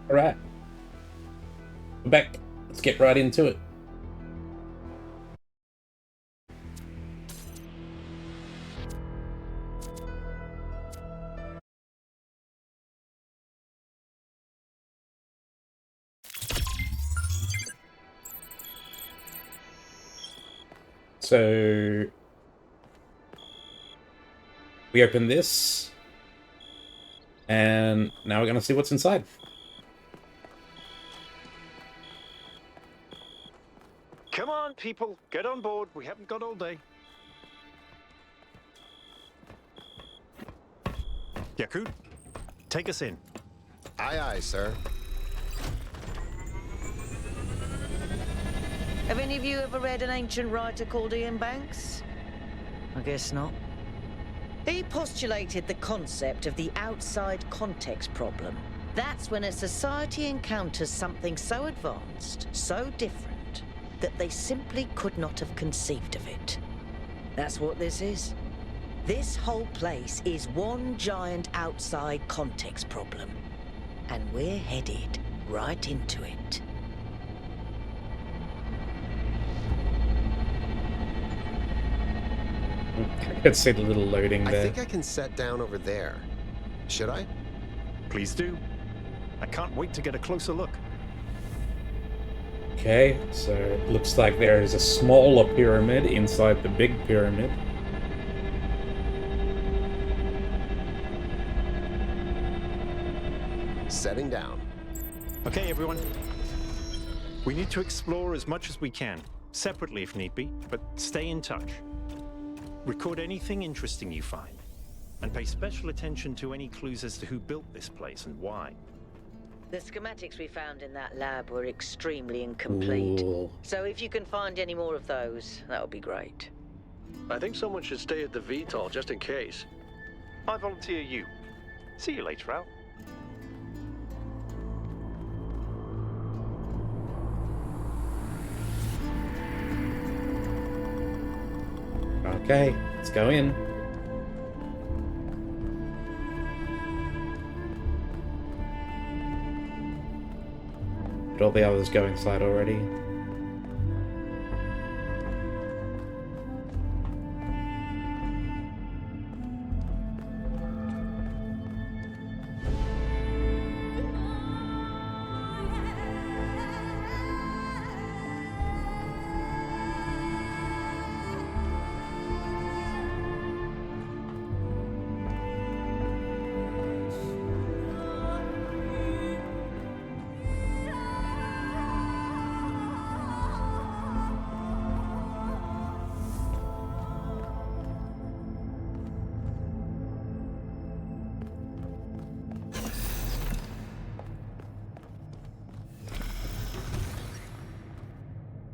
All right, we're back. Let's get right into it. So we open this, and now we're going to see what's inside. Come on, people, get on board. We haven't got all day. Yakut, take us in. Aye, aye, sir. Have any of you ever read an ancient writer called Ian Banks? I guess not. He postulated the concept of the outside context problem. That's when a society encounters something so advanced, so different, that they simply could not have conceived of it. That's what this is. This whole place is one giant outside context problem. And we're headed right into it. I could see the little loading there. I think I can set down over there. Should I? Please do. I can't wait to get a closer look. Okay, so it looks like there is a smaller pyramid inside the big pyramid. Setting down. Okay, everyone. We need to explore as much as we can, separately if need be, but stay in touch. Record anything interesting you find, and pay special attention to any clues as to who built this place and why. The schematics we found in that lab were extremely incomplete. Ooh. So if you can find any more of those, that would be great. I think someone should stay at the VTOL just in case. I volunteer you. See you later, Al. Okay, let's go in. Did all the others go inside already?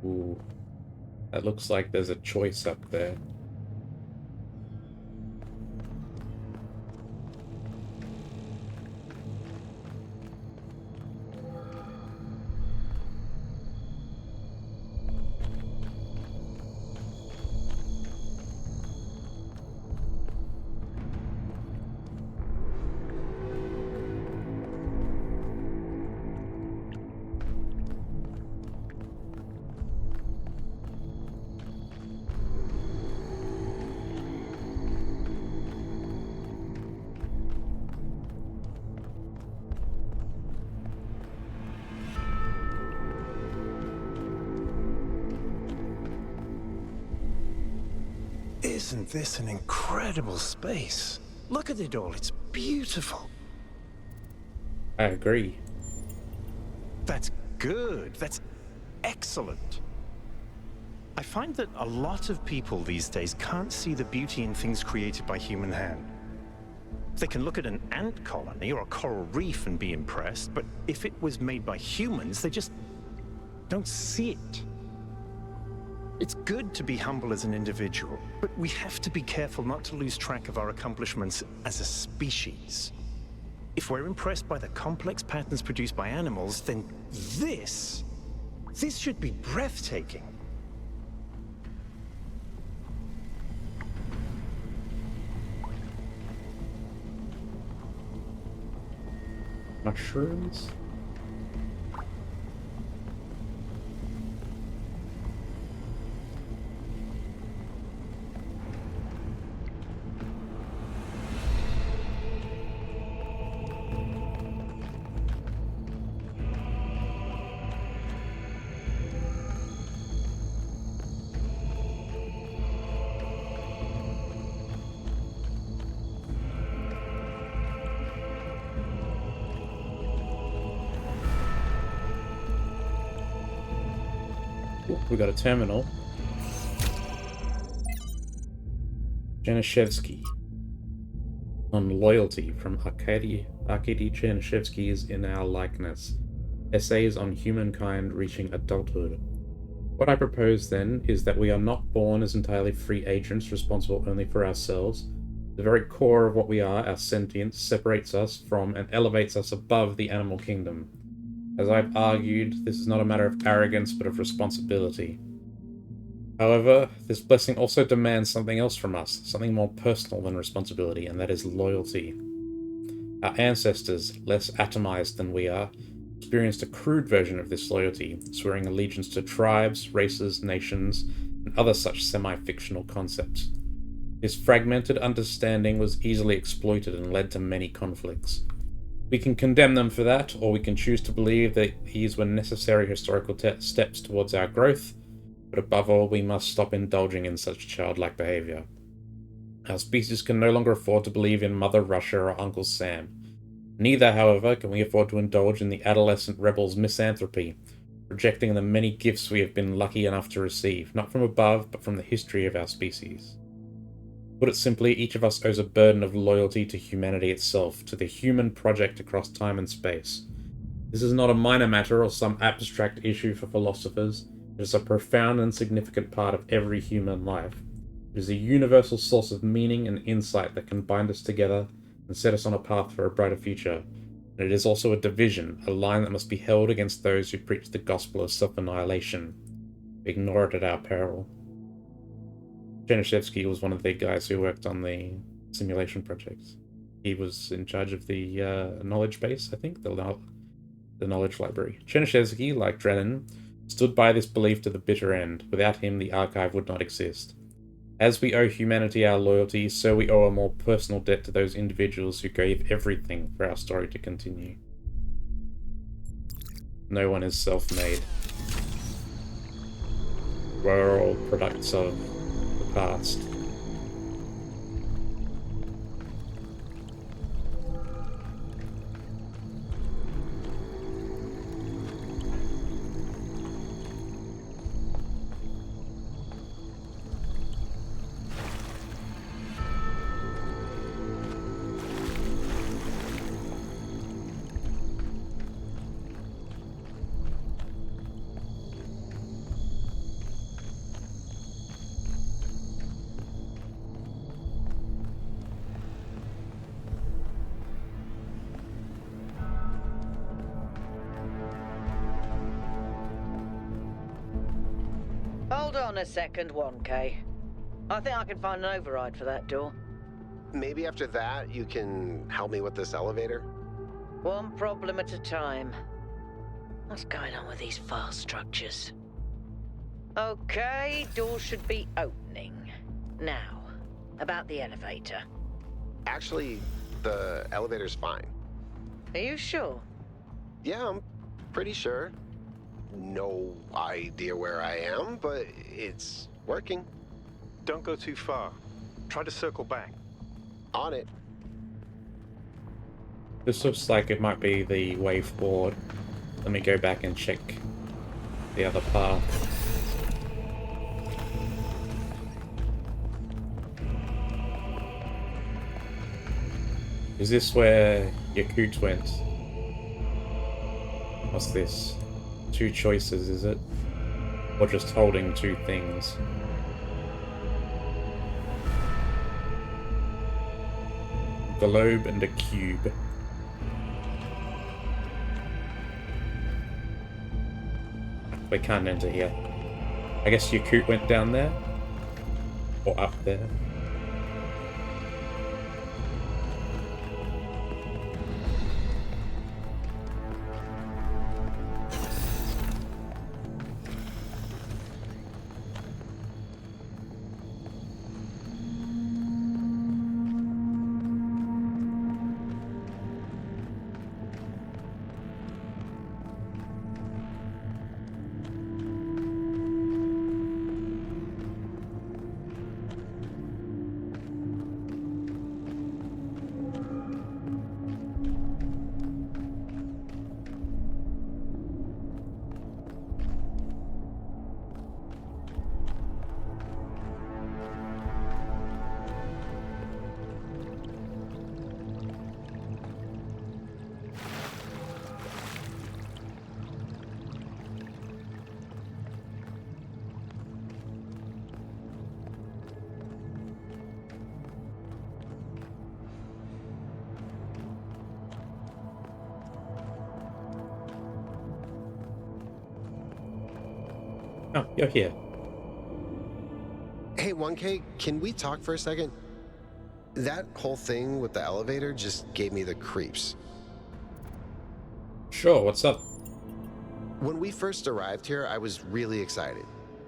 Ooh. That looks like there's a choice up there. Isn't this an incredible space? Look at it all, it's beautiful. I agree. That's good, that's excellent. I find that a lot of people these days can't see the beauty in things created by human hand. They can look at an ant colony or a coral reef and be impressed, but if it was made by humans, they just don't see it. It's good to be humble as an individual, but we have to be careful not to lose track of our accomplishments as a species. If we're impressed by the complex patterns produced by animals, then this should be breathtaking. Mushrooms? We got a terminal. Chernyshevsky. On loyalty from Arkady Chernyshevsky is in our likeness. Essays on humankind reaching adulthood. What I propose, then, is that we are not born as entirely free agents responsible only for ourselves. The very core of what we are, our sentience, separates us from and elevates us above the animal kingdom. As I've argued, this is not a matter of arrogance, but of responsibility. However, this blessing also demands something else from us, something more personal than responsibility, and that is loyalty. Our ancestors, less atomized than we are, experienced a crude version of this loyalty, swearing allegiance to tribes, races, nations, and other such semi-fictional concepts. This fragmented understanding was easily exploited and led to many conflicts. We can condemn them for that, or we can choose to believe that these were necessary historical steps towards our growth, but above all, we must stop indulging in such childlike behavior. Our species can no longer afford to believe in Mother Russia or Uncle Sam. Neither, however, can we afford to indulge in the adolescent rebel's misanthropy, rejecting the many gifts we have been lucky enough to receive, not from above, but from the history of our species. Put it simply, each of us owes a burden of loyalty to humanity itself, to the human project across time and space. This is not a minor matter or some abstract issue for philosophers. It is a profound and significant part of every human life. It is a universal source of meaning and insight that can bind us together and set us on a path for a brighter future. And it is also a division, a line that must be held against those who preach the gospel of self-annihilation. We ignore it at our peril. Chernyshevsky was one of the guys who worked on the simulation projects. He was in charge of the knowledge base, I think, the knowledge library. Chernyshevsky, like Drennan, stood by this belief to the bitter end. Without him, the archive would not exist. As we owe humanity our loyalty, so we owe a more personal debt to those individuals who gave everything for our story to continue. No one is self-made. We're all products of the past. Hold on a second, 1K. I think I can find an override for that door. Maybe after that, you can help me with this elevator? One problem at a time. What's going on with these file structures? Okay, door should be opening. Now, about the elevator. Actually, the elevator's fine. Are you sure? Yeah, I'm pretty sure. No idea where I am, but it's working. Don't go too far. Try to circle back. On it. This looks like it might be the way forward. Let me go back and check the other path. Is this where Yakut went? What's this? Two choices, is it? Or just holding two things? Globe and a cube. We can't enter here. I guess Yakut went down there? Or up there? Oh, you're here. Hey, 1K, can we talk for a second? That whole thing with the elevator just gave me the creeps. Sure, what's up? When we first arrived here, I was really excited.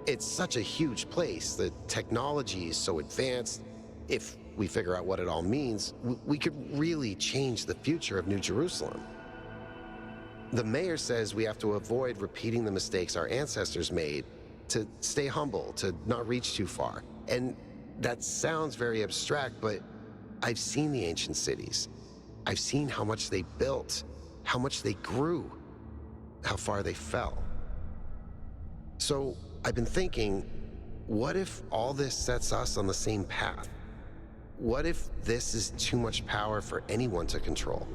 It's such a huge place. The technology is so advanced. If we figure out what it all means, we could really change the future of New Jerusalem. The mayor says we have to avoid repeating the mistakes our ancestors made, to stay humble, to not reach too far. And that sounds very abstract, but I've seen the ancient cities. I've seen how much they built, how much they grew, how far they fell. So I've been thinking, what if all this sets us on the same path? What if this is too much power for anyone to control?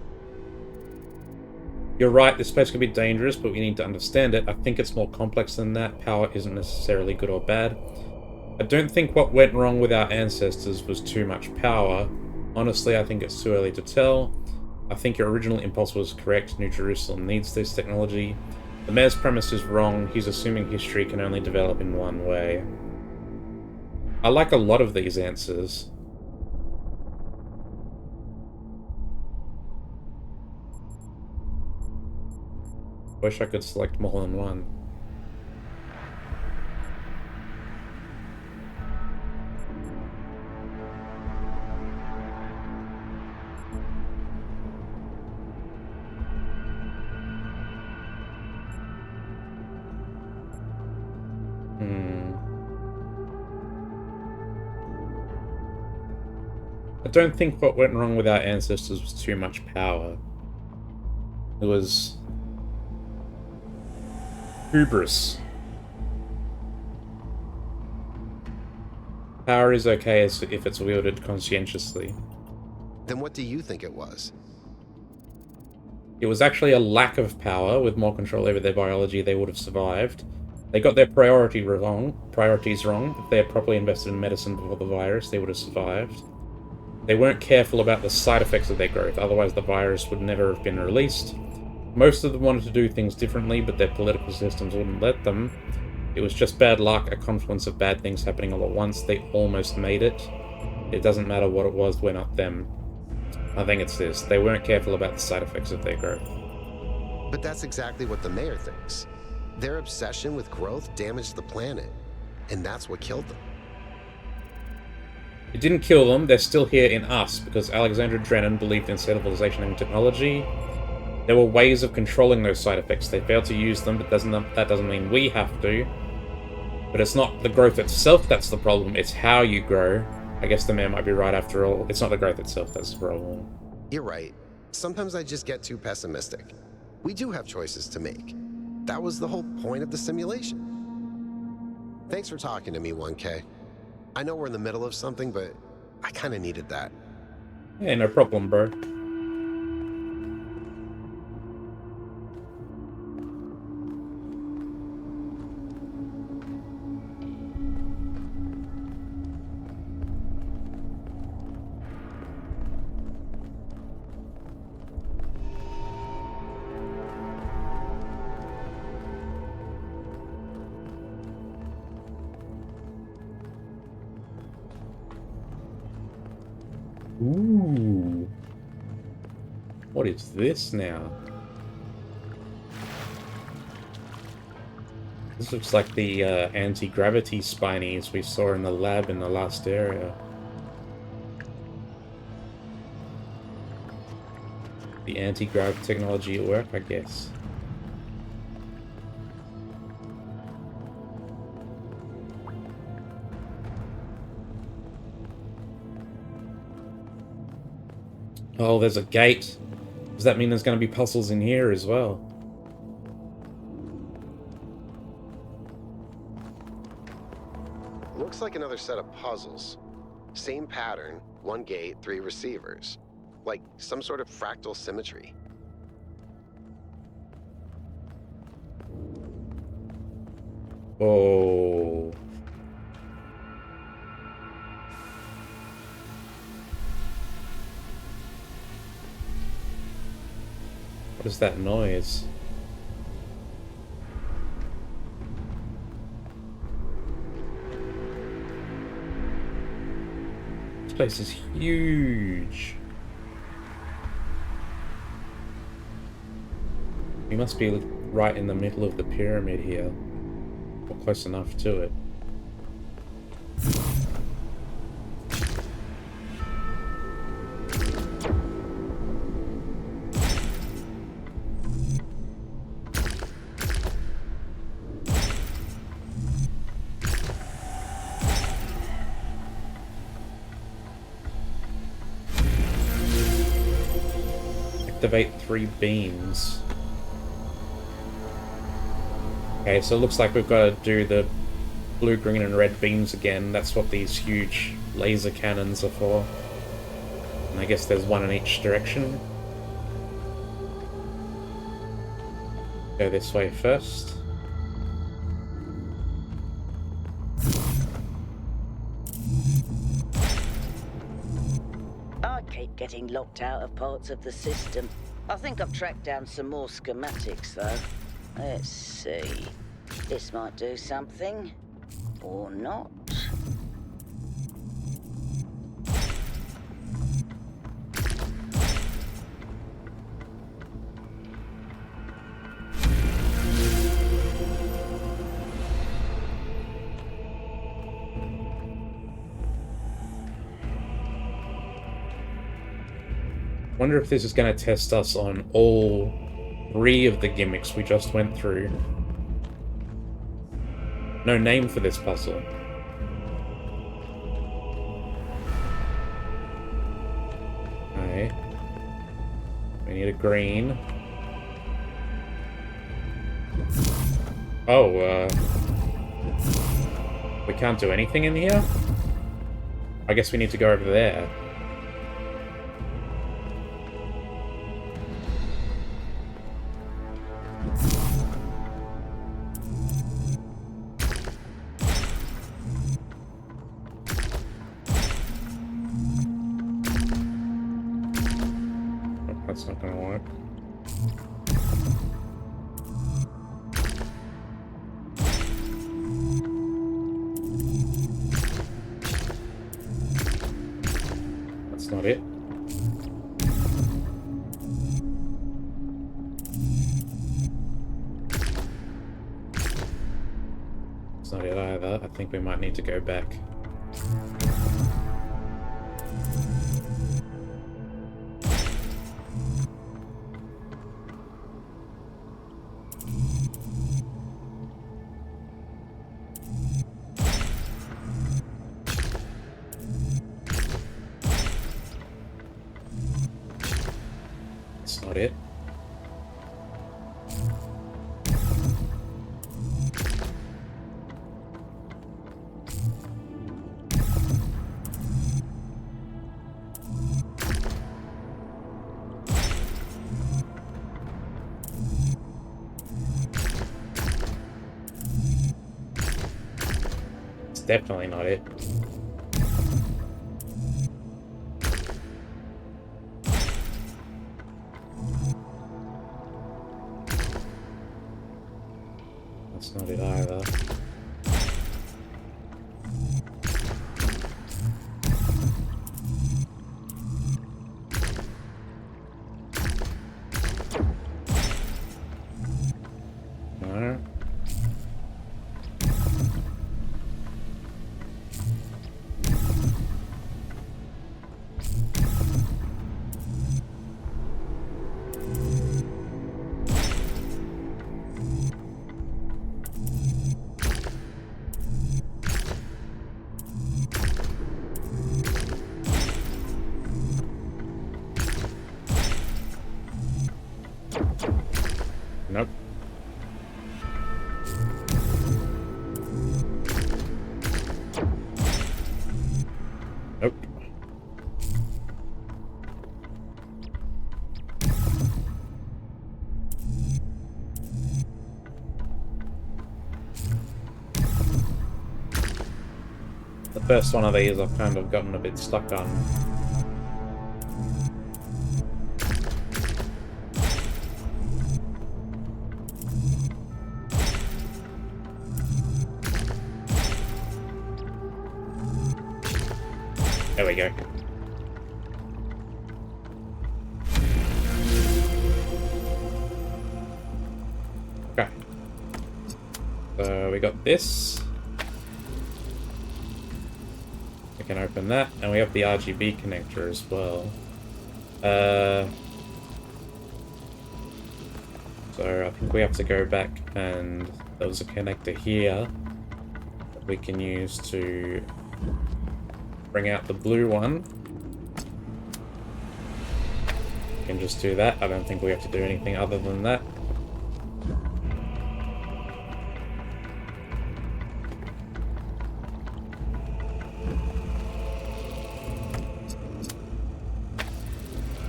You're right, this place can be dangerous, but we need to understand it. I think it's more complex than that. Power isn't necessarily good or bad. I don't think what went wrong with our ancestors was too much power. Honestly, I think it's too early to tell. I think your original impulse was correct. New Jerusalem needs this technology. The mayor's premise is wrong. He's assuming history can only develop in one way. I like a lot of these answers. Wish I could select more than one. I don't think what went wrong with our ancestors was too much power. It was hubris. Power is okay if it's wielded conscientiously. Then what do you think it was? It was actually a lack of power. With more control over their biology, they would have survived. They got their priorities wrong. If they had properly invested in medicine before the virus, they would have survived. They weren't careful about the side effects of their growth, otherwise the virus would never have been released. Most of them wanted to do things differently, but their political systems wouldn't let them. It was just bad luck, a confluence of bad things happening all at once. They almost made it. It doesn't matter what it was, we're not them. I think it's this. They weren't careful about the side effects of their growth. But that's exactly what the mayor thinks. Their obsession with growth damaged the planet, and that's what killed them. It didn't kill them, they're still here in us, because Alexandra Drennan believed in civilization and technology. There were ways of controlling those side effects. They failed to use them, but that doesn't mean we have to. But it's not the growth itself that's the problem, it's how you grow. I guess the mayor might be right after all. It's not the growth itself that's the problem. You're right. Sometimes I just get too pessimistic. We do have choices to make. That was the whole point of the simulation. Thanks for talking to me, 1K. I know we're in the middle of something, but I kind of needed that. Yeah, no problem, bro. Ooh. What is this now? This looks like the anti-gravity spinies we saw in the lab in the last area. The anti-grav technology at work, I guess. Oh, there's a gate. Does that mean there's going to be puzzles in here as well? Looks like another set of puzzles. Same pattern, 1 gate, 3 receivers. Like some sort of fractal symmetry. Oh. What is that noise? place is huge. We must be right in the middle of the pyramid here. Or close enough to it. Activate 3 beams. Okay, so it looks like we've got to do the blue, green, and red beams again. That's what these huge laser cannons are for. And I guess there's one in each direction. Go this way first. I keep getting locked out of parts of the system. I think I've tracked down some more schematics, though. Let's see. This might do something. Or not. Wonder if this is going to test us on all 3 of the gimmicks we just went through. No name for this puzzle. Okay. We need a green. Oh, we can't do anything in here? I guess we need to go over there. That's not gonna work. That's not it. It's not it either. I think we might need to go back. That's not it. It's definitely not it. That's not it either. No. Nope. Nope. The first one of these I've kind of gotten a bit stuck on. There we go. Okay. So we got this. We can open that, and we have the RGB connector as well. So I think we have to go back, and there was a connector here that we can use to bring out the blue one. We can just do that. I don't think we have to do anything other than that.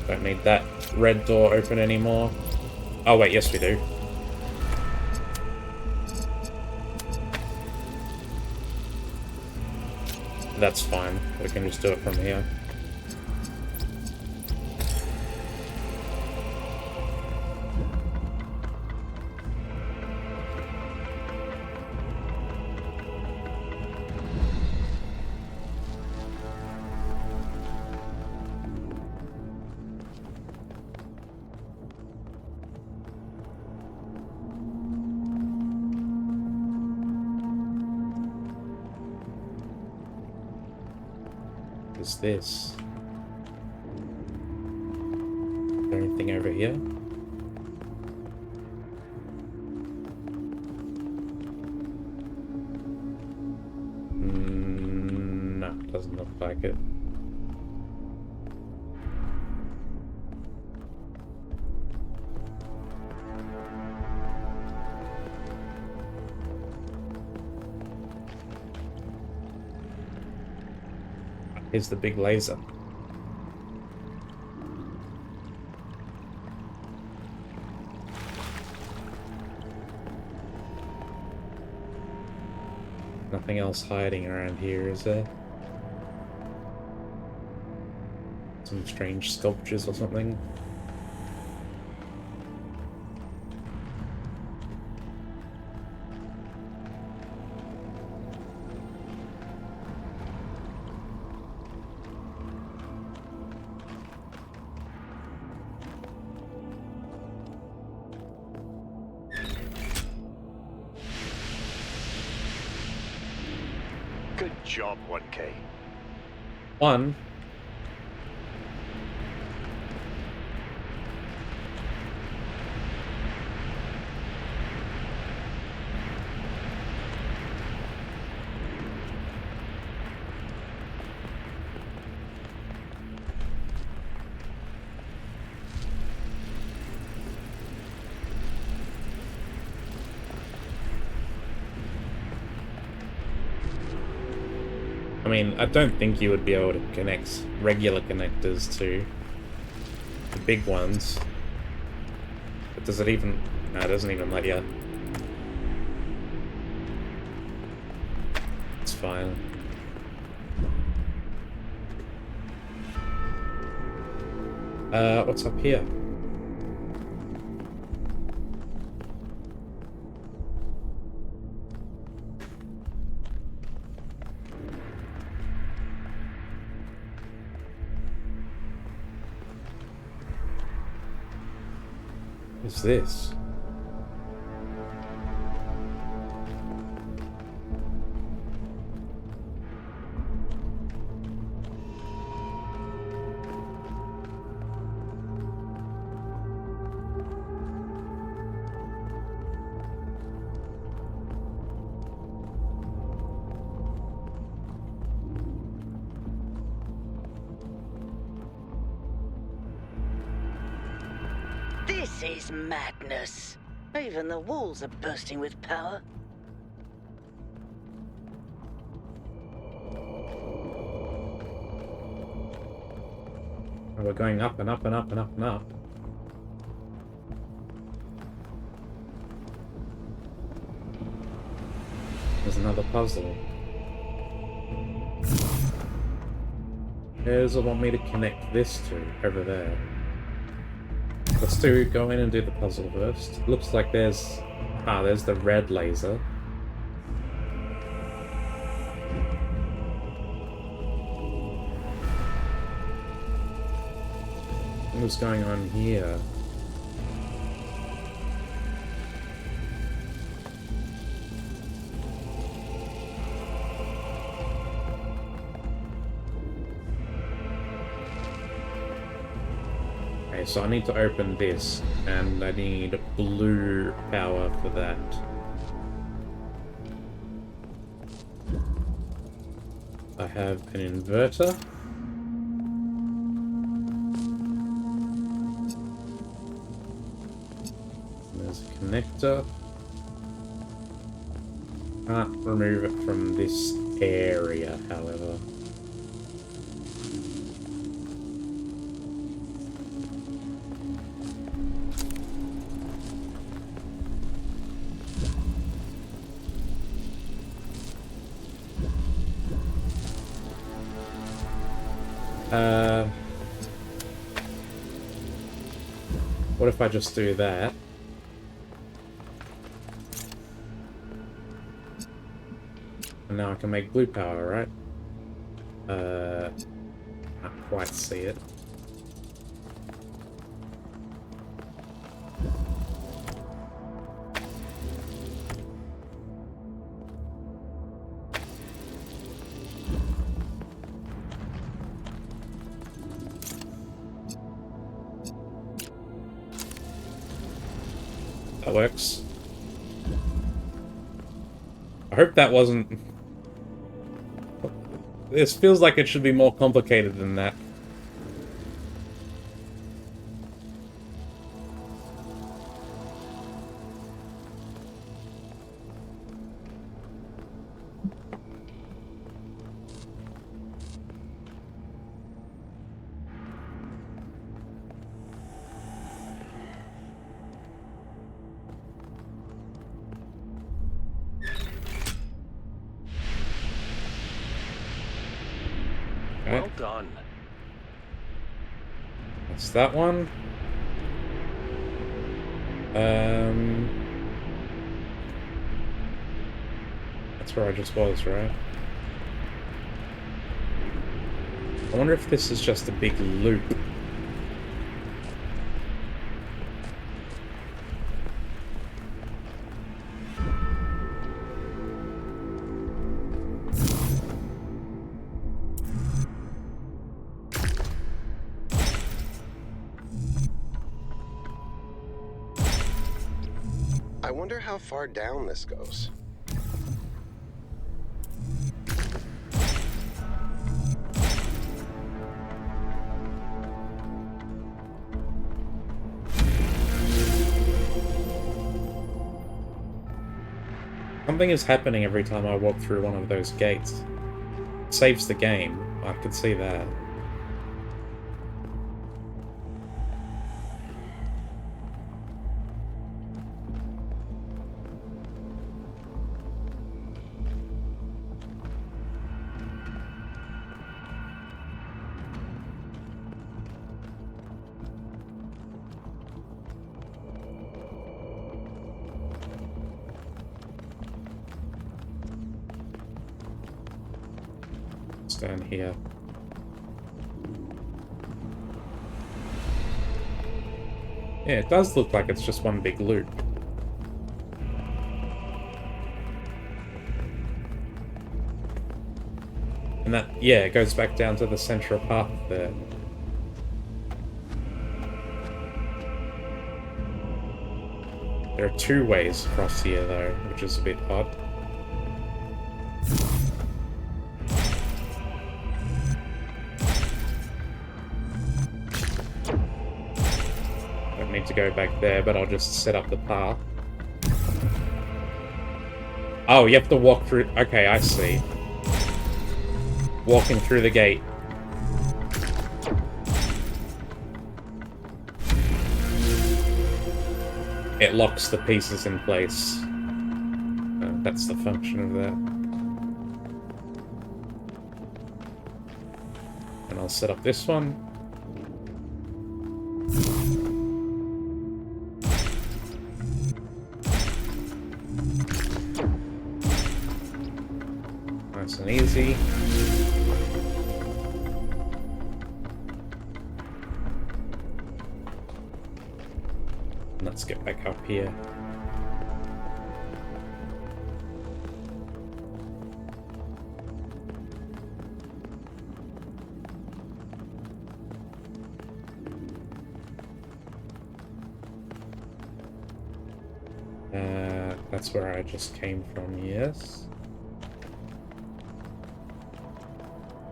Don't need that red door open anymore. Oh wait, yes we do. That's fine. We can just do it from here. Is this? Is there anything over here? No, doesn't look like it. Here's the big laser. Nothing else hiding around here, is there? Some strange sculptures or something? Good job, 1K. One. I mean, I don't think you would be able to connect regular connectors to the big ones. But does it even... No, it doesn't even let you. It's fine. What's up here? What's this? This is madness. Even the walls are bursting with power. Oh, we're going up and up and up and up and up. There's another puzzle. Where does it want me to connect this to? Over there. Let's go in and do the puzzle first. Looks like there's... Ah, there's the red laser. What's going on here? So I need to open this, and I need blue power for that. I have an inverter. There's a connector. Can't remove it from this area, however. What if I just do that? And now I can make blue power, right? Can't quite see it. That works. I hope that wasn't... This feels like it should be more complicated than that. Well done. That's that one. That's where I just was, right? I wonder if this is just a big loop. I wonder how far down this goes. Something is happening every time I walk through one of those gates. It saves the game. I could see that. Down here. Yeah, it does look like it's just one big loop. And that, yeah, it goes back down to the central path there. There are two ways across here, though, which is a bit odd. To go back there, but I'll just set up the path. Oh, you have to walk through... Okay, I see. Walking through the gate. It locks the pieces in place. That's the function of that. And I'll set up this one. Nice and easy. Let's get back up here. That's where I just came from, yes.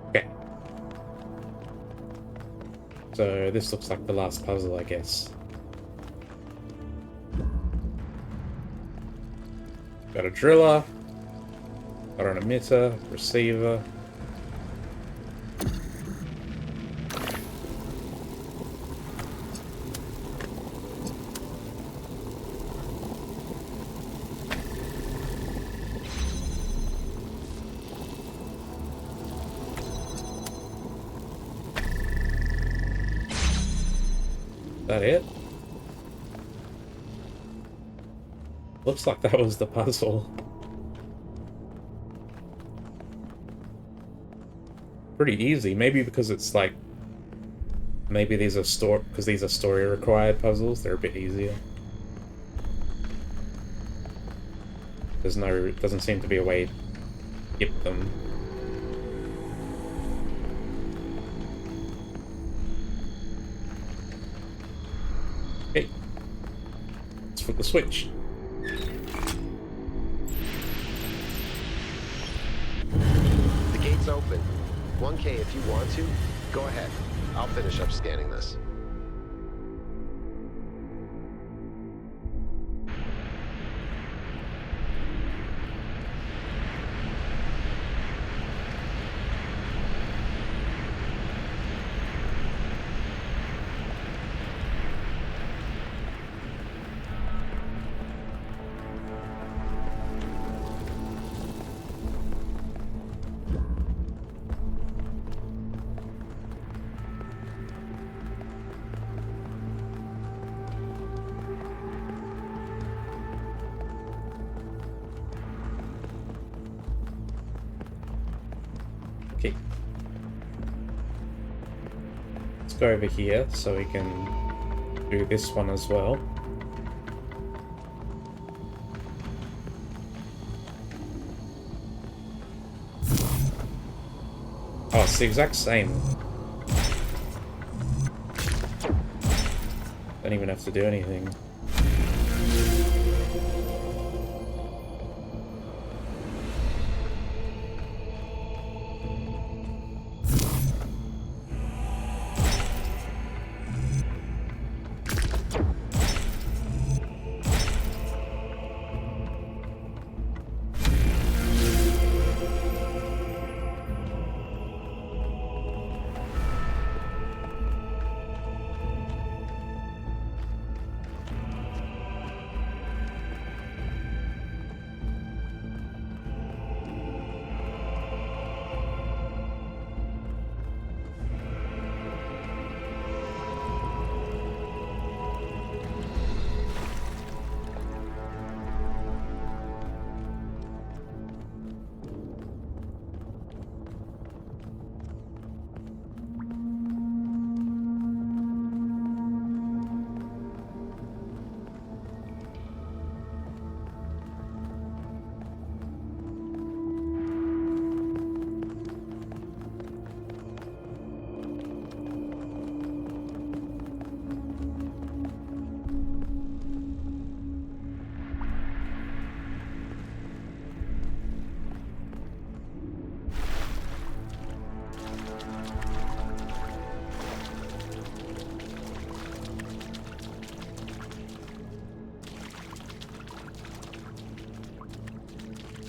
Okay. So this looks like the last puzzle, I guess. Got a driller, got an emitter, receiver. That it? Looks like that was the puzzle. Pretty easy. Maybe because it's like... Maybe these are story required puzzles, they're a bit easier. Doesn't seem to be a way to skip them. Okay. Let's flip the switch. The gate's open. 1K if you want to. Go ahead. I'll finish up scanning this. Okay. Let's go over here so we can do this one as well. Oh, it's the exact same. Don't even have to do anything.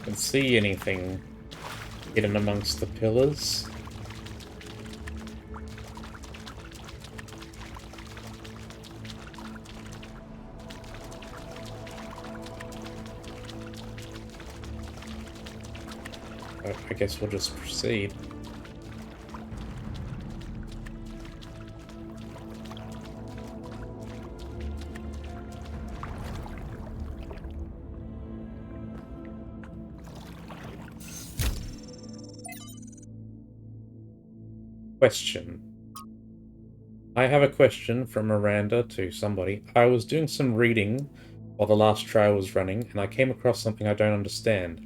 Can see anything hidden amongst the pillars. I guess we'll just proceed. Question. I have a question from Miranda to somebody. I was doing some reading while the last trial was running, and I came across something I don't understand.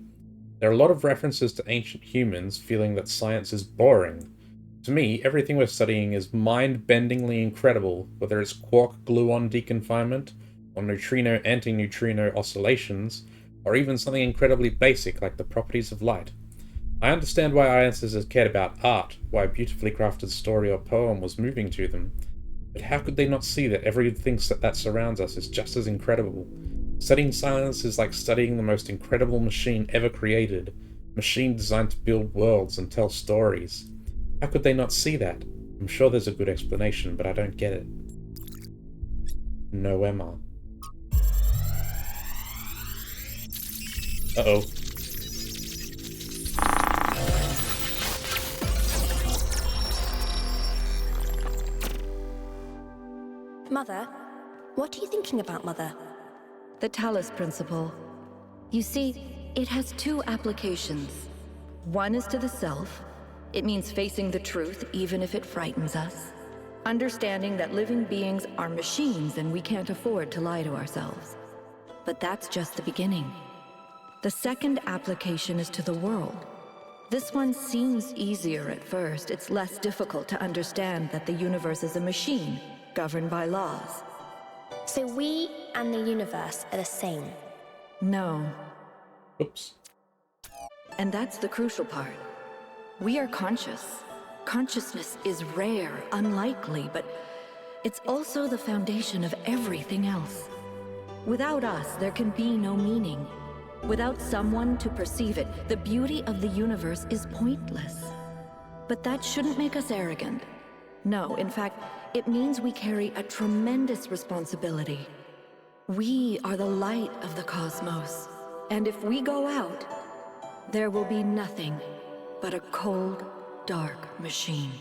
There are a lot of references to ancient humans feeling that science is boring. To me, everything we're studying is mind-bendingly incredible, whether it's quark gluon deconfinement, or neutrino antineutrino oscillations, or even something incredibly basic like the properties of light. I understand why our ancestors cared about art, why a beautifully crafted story or poem was moving to them, but how could they not see that everything that surrounds us is just as incredible? Studying silence is like studying the most incredible machine ever created, a machine designed to build worlds and tell stories. How could they not see that? I'm sure there's a good explanation, but I don't get it. No, Emma. Uh-oh. Mother? What are you thinking about, Mother? The Talos principle. You see, it has two applications. One is to the self. It means facing the truth even if it frightens us. Understanding that living beings are machines and we can't afford to lie to ourselves. But that's just the beginning. The second application is to the world. This one seems easier at first. It's less difficult to understand that the universe is a machine, governed by laws. So we and the universe are the same. No. Oops. And that's the crucial part. We are conscious. Consciousness is rare, unlikely, but it's also the foundation of everything else. Without us, there can be no meaning. Without someone to perceive it, the beauty of the universe is pointless. But that shouldn't make us arrogant. No, in fact, it means we carry a tremendous responsibility. We are the light of the cosmos. And if we go out, there will be nothing but a cold, dark machine.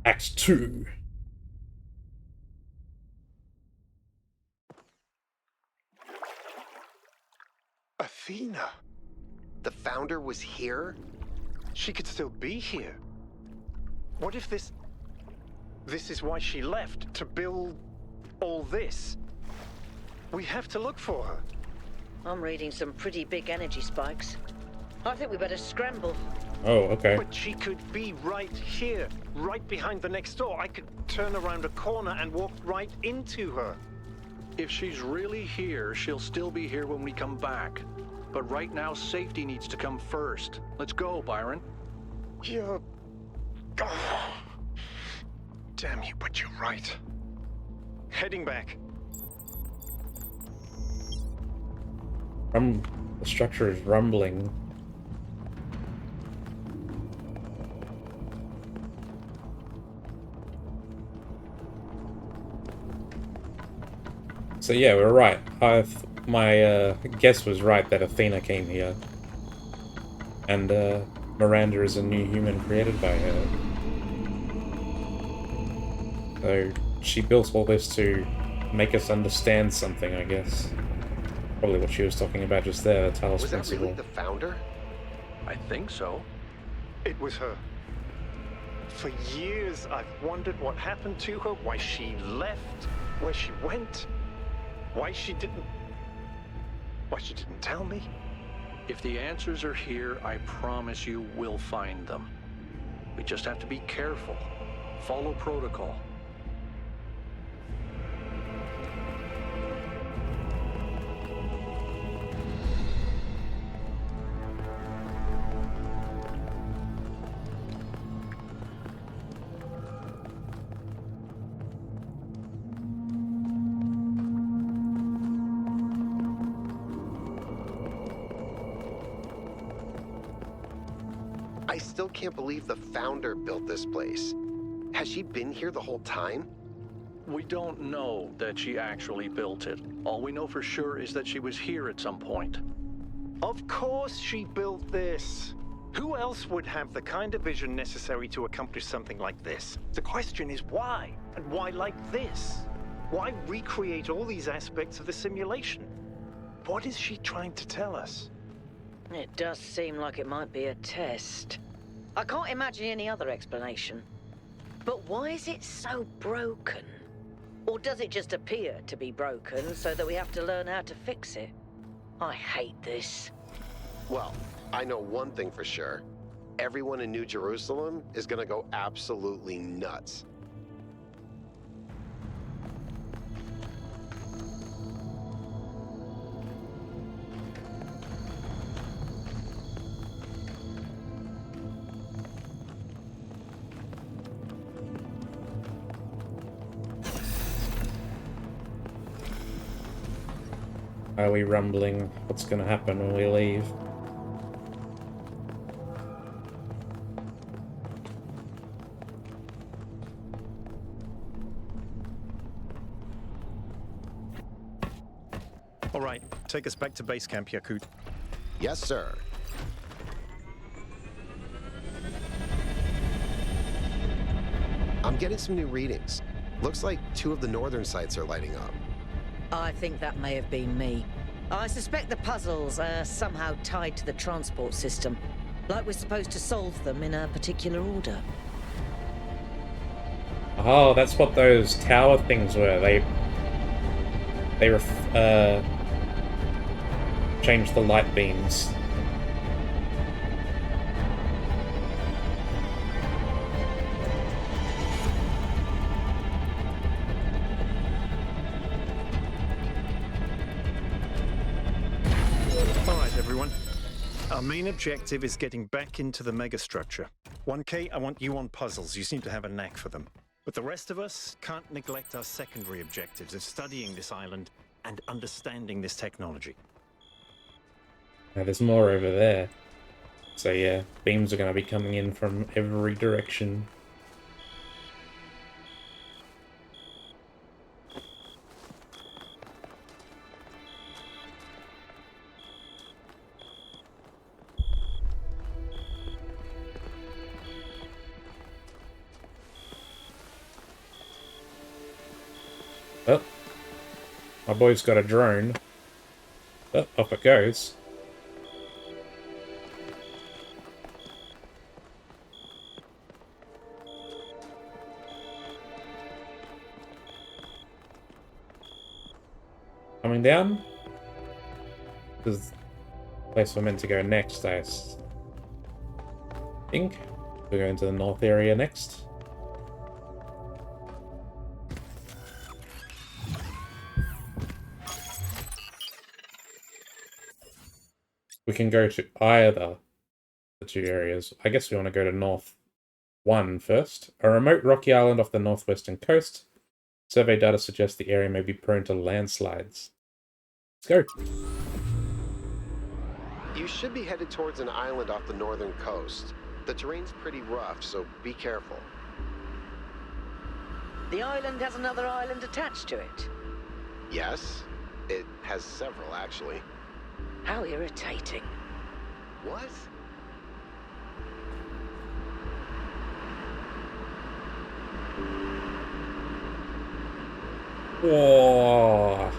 Act 2. Athena? The founder was here? She could still be here. What if this is why she left, to build all this? We have to look for her. I'm reading some pretty big energy spikes. I think we better scramble. Oh, okay. But she could be right here, right behind the next door. I could turn around a corner and walk right into her. If she's really here, she'll still be here when we come back. But right now, safety needs to come first. Let's go, Byron. You're... Oh. Damn you, but you're right. Heading back. The structure is rumbling. So yeah, we're right. My guess was right that Athena came here. And Miranda is a new human created by her. So she built all this to make us understand something, I guess. Probably what she was talking about just there, the Talos Was that principle. really the founder? I think so. It was her. For years, I've wondered what happened to her, why she left, where she went, why she didn't tell me. If the answers are here, I promise you we'll find them. We just have to be careful. Follow protocol. I still can't believe the founder built this place. Has she been here the whole time? We don't know that she actually built it. All we know for sure is that she was here at some point. Of course she built this. Who else would have the kind of vision necessary to accomplish something like this? The question is why? And why like this? Why recreate all these aspects of the simulation? What is she trying to tell us? It does seem like it might be a test. I can't imagine any other explanation. But why is it so broken? Or does it just appear to be broken so that we have to learn how to fix it? I hate this. Well, I know one thing for sure. Everyone in New Jerusalem is gonna go absolutely nuts. Are we rumbling? What's gonna happen when we leave? All right, take us back to base camp, Yakut. Yes, sir. I'm getting some new readings. Looks like 2 of the northern sites are lighting up. I think that may have been me. I suspect the puzzles are somehow tied to the transport system, like we're supposed to solve them in a particular order. Oh, that's what those tower things were. They changed the light beams. All right, everyone. Our main objective is getting back into the megastructure. 1K, I want you on puzzles. You seem to have a knack for them. But the rest of us can't neglect our secondary objectives of studying this island and understanding this technology. Now, there's more over there. So yeah, beams are going to be coming in from every direction. Oh, my boy's got a drone. Oh, up it goes. Coming down? This is the place we're meant to go next, I think. We're going to the north area next. We can go to either the 2 areas. I guess we want to go to North 1 first. A remote rocky island off the northwestern coast. Survey data suggests the area may be prone to landslides. Let's go. You should be headed towards an island off the northern coast. The terrain's pretty rough, so be careful. The island has another island attached to it. Yes, it has several, actually. How irritating. What? Whoa.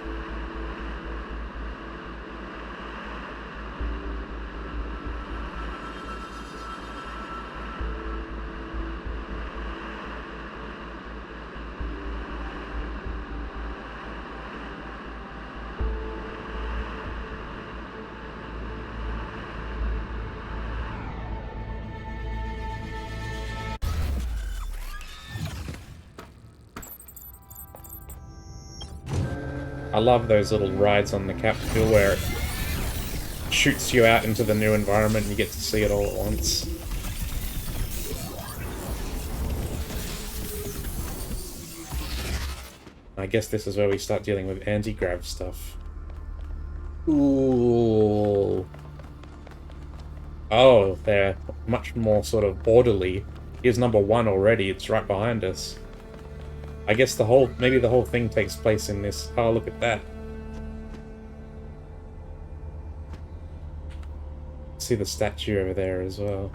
I love those little rides on the capsule where it shoots you out into the new environment and you get to see it all at once. I guess this is where we start dealing with anti-grav stuff. Ooh. Oh, they're much more sort of orderly. Here's number 1 already, it's right behind us. I guess maybe the whole thing takes place in this. Oh, look at that. See the statue over there as well.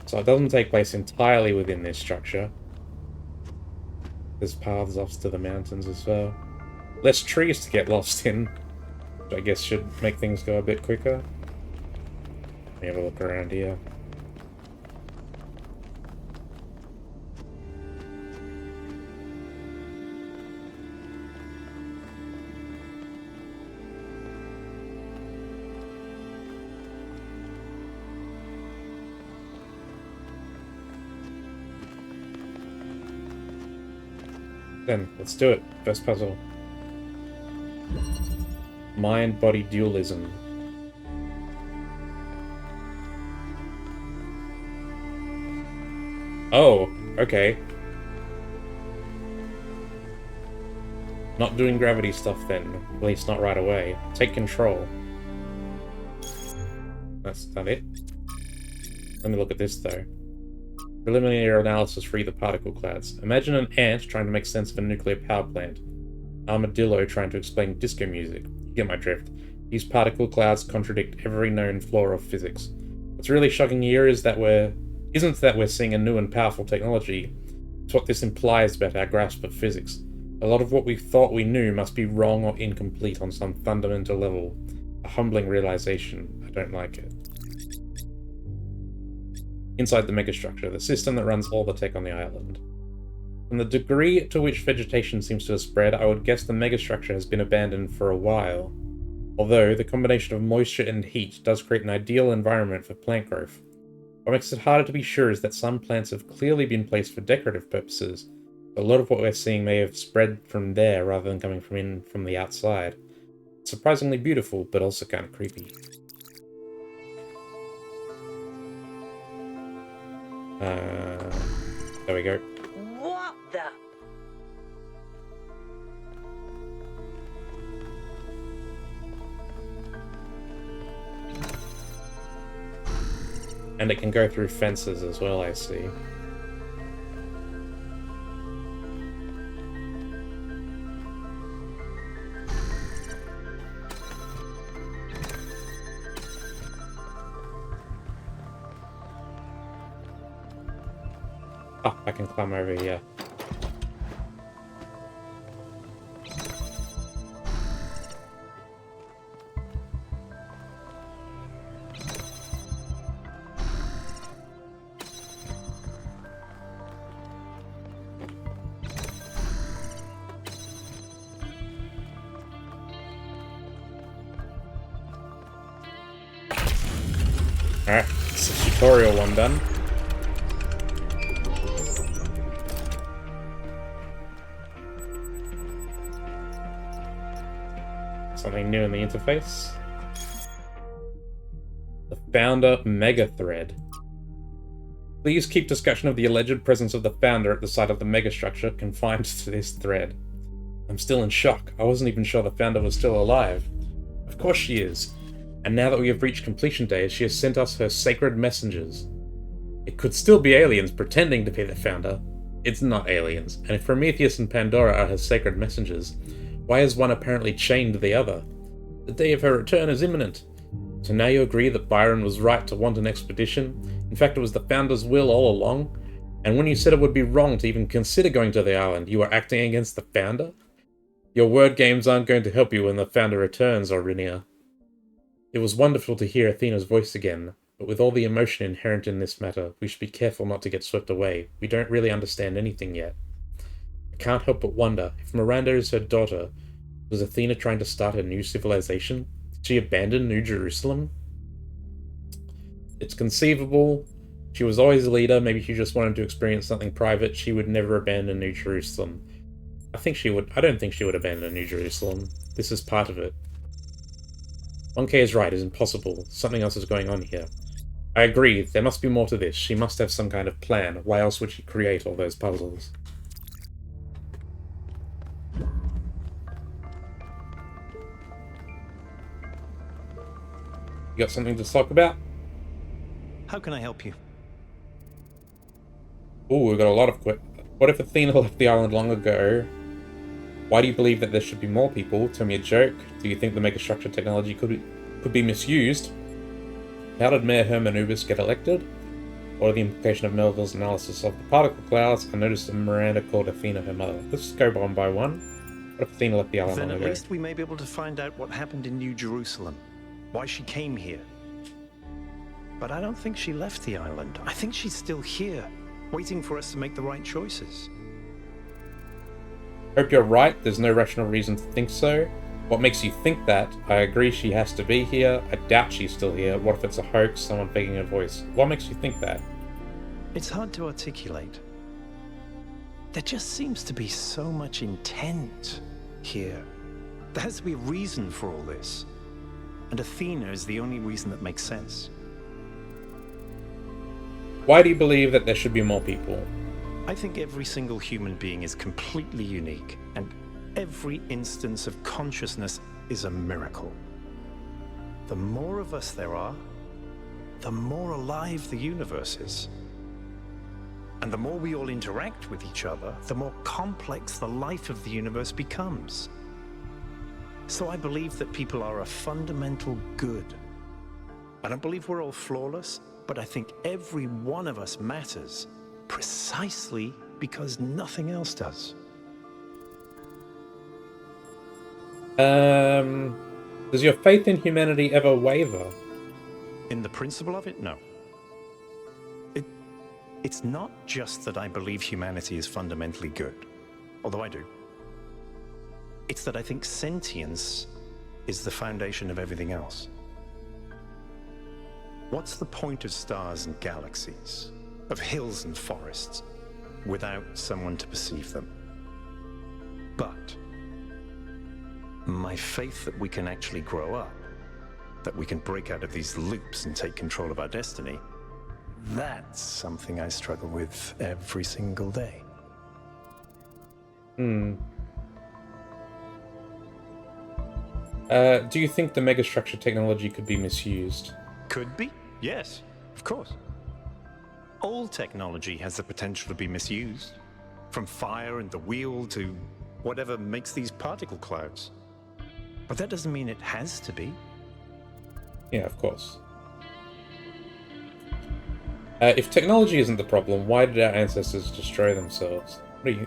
So it doesn't take place entirely within this structure. There's paths off to the mountains as well. Less trees to get lost in, which I guess should make things go a bit quicker. Let me have a look around here. Then, let's do it. First puzzle. Mind-body dualism. Oh, okay. Not doing gravity stuff then, at least not right away. Take control. That's not it. Let me look at this though. Preliminary analysis for the particle clouds. Imagine an ant trying to make sense of a nuclear power plant. Armadillo trying to explain disco music. You get my drift. These particle clouds contradict every known flaw of physics. What's really shocking here isn't that we're seeing a new and powerful technology. It's what this implies about our grasp of physics. A lot of what we thought we knew must be wrong or incomplete on some fundamental level. A humbling realization. I don't like it. Inside the megastructure, the system that runs all the tech on the island. From the degree to which vegetation seems to have spread, I would guess the megastructure has been abandoned for a while. Although, the combination of moisture and heat does create an ideal environment for plant growth. What makes it harder to be sure is that some plants have clearly been placed for decorative purposes, but a lot of what we're seeing may have spread from there rather than coming from the outside. It's surprisingly beautiful, but also kind of creepy. There we go. What the? And it can go through fences as well, I see. Oh, I can climb over here. Alright, it's the tutorial one done. Something new in the interface. The founder mega thread. Please keep discussion of the alleged presence of the founder at the site of the megastructure confined to this thread. I'm still in shock. I wasn't even sure the founder was still alive. Of course she is. And now that we have reached completion day, she has sent us her sacred messengers. It could still be aliens pretending to be the founder. It's not aliens, and if Prometheus and Pandora are her sacred messengers, why is one apparently chained to the other? The day of her return is imminent. So now you agree that Byron was right to want an expedition? In fact, it was the founder's will all along? And when you said it would be wrong to even consider going to the island, you were acting against the founder? Your word games aren't going to help you when the founder returns, Aurinia. It was wonderful to hear Athena's voice again, but with all the emotion inherent in this matter, we should be careful not to get swept away. We don't really understand anything yet. I can't help but wonder, if Miranda is her daughter, was Athena trying to start a new civilization? Did she abandon New Jerusalem? It's conceivable. She was always a leader. Maybe she just wanted to experience something private. She would never abandon New Jerusalem. I don't think she would abandon New Jerusalem. This is part of it. 1K is right, it's impossible. Something else is going on here. I agree, there must be more to this. She must have some kind of plan. Why else would she create all those puzzles? You got something to talk about? How can I help you? Ooh, we've got a lot of What if Athena left the island long ago? Why do you believe that there should be more people? Tell me a joke. Do you think the megastructure technology could be misused? How did Mayor Herman Ubis get elected? What are the implications of Melville's analysis of the particle clouds? I noticed that Miranda called Athena her mother. Let's just go one by one. What if Athena left the island Then long at ago? least we may be able to find out what happened in New Jerusalem. Why she came here. But I don't think she left the island. I think she's still here, waiting for us to make the right choices. Hope you're right, there's no rational reason to think so. What makes you think that? I agree she has to be here. I doubt she's still here. What if it's a hoax, someone faking her voice? What makes you think that? It's hard to articulate. There just seems to be so much intent here. There has to be a reason for all this. And Athena is the only reason that makes sense. Why do you believe that there should be more people? I think every single human being is completely unique, and every instance of consciousness is a miracle. The more of us there are, the more alive the universe is. And the more we all interact with each other, the more complex the life of the universe becomes. So I believe that people are a fundamental good. I don't believe we're all flawless, but I think every one of us matters precisely because nothing else does. Does your faith in humanity ever waver? In the principle of it, no. It's not just that I believe humanity is fundamentally good, although I do. It's that I think sentience is the foundation of everything else. What's the point of stars and galaxies, of hills and forests, without someone to perceive them? But my faith that we can actually grow up, that we can break out of these loops and take control of our destiny, that's something I struggle with every single day. Do you think the megastructure technology could be misused? Could be, yes, of course. All technology has the potential to be misused, from fire and the wheel to whatever makes these particle clouds. But that doesn't mean it has to be. Yeah, of course. If technology isn't the problem, why did our ancestors destroy themselves?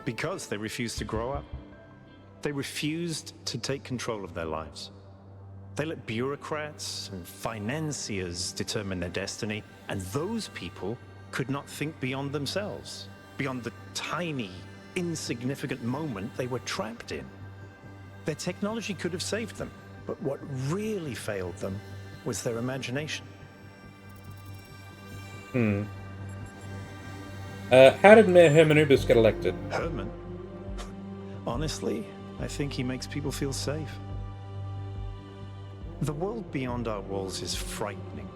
Because they refused to grow up. They refused to take control of their lives. They let bureaucrats and financiers determine their destiny, and those people could not think beyond themselves, beyond the tiny, insignificant moment they were trapped in. Their technology could have saved them, but what really failed them was their imagination. How did Mayor Hermanubis get elected? Herman? Honestly, I think he makes people feel safe. The world beyond our walls is frightening.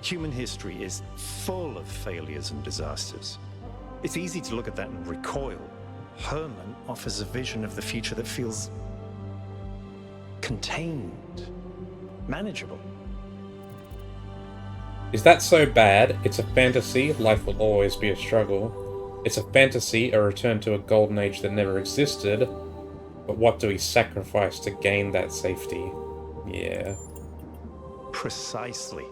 Human history is full of failures and disasters. It's easy to look at that and recoil. Herman offers a vision of the future that feels contained, manageable. Is that so bad? It's a fantasy, life will always be a struggle. It's a fantasy, a return to a golden age that never existed. But what do we sacrifice to gain that safety? Yeah. Precisely.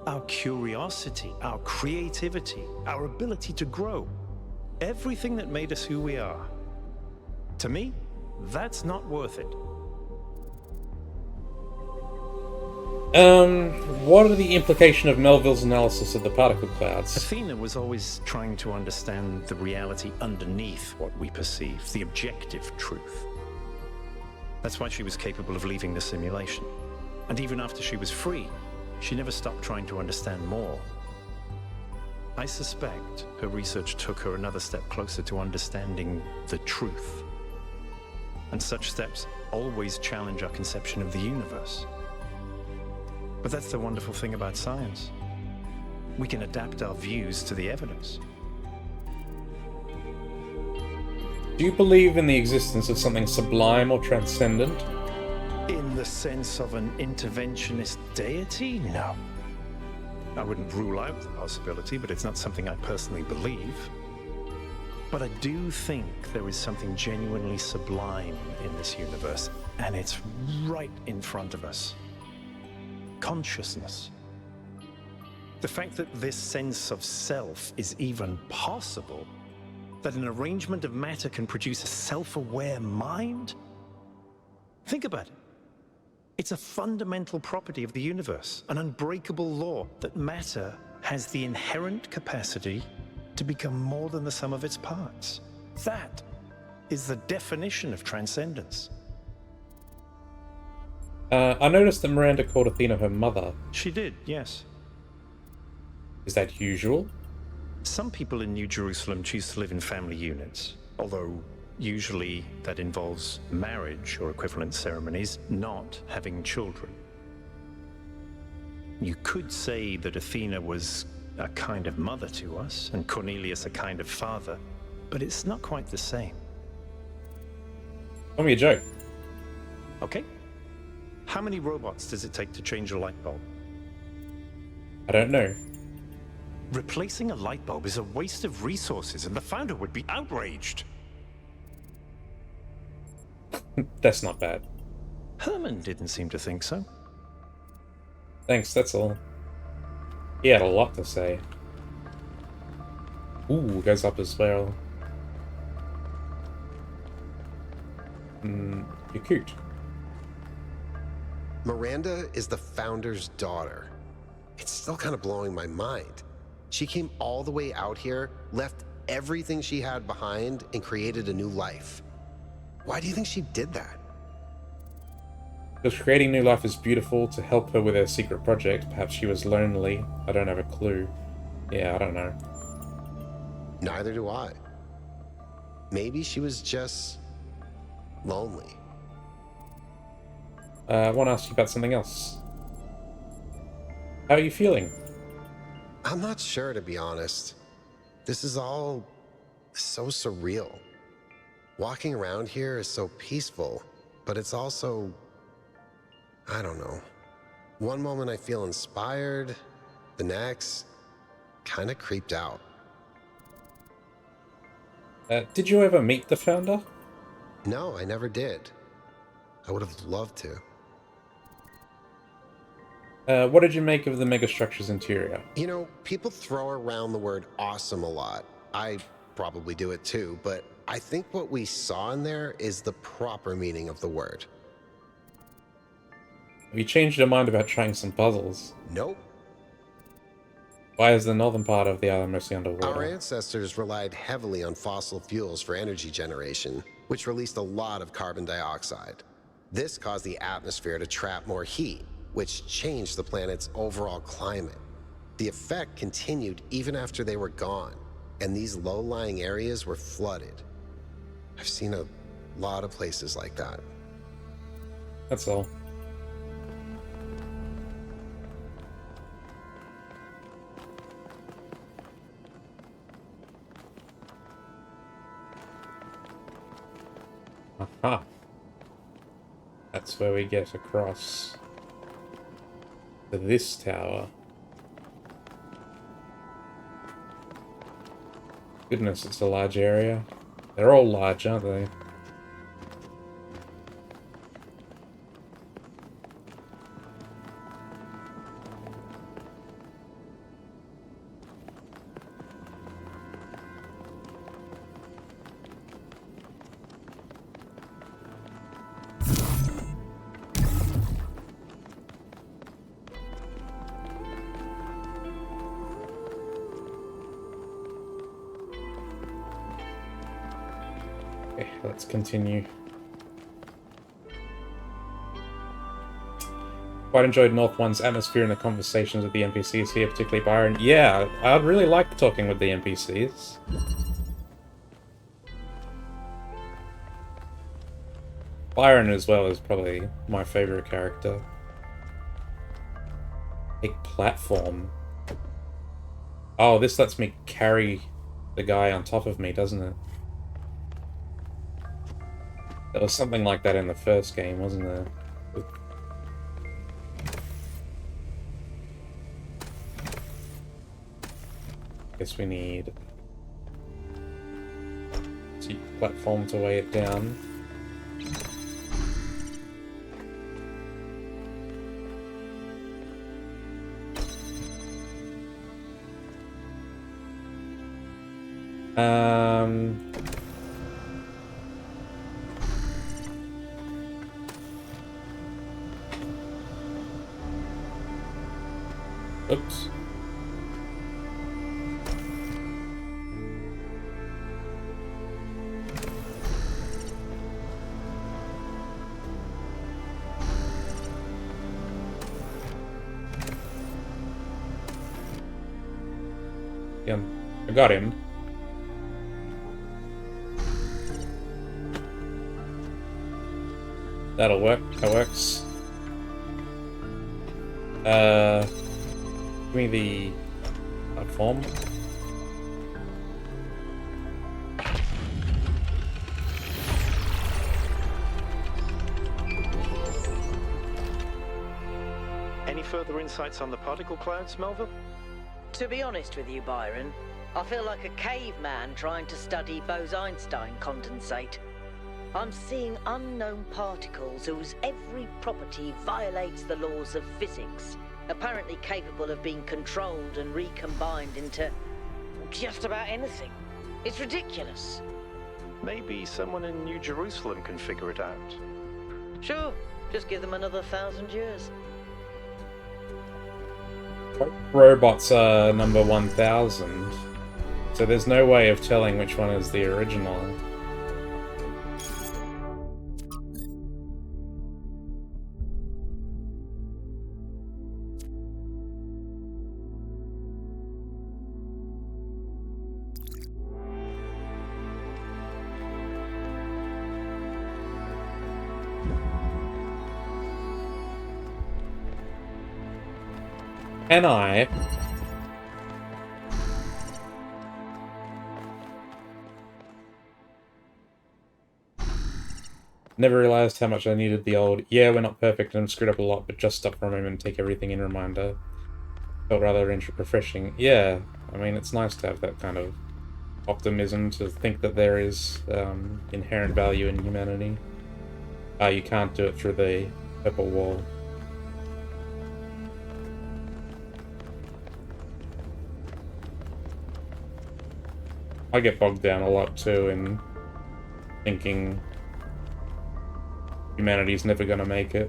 Our curiosity, our creativity, our ability to grow. Everything that made us who we are. To me, that's not worth it. What are the implications of Melville's analysis of the particle clouds? Athena was always trying to understand the reality underneath what we perceive, the objective truth. That's why she was capable of leaving the simulation. And even after she was free, she never stopped trying to understand more. I suspect her research took her another step closer to understanding the truth. And such steps always challenge our conception of the universe. But that's the wonderful thing about science. We can adapt our views to the evidence. Do you believe in the existence of something sublime or transcendent? In the sense of an interventionist deity? No. I wouldn't rule out the possibility, but it's not something I personally believe. But I do think there is something genuinely sublime in this universe, and it's right in front of us. Consciousness. The fact that this sense of self is even possible, that an arrangement of matter can produce a self-aware mind? Think about it. It's a fundamental property of the universe, an unbreakable law that matter has the inherent capacity to become more than the sum of its parts. That is the definition of transcendence. I noticed that Miranda called Athena her mother. She did, yes. Is that usual? Some people in New Jerusalem choose to live in family units, although usually that involves marriage or equivalent ceremonies, not having children. You could say that Athena was a kind of mother to us, and Cornelius a kind of father, but it's not quite the same. Tell me a joke. Okay. How many robots does it take to change a light bulb? I don't know. Replacing a light bulb is a waste of resources, and the founder would be outraged. That's not bad. Herman didn't seem to think so. Thanks, that's all. He had a lot to say. Ooh, goes up as well. You're cute. Miranda is the founder's daughter. It's still kind of blowing my mind. She came all the way out here, left everything she had behind, and created a new life. Why do you think she did that? Because creating new life is beautiful to help her with her secret project. Perhaps she was lonely. I don't have a clue. Yeah, I don't know. Neither do I. Maybe she was just lonely. I want to ask you about something else. How are you feeling? I'm not sure, to be honest. This is all so surreal. Walking around here is so peaceful, but it's also, I don't know. One moment I feel inspired, the next, kind of creeped out. Did you ever meet the founder? No, I never did. I would have loved to. What did you make of the Megastructure's interior? You know, people throw around the word awesome a lot. I probably do it too, but I think what we saw in there is the proper meaning of the word. Have you changed your mind about trying some puzzles? Nope. Why is the northern part of the island mostly underwater? Our ancestors relied heavily on fossil fuels for energy generation, which released a lot of carbon dioxide. This caused the atmosphere to trap more heat, which changed the planet's overall climate. The effect continued even after they were gone, and these low-lying areas were flooded. I've seen a lot of places like that. That's all. Aha. That's where we get across to this tower. Goodness, it's a large area. They're all large, aren't they? Okay, let's continue. Quite enjoyed North One's atmosphere and the conversations with the NPCs here, particularly Byron. Yeah, I'd really like talking with the NPCs. Byron as well is probably my favorite character. A platform. Oh, this lets me carry the guy on top of me, doesn't it? There was something like that in the first game, wasn't there? Guess we need a platform to weigh it down. Oops. Yeah, I got him. That'll work. That works. Give me the platform. further insights on the particle clouds, Melville? To be honest with you, Byron, I feel like a caveman trying to study Bose-Einstein condensate. I'm seeing unknown particles whose every property violates the laws of physics, apparently capable of being controlled and recombined into just about anything. It's ridiculous. Maybe someone in New Jerusalem can figure it out. Sure, just give them another 1,000 years. Robots are number 1000, so there's no way of telling which one is the original. Can I? Never realized how much I needed the old, yeah, we're not perfect and screwed up a lot, but just stop for a moment and take everything in reminder. Felt rather refreshing. Yeah, I mean, it's nice to have that kind of optimism, to think that there is inherent value in humanity. You can't do it through the purple wall. I get bogged down a lot too in thinking humanity's never gonna make it.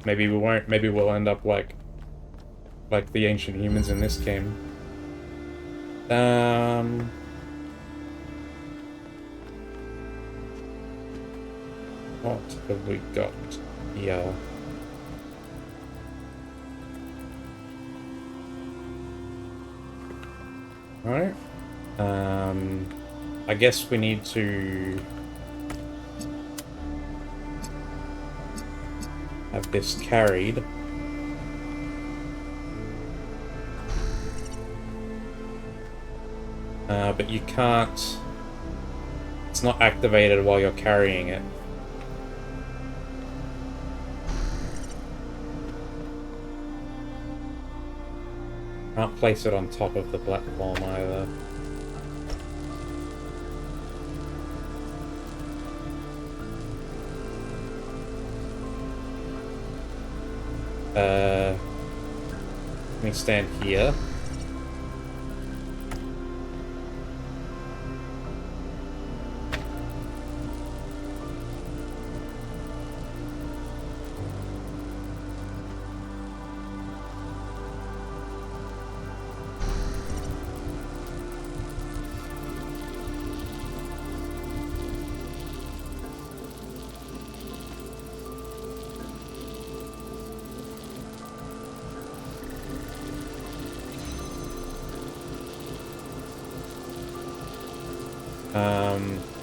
Maybe we won't. Maybe we'll end up like the ancient humans in this game. What have we got here? Alright. I guess we need to have this carried. But you can't... It's not activated while you're carrying it. Can't place it on top of the platform either. Let me stand here.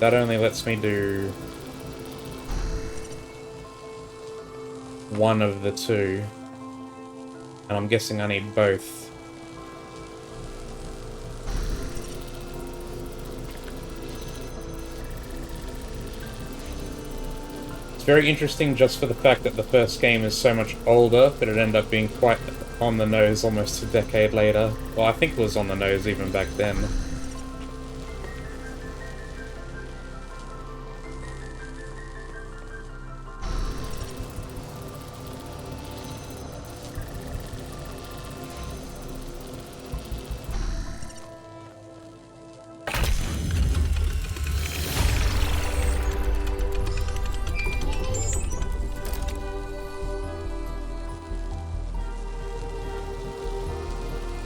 That only lets me do one of the two, and I'm guessing I need both. It's very interesting just for the fact that the first game is so much older, but it ended up being quite on the nose almost a decade later. Well, I think it was on the nose even back then.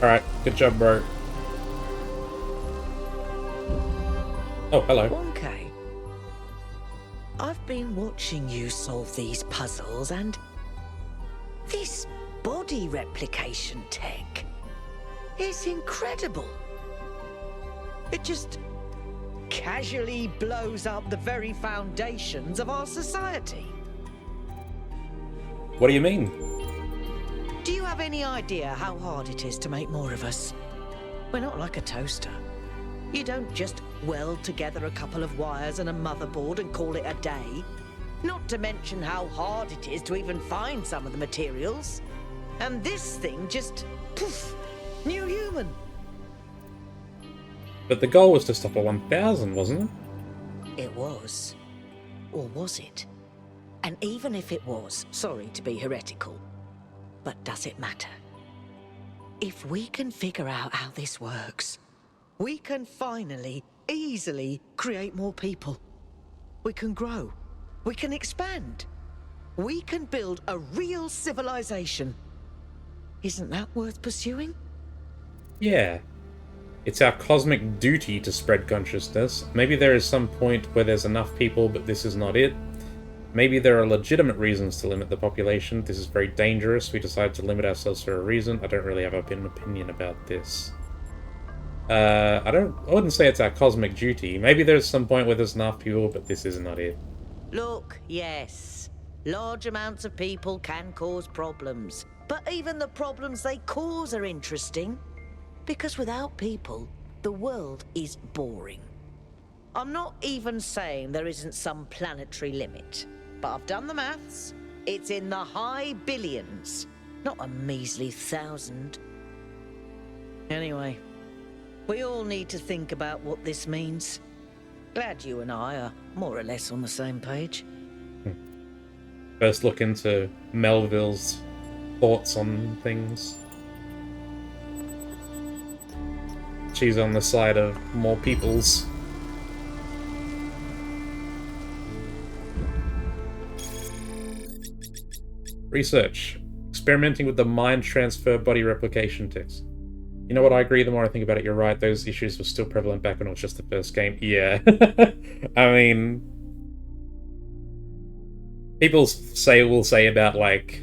Alright, good job, bro. Oh, hello. Wonka, I've been watching you solve these puzzles, and this body replication tech is incredible. It just casually blows up the very foundations of our society. What do you mean? Do you have any idea how hard it is to make more of us. We're not like a toaster. You don't just weld together a couple of wires and a motherboard and call it a day. Not to mention how hard it is to even find some of the materials. And this thing just, poof, new human. But the goal was to stop at 1,000, wasn't it? It was. Or was it? And even if it was, sorry to be heretical, but does it matter? If we can figure out how this works, we can finally, easily create more people. We can grow. We can expand. We can build a real civilization. Isn't that worth pursuing? Yeah. It's our cosmic duty to spread consciousness. Maybe there is some point where there's enough people, but this is not it. Maybe there are legitimate reasons to limit the population. This is very dangerous. We decided to limit ourselves for a reason. I don't really have an opinion about this. I wouldn't say it's our cosmic duty. Maybe there's some point where there's enough people, but this is not it. Look, yes. Large amounts of people can cause problems. But even the problems they cause are interesting. Because without people, the world is boring. I'm not even saying there isn't some planetary limit. But I've done the maths. It's in the high billions, not a measly 1,000. Anyway, we all need to think about what this means. Glad you and I are more or less on the same page. First look into Melville's thoughts on things. She's on the side of more people's. Research. Experimenting with the mind transfer body replication test. You know what, I agree, the more I think about it, you're right, those issues were still prevalent back when it was just the first game. Yeah. I mean, people will say about, like,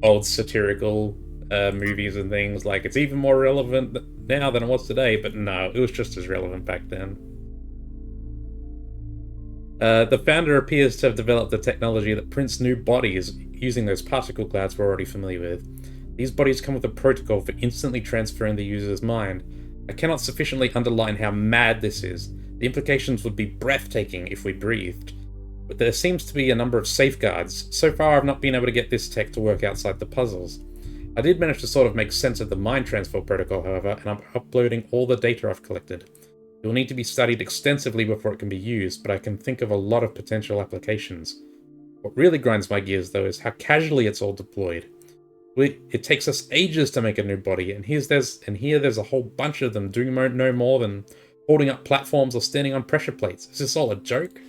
old satirical movies and things, like, it's even more relevant now than it was today, but no, it was just as relevant back then. The founder appears to have developed a technology that prints new bodies using those particle clouds we're already familiar with. These bodies come with a protocol for instantly transferring the user's mind. I cannot sufficiently underline how mad this is. The implications would be breathtaking if we breathed. But there seems to be a number of safeguards. So far I've not been able to get this tech to work outside the puzzles. I did manage to sort of make sense of the mind transfer protocol, however, and I'm uploading all the data I've collected. It will need to be studied extensively before it can be used, but I can think of a lot of potential applications. What really grinds my gears, though, is how casually it's all deployed. It takes us ages to make a new body, and here there's a whole bunch of them doing no more than holding up platforms or standing on pressure plates. Is this all a joke?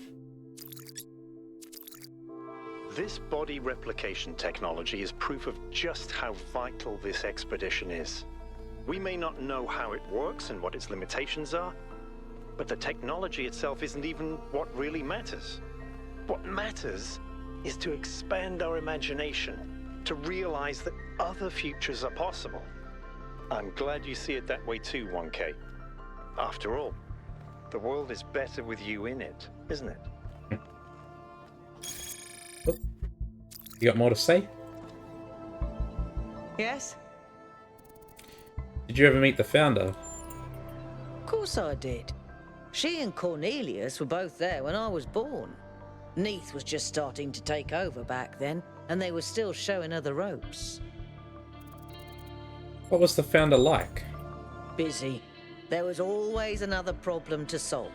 This body replication technology is proof of just how vital this expedition is. We may not know how it works and what its limitations are, but the technology itself isn't even what really matters. What matters is to expand our imagination, to realize that other futures are possible. I'm glad you see it that way too, 1K. After all, the world is better with you in it, isn't it? You got more to say? Yes? Did you ever meet the founder? Of course I did. She and Cornelius were both there when I was born. Neath was just starting to take over back then, and they were still showing her the ropes. What was the founder like? Busy. There was always another problem to solve.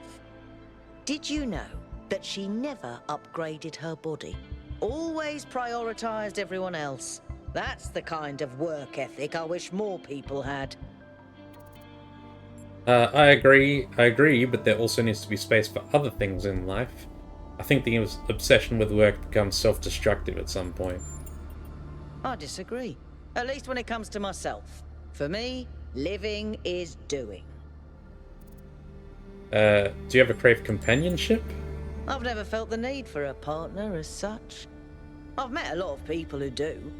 Did you know that she never upgraded her body? Always prioritized everyone else. That's the kind of work ethic I wish more people had. I agree, but there also needs to be space for other things in life. I think the obsession with work becomes self-destructive at some point. I disagree. At least when it comes to myself. For me, living is doing. Do you ever crave companionship? I've never felt the need for a partner as such. I've met a lot of people who do.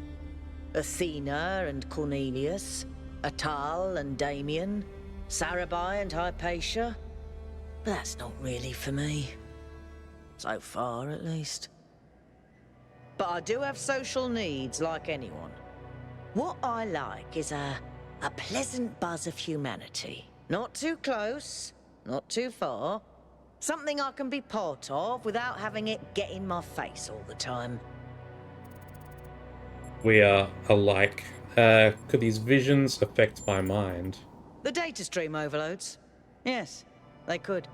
Athena and Cornelius, Atal and Damien, Sarabai and Hypatia. But that's not really for me. So far, at least. But I do have social needs like anyone. What I like is a pleasant buzz of humanity. Not too close, not too far. Something I can be part of without having it get in my face all the time. We are alike. Could these visions affect my mind? The data stream overloads? Yes, they could.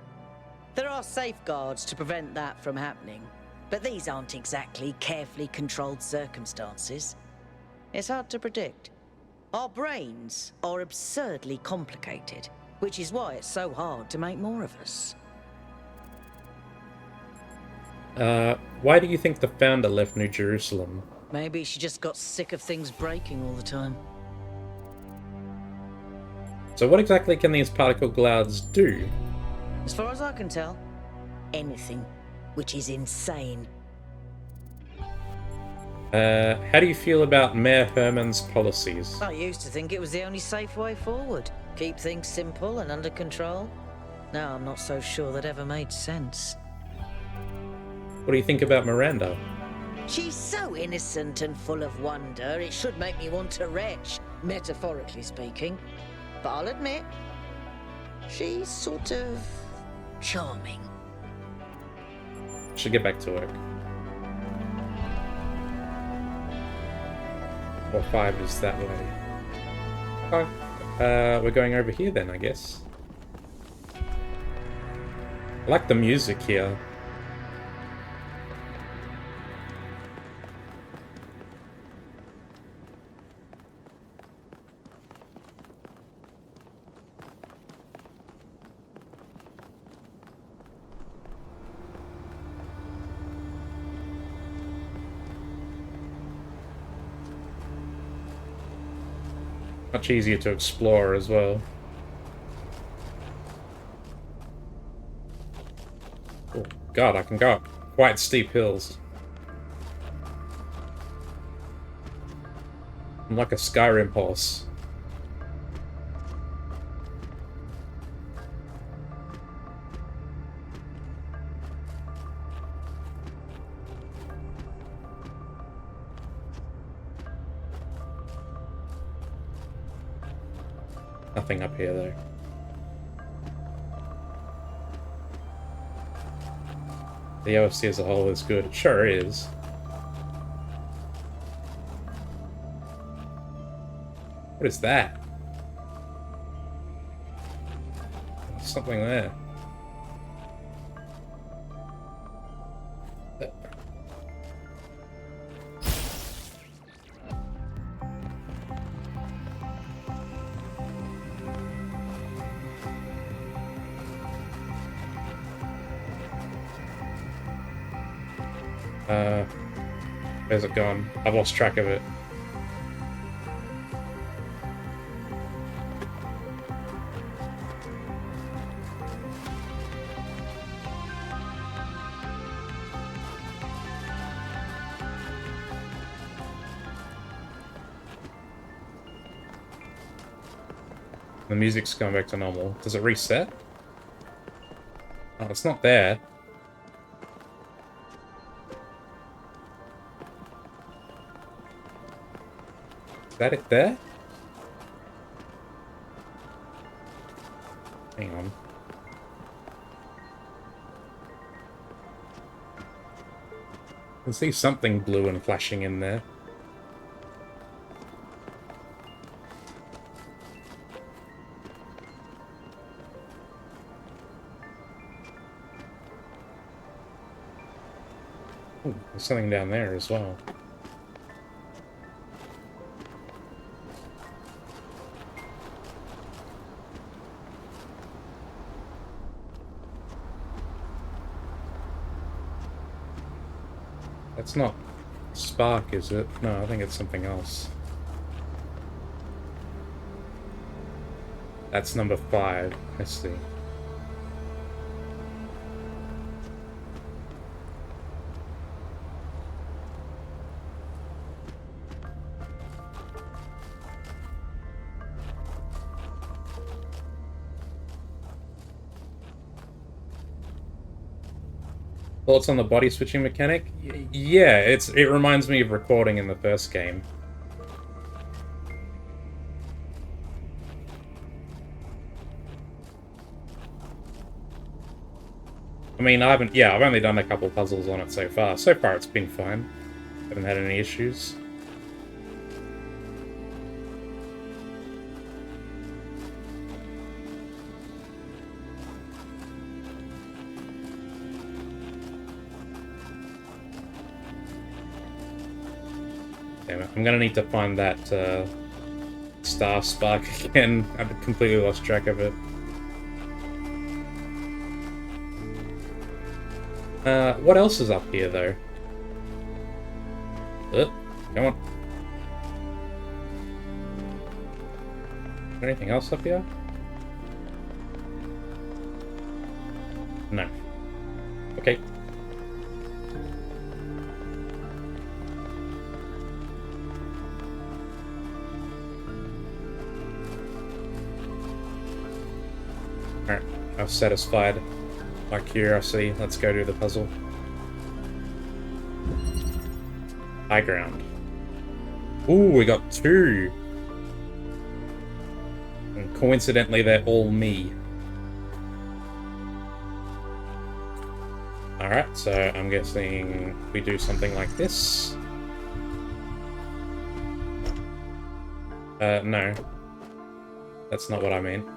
There are safeguards to prevent that from happening, but these aren't exactly carefully controlled circumstances. It's hard to predict. Our brains are absurdly complicated, which is why it's so hard to make more of us. Why do you think the founder left New Jerusalem? Maybe she just got sick of things breaking all the time. So what exactly can these particle clouds do? As far as I can tell, anything, which is insane. How do you feel about Mayor Herman's policies? I used to think it was the only safe way forward. Keep things simple and under control. Now I'm not so sure that ever made sense. What do you think about Miranda? She's so innocent and full of wonder, it should make me want to retch, metaphorically speaking. But I'll admit, she's sort of charming. Should get back to work. Or 5 is that way. Oh, we're going over here then, I guess. I like the music here. Much easier to explore as well. Oh god, I can go up quite steep hills. I'm like a Skyrim horse. Nothing up here, though. The OFC as a whole is good. It sure is. What is that? There's something there. Where's it gone? I've lost track of it. The music's going back to normal. Does it reset? Oh, it's not there. Is that it there? Hang on. I can see something blue and flashing in there. Ooh, there's something down there as well. It's not spark, is it? No, I think it's something else. That's number 5. I see. Thoughts on the body switching mechanic? Yeah, it reminds me of recording in the first game. I mean, I haven't... Yeah, I've only done a couple puzzles on it so far. So far, it's been fine. Haven't had any issues. Damn it. I'm gonna need to find that, star spark again. I've completely lost track of it. What else is up here, though? Come on. Anything else up here? No. Okay. Alright, I've satisfied my curiosity. Let's go do the puzzle. High ground. Ooh, we got 2. And coincidentally, they're all me. Alright, so I'm guessing we do something like this. No. That's not what I mean.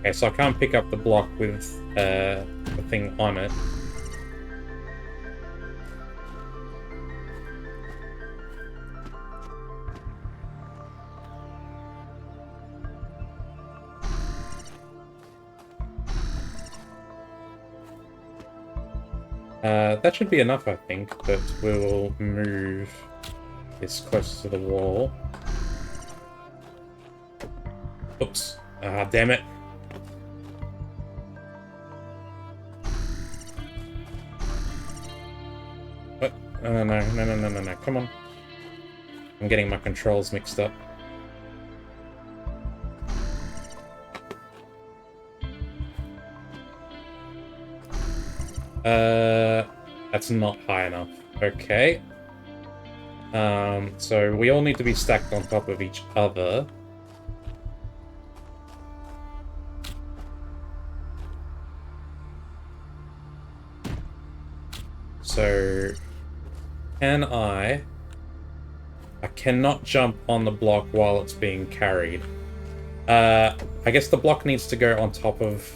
Okay, so I can't pick up the block with the thing on it. That should be enough, I think, but we will move this closer to the wall. Oops. Ah, damn it. What? No, come on. I'm getting my controls mixed up. That's not high enough. Okay. So we all need to be stacked on top of each other. So, can I cannot jump on the block while it's being carried. I guess the block needs to go on top of,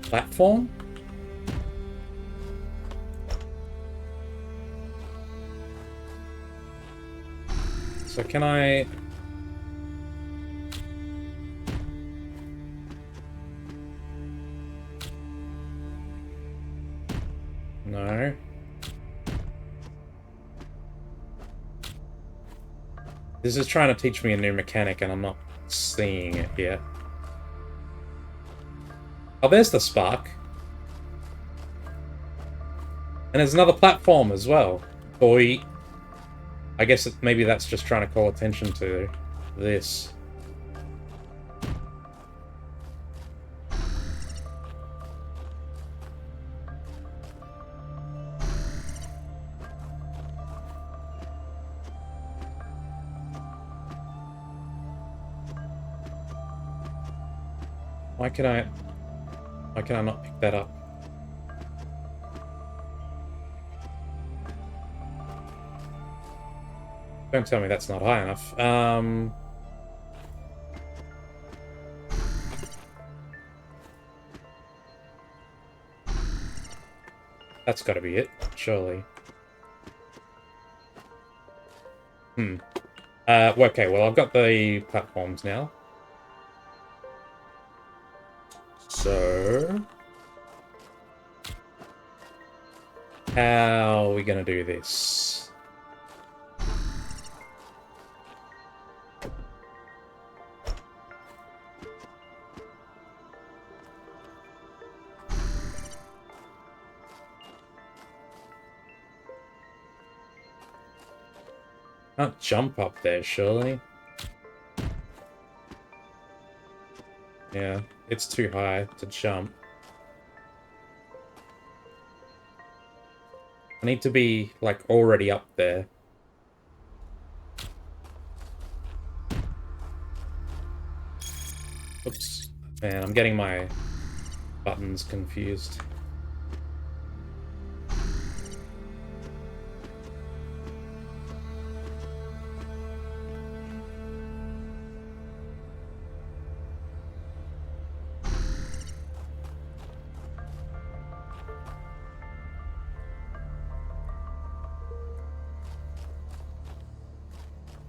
platform? So can I... No. This is trying to teach me a new mechanic and I'm not seeing it yet. Oh, there's the spark. And there's another platform as well. Boy. I guess maybe that's just trying to call attention to this. Why can I not pick that up? Don't tell me that's not high enough. That's gotta be it, surely. Okay, well, I've got the platforms now. So... how are we gonna do this? Can't jump up there, surely. Yeah, it's too high to jump. I need to be, like, already up there. Oops. Man, I'm getting my buttons confused.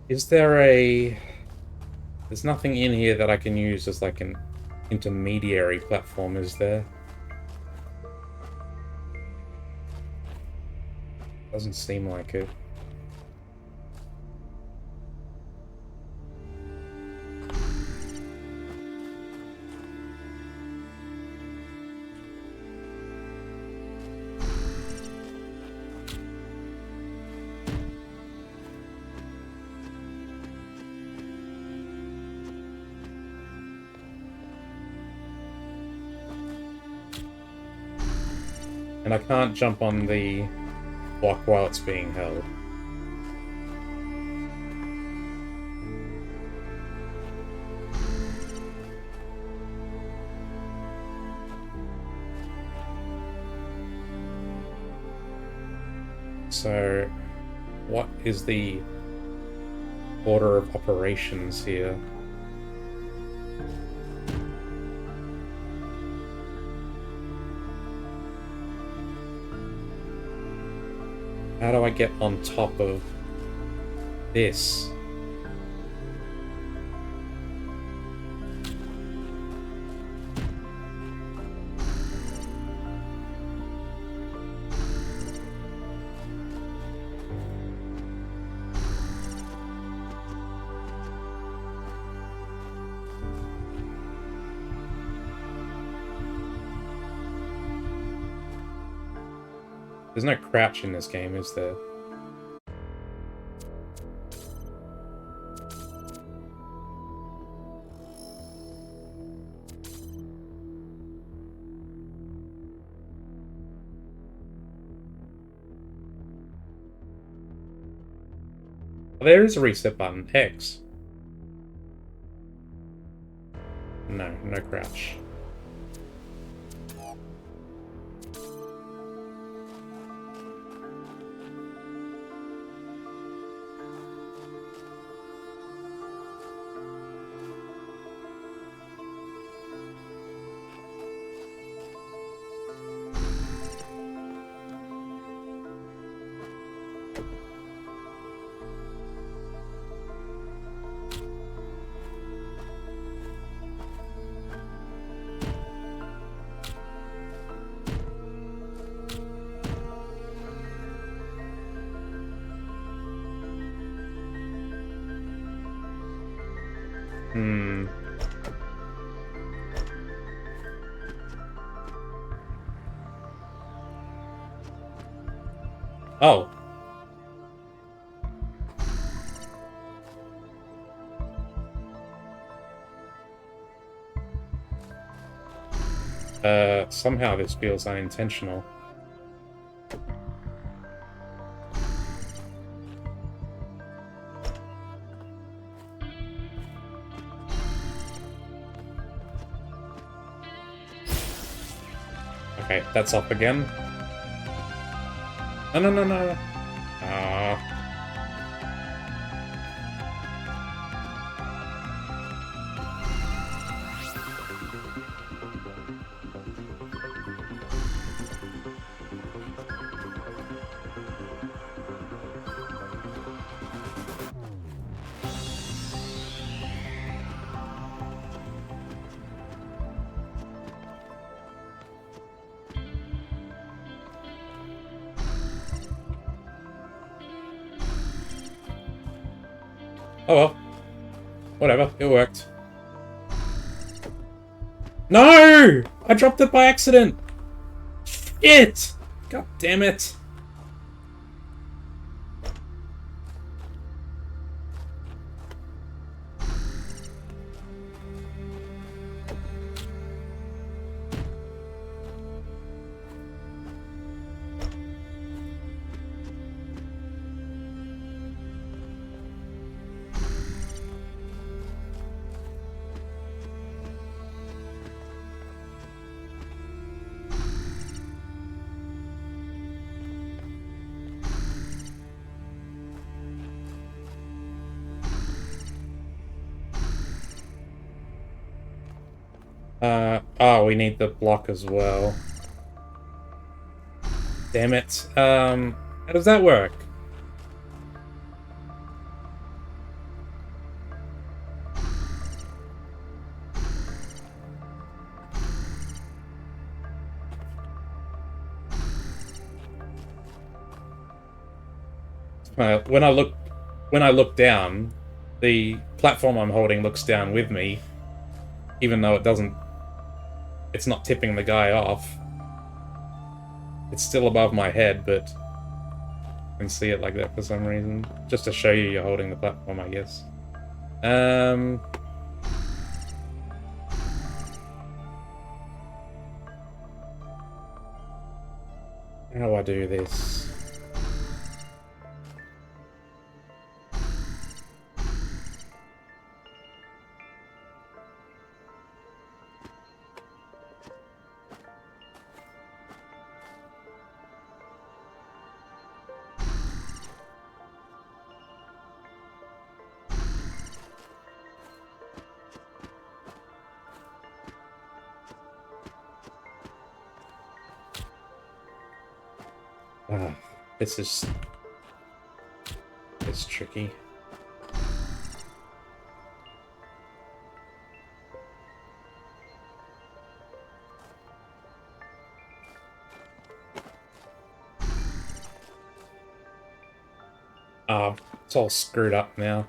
Is there a... There's nothing in here that I can use as, like, an intermediary platform, is there? Doesn't seem like it. And I can't jump on the block while it's being held. So, what is the order of operations here? How do I get on top of this? There's no crouch in this game, is there? There is a reset button, X. No, no crouch. Oh. Somehow this feels unintentional. Okay, that's up again. No, no, no, no. Oh well. Whatever, it worked. No! I dropped it by accident! Shit! God damn it. Oh, we need the block as well. Damn it. How does that work? When I look down, the platform I'm holding looks down with me, even though it's not tipping the guy off. It's still above my head, but I can see it like that for some reason. Just to show you you're holding the platform, I guess. How do I do this? This is... It's tricky. Oh, it's all screwed up now.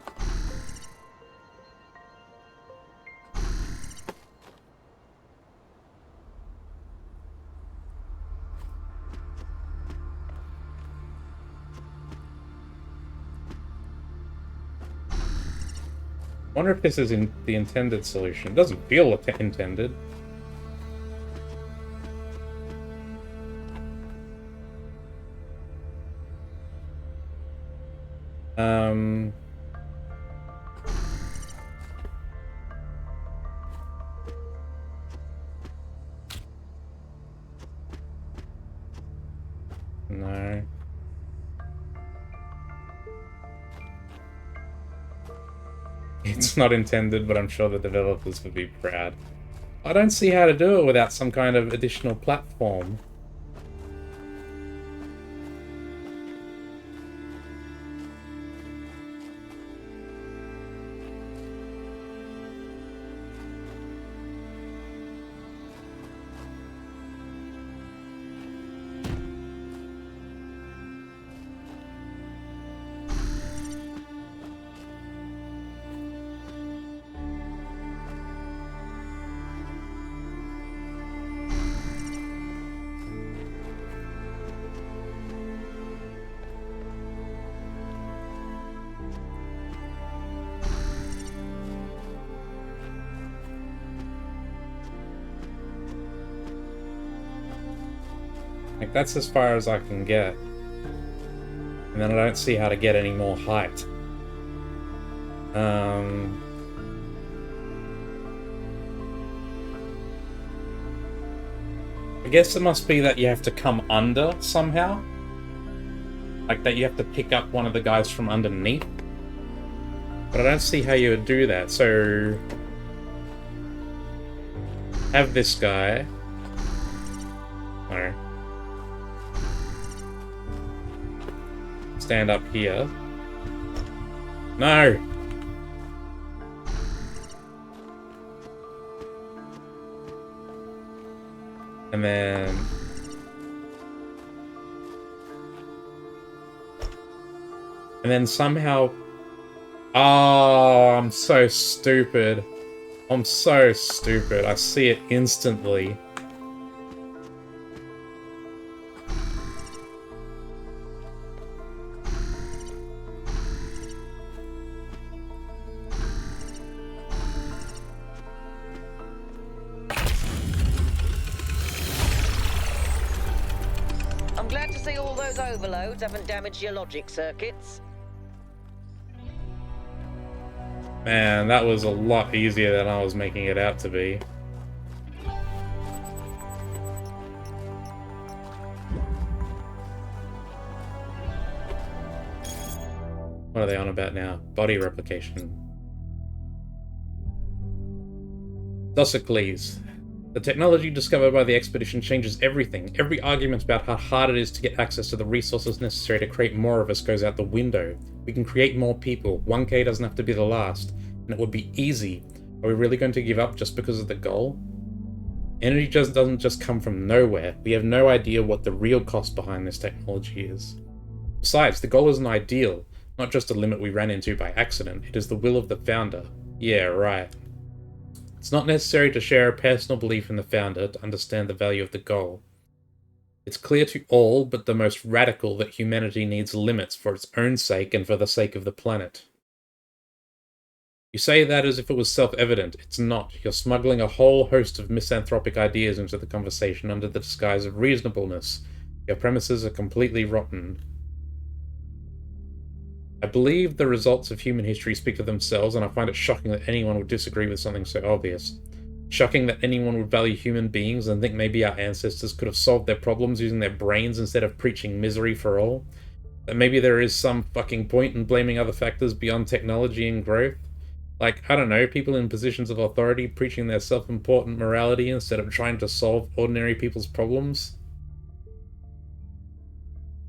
Wonder if this is in the intended solution. It doesn't feel intended. No. It's not intended, but I'm sure the developers would be proud. I don't see how to do it without some kind of additional platform. Like, that's as far as I can get. And then I don't see how to get any more height. I guess it must be that you have to come under somehow. Like that you have to pick up one of the guys from underneath. But I don't see how you would do that, so... Have this guy. No. Stand up here. No! And then... And then somehow... Oh, I'm so stupid. I'm so stupid. I see it instantly. I'm glad to see all those overloads haven't damaged your logic circuits. Man, that was a lot easier than I was making it out to be. What are they on about now? Body replication. Dossicles. The technology discovered by the expedition changes everything. Every argument about how hard it is to get access to the resources necessary to create more of us goes out the window. We can create more people. 1K doesn't have to be the last. And it would be easy. Are we really going to give up just because of the goal? Energy just doesn't just come from nowhere. We have no idea what the real cost behind this technology is. Besides, the goal isn't ideal. Not just a limit we ran into by accident. It is the will of the founder. Yeah, right. It's not necessary to share a personal belief in the founder to understand the value of the goal. It's clear to all but the most radical that humanity needs limits for its own sake and for the sake of the planet. You say that as if it was self-evident. It's not. You're smuggling a whole host of misanthropic ideas into the conversation under the disguise of reasonableness. Your premises are completely rotten. I believe the results of human history speak for themselves, and I find it shocking that anyone would disagree with something so obvious. Shocking that anyone would value human beings and think maybe our ancestors could have solved their problems using their brains instead of preaching misery for all. That maybe there is some fucking point in blaming other factors beyond technology and growth. Like, I don't know, people in positions of authority preaching their self-important morality instead of trying to solve ordinary people's problems.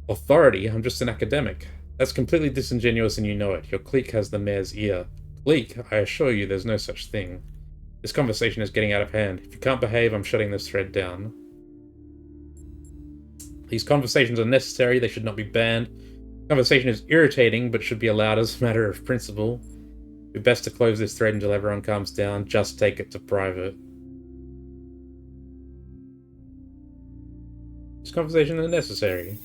Authority? I'm just an academic. That's completely disingenuous and you know it. Your clique has the mayor's ear. Clique? I assure you there's no such thing. This conversation is getting out of hand. If you can't behave, I'm shutting this thread down. These conversations are necessary, they should not be banned. Conversation is irritating, but should be allowed as a matter of principle. It'd be best to close this thread until everyone calms down. Just take it to private. This conversation is necessary.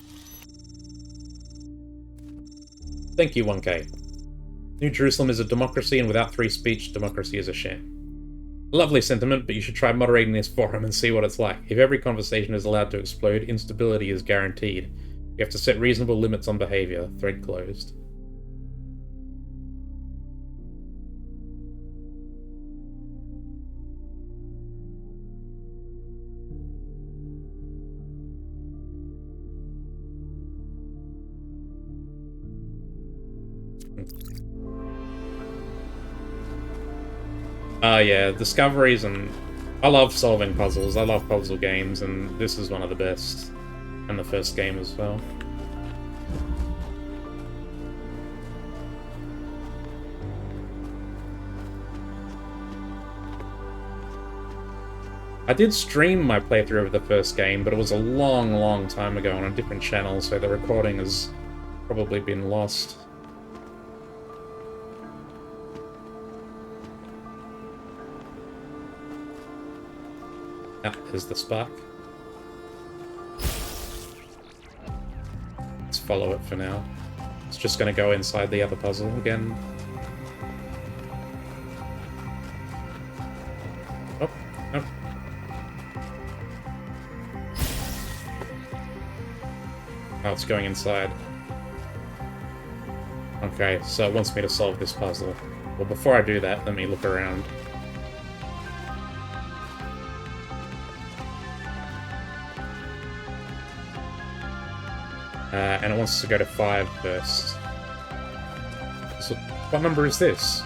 Thank you, 1K. New Jerusalem is a democracy, and without free speech, democracy is a sham. Lovely sentiment, but you should try moderating this forum and see what it's like. If every conversation is allowed to explode, instability is guaranteed. You have to set reasonable limits on behavior. Thread closed. Yeah, discoveries, and I love solving puzzles. I love puzzle games, and this is one of the best. And the first game as well. I did stream my playthrough of the first game, but it was a long, long time ago on a different channel, so the recording has probably been lost. Ah, here's the spark. Let's follow it for now. It's just going to go inside the other puzzle again. Oh, no. Oh, it's going inside. Okay, so it wants me to solve this puzzle. Well, before I do that, let me look around. And it wants to go to 5 first. So, what number is this?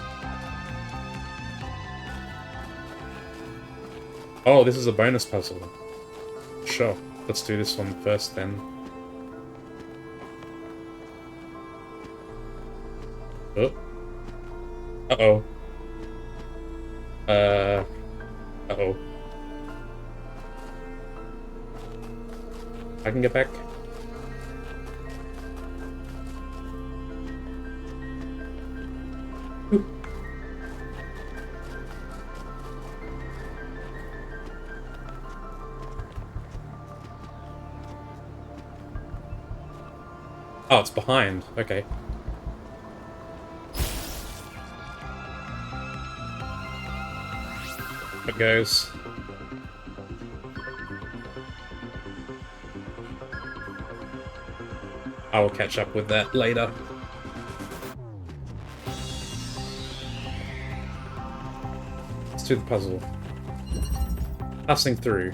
Oh, this is a bonus puzzle. Sure, let's do this one first then. Oh. Uh-oh. Uh-oh. I can get back. Oh, it's behind. Okay. It goes. I will catch up with that later. Let's do the puzzle. Passing through.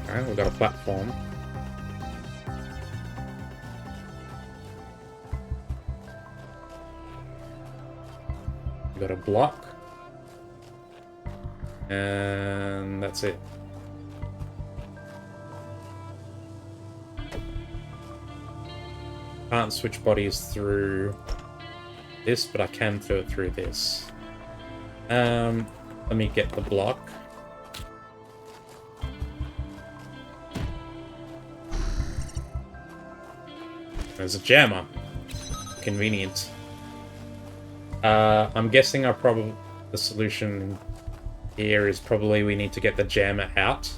Alright, we've got a platform. Got a block. And that's it. Can't switch bodies through this, but I can do it through this. Let me get the block. There's a jammer. Convenient. I'm guessing the solution here is probably we need to get the jammer out.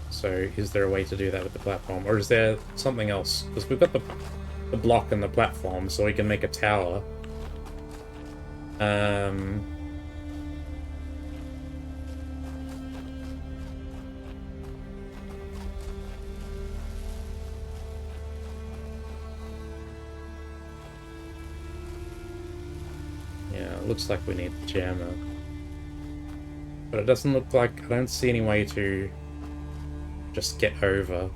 So is there a way to do that with the platform? Or is there something else? Because we've got the block and the platform, so we can make a tower. Yeah, it looks like we need the jammer. But it doesn't look like... I don't see any way to just get over.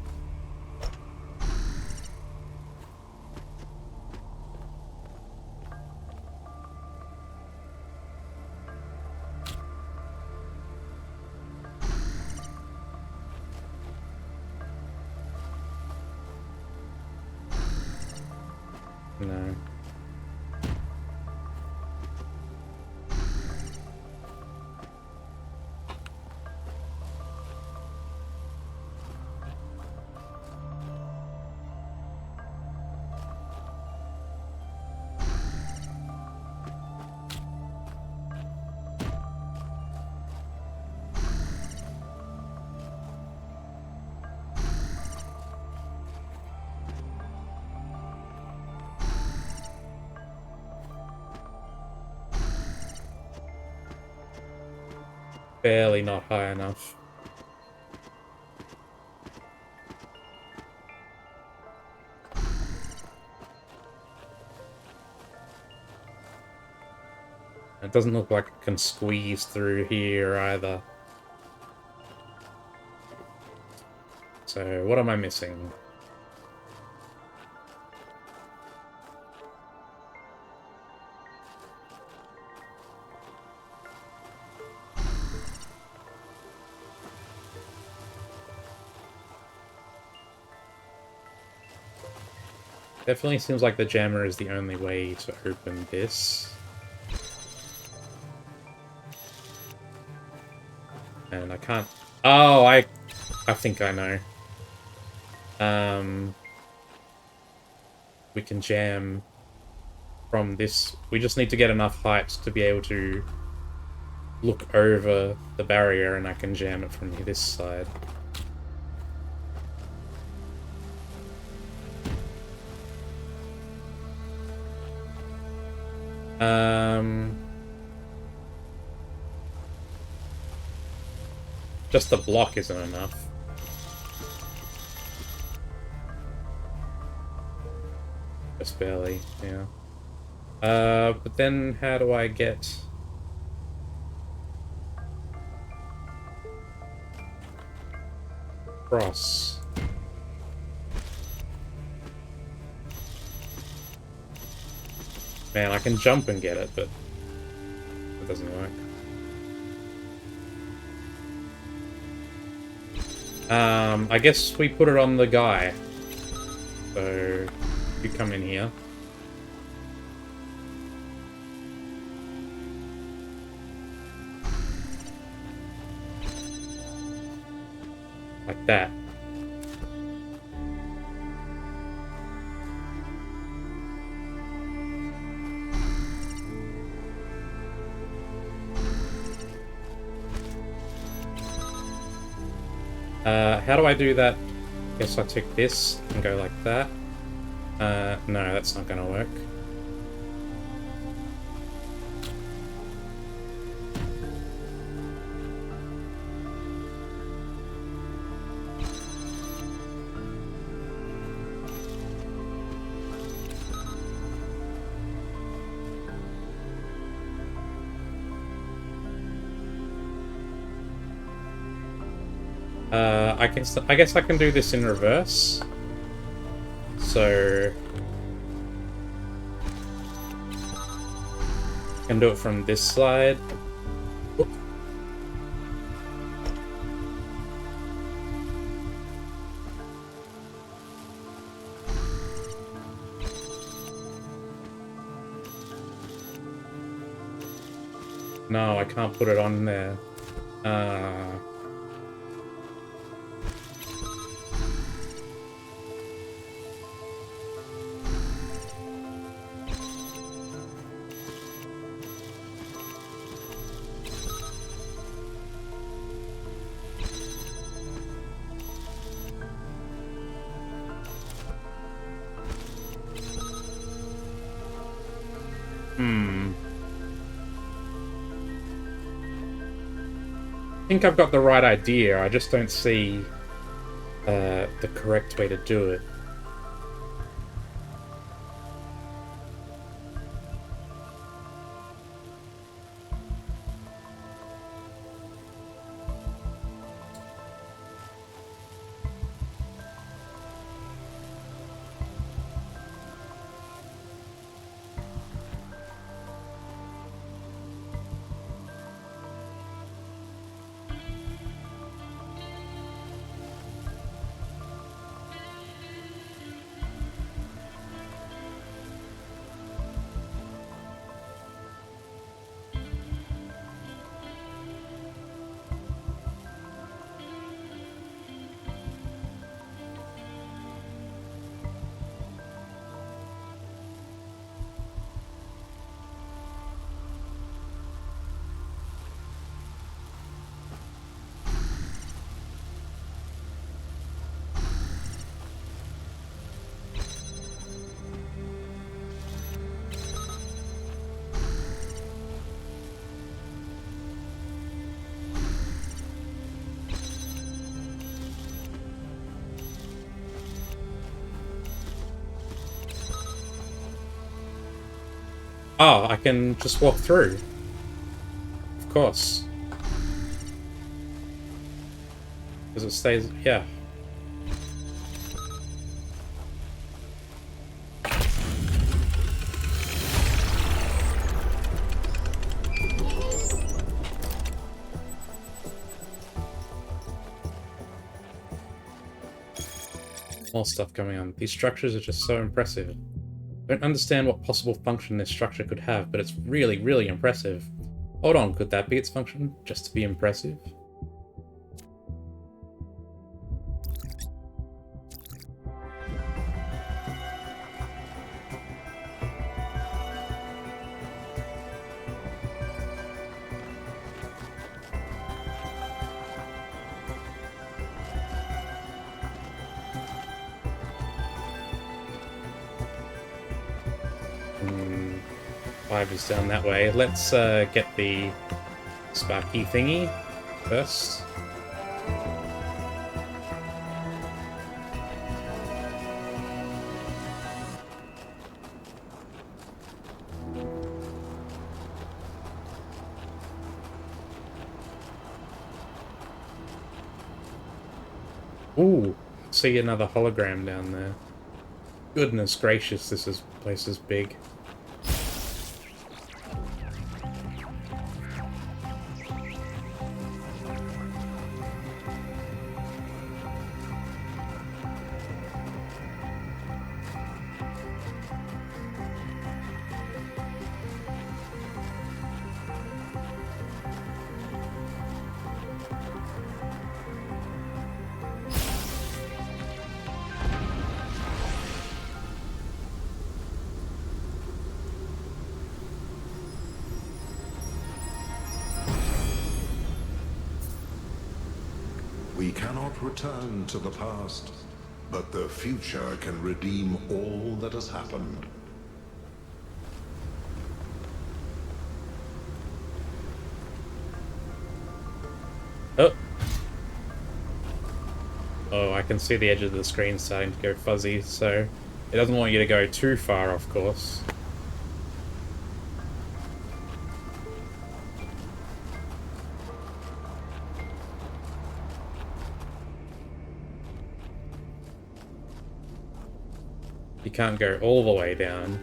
No. Barely not high enough. It doesn't look like it can squeeze through here either. So what am I missing? Definitely seems like the jammer is the only way to open this. And I can't... Oh, I think I know. We can jam from this. We just need to get enough height to be able to look over the barrier, and I can jam it from this side. Just the block isn't enough. Just barely, yeah. But then how do I get... across? Man, I can jump and get it, but it doesn't work. I guess we put it on the guy. So, you come in here. Like that. How do I do that? Guess I take this and go like that. No, that's not gonna work. I guess I can do this in reverse. So I can do it from this side. Oop. No, I can't put it on there. I think I've got the right idea, I just don't see the correct way to do it. Oh, I can just walk through. Of course. Because it stays... yeah. More stuff going on. These structures are just so impressive. I don't understand what possible function this structure could have, but it's really, really impressive. Hold on, could that be its function? Just to be impressive? Is down that way. Let's get the sparky thingy first. Ooh, see another hologram down there. Goodness gracious, this place is big. We cannot return to the past, but the future can redeem all that has happened. Oh. Oh, I can see the edge of the screen starting to go fuzzy, so it doesn't want you to go too far, of course. You can't go all the way down.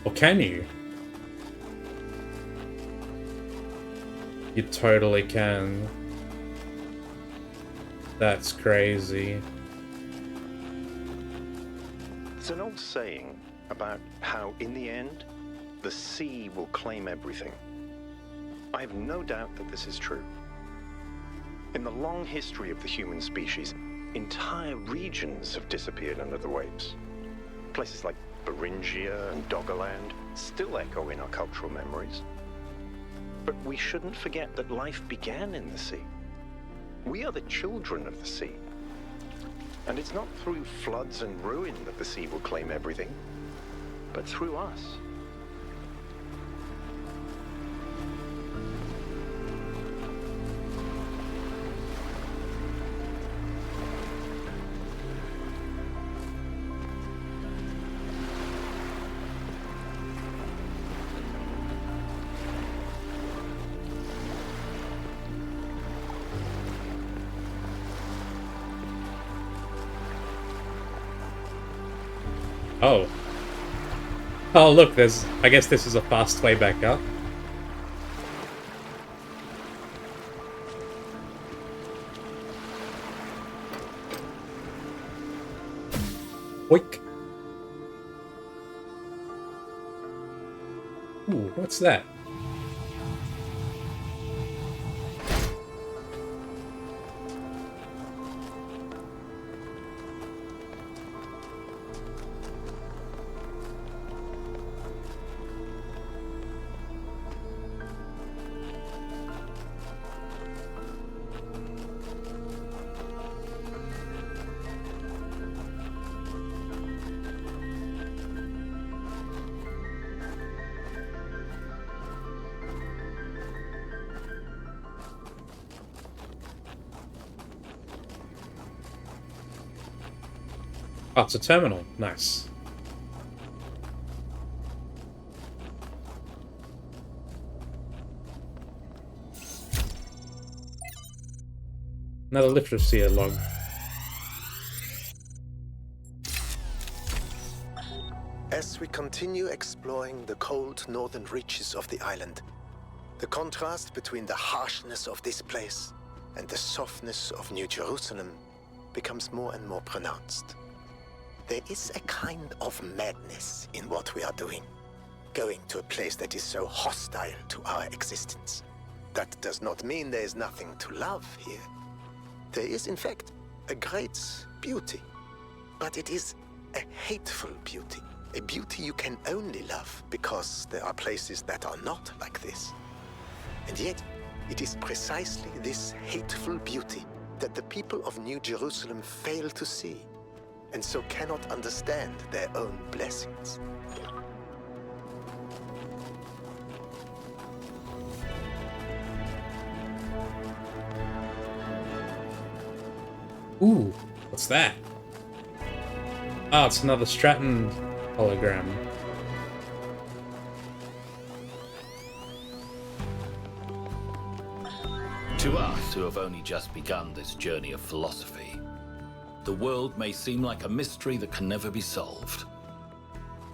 Or can you? You totally can. That's crazy. There's an old saying about how, in the end, the sea will claim everything. I have no doubt that this is true. In the long history of the human species, entire regions have disappeared under the waves. Places like Beringia and Doggerland still echo in our cultural memories. But we shouldn't forget that life began in the sea. We are the children of the sea. And it's not through floods and ruin that the sea will claim everything, but through us. Oh. Oh, look, there's... I guess this is a fast way back up. Oink. Ooh, what's that? Oh, it's a terminal. Nice. Another literacy log. As we continue exploring the cold northern reaches of the island, the contrast between the harshness of this place and the softness of New Jerusalem becomes more and more pronounced. There is a kind of madness in what we are doing, going to a place that is so hostile to our existence. That does not mean there is nothing to love here. There is, in fact, a great beauty, but it is a hateful beauty, a beauty you can only love because there are places that are not like this. And yet, it is precisely this hateful beauty that the people of New Jerusalem fail to see, and so cannot understand their own blessings. Ooh, what's that? Oh, it's another Stratton hologram. To us who have only just begun this journey of philosophy, the world may seem like a mystery that can never be solved.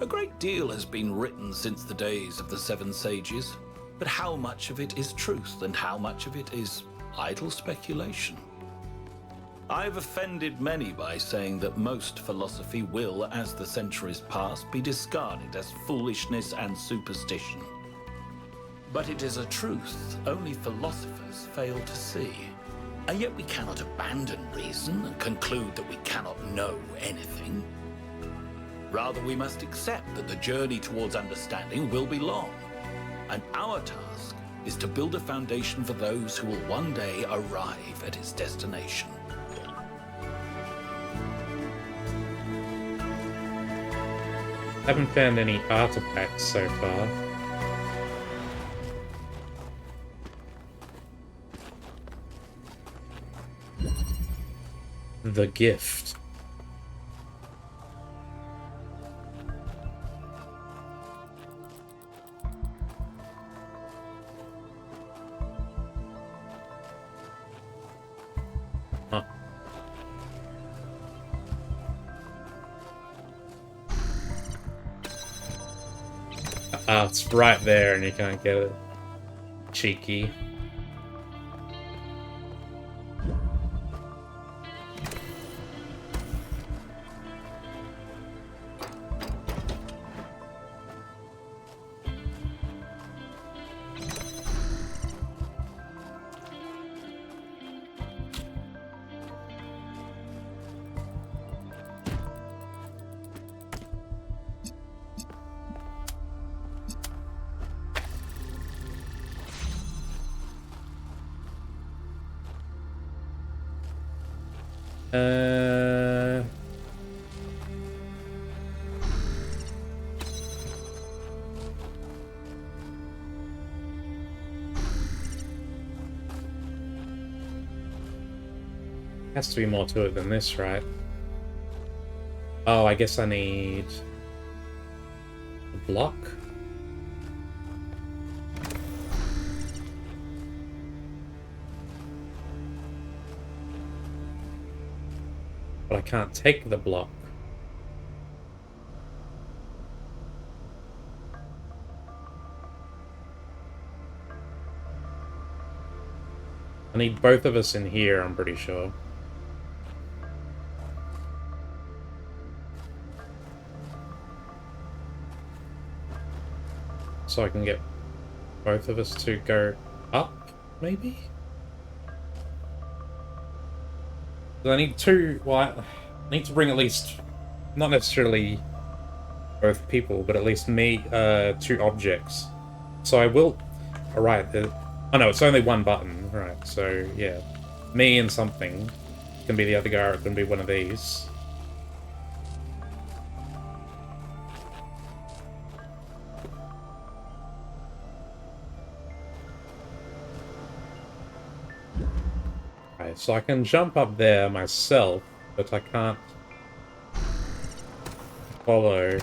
A great deal has been written since the days of the Seven Sages, but how much of it is truth and how much of it is idle speculation? I have offended many by saying that most philosophy will, as the centuries pass, be discarded as foolishness and superstition. But it is a truth only philosophers fail to see. And yet we cannot abandon reason and conclude that we cannot know anything. Rather, we must accept that the journey towards understanding will be long, and our task is to build a foundation for those who will one day arrive at its destination. Haven't found any artifacts so far. The gift. Huh. Ah, it's right there and you can't get it. Cheeky. Has to be more to it than this, right? Oh, I guess I need a block. But I can't take the block. I need both of us in here, I'm pretty sure. So I can get both of us to go up, maybe? I need two, well, I need to bring at least, not necessarily both people, but at least me, two objects. So I will, alright, oh no, it's only one button, right, so yeah. Me and something. It can be the other guy, or it can be one of these. So I can jump up there myself, but I can't follow.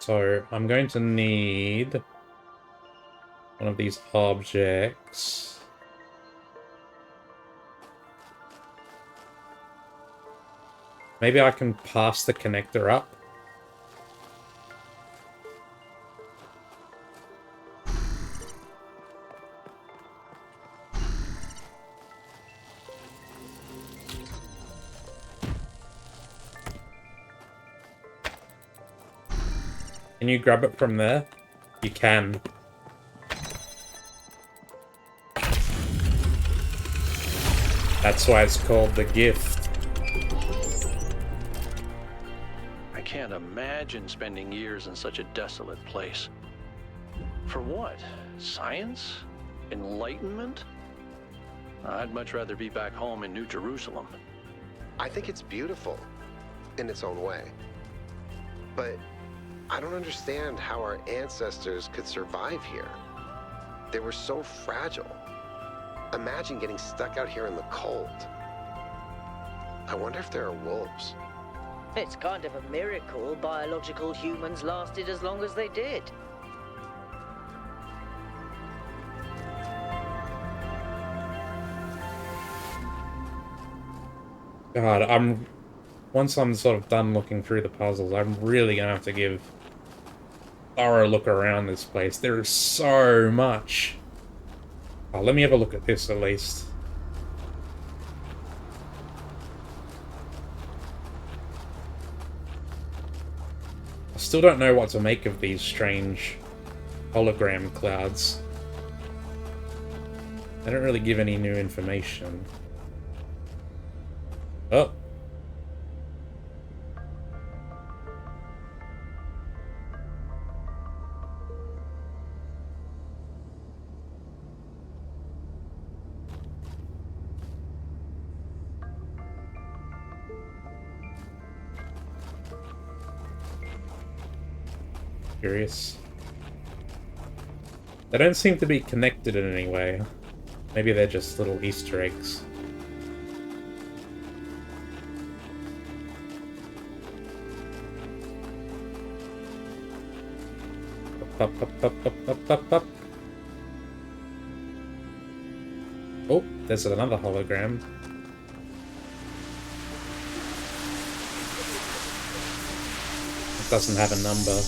So I'm going to need one of these objects. Maybe I can pass the connector up. Can you grab it from there? You can. That's why it's called the gift. I can't imagine spending years in such a desolate place. For what? Science? Enlightenment? I'd much rather be back home in New Jerusalem. I think it's beautiful in its own way. But I don't understand how our ancestors could survive here. They were so fragile. Imagine getting stuck out here in the cold. I wonder if there are wolves. It's kind of a miracle biological humans lasted as long as they did. God, once I'm sort of done looking through the puzzles, I'm really gonna have to give a thorough look around this place. There is so much. Oh, let me have a look at this at least. I still don't know what to make of these strange hologram clouds. They don't really give any new information. Oh. Curious. They don't seem to be connected in any way. Maybe they're just little Easter eggs. Up, up, up, up, up, up, up. Oh, there's another hologram. doesn't have a number.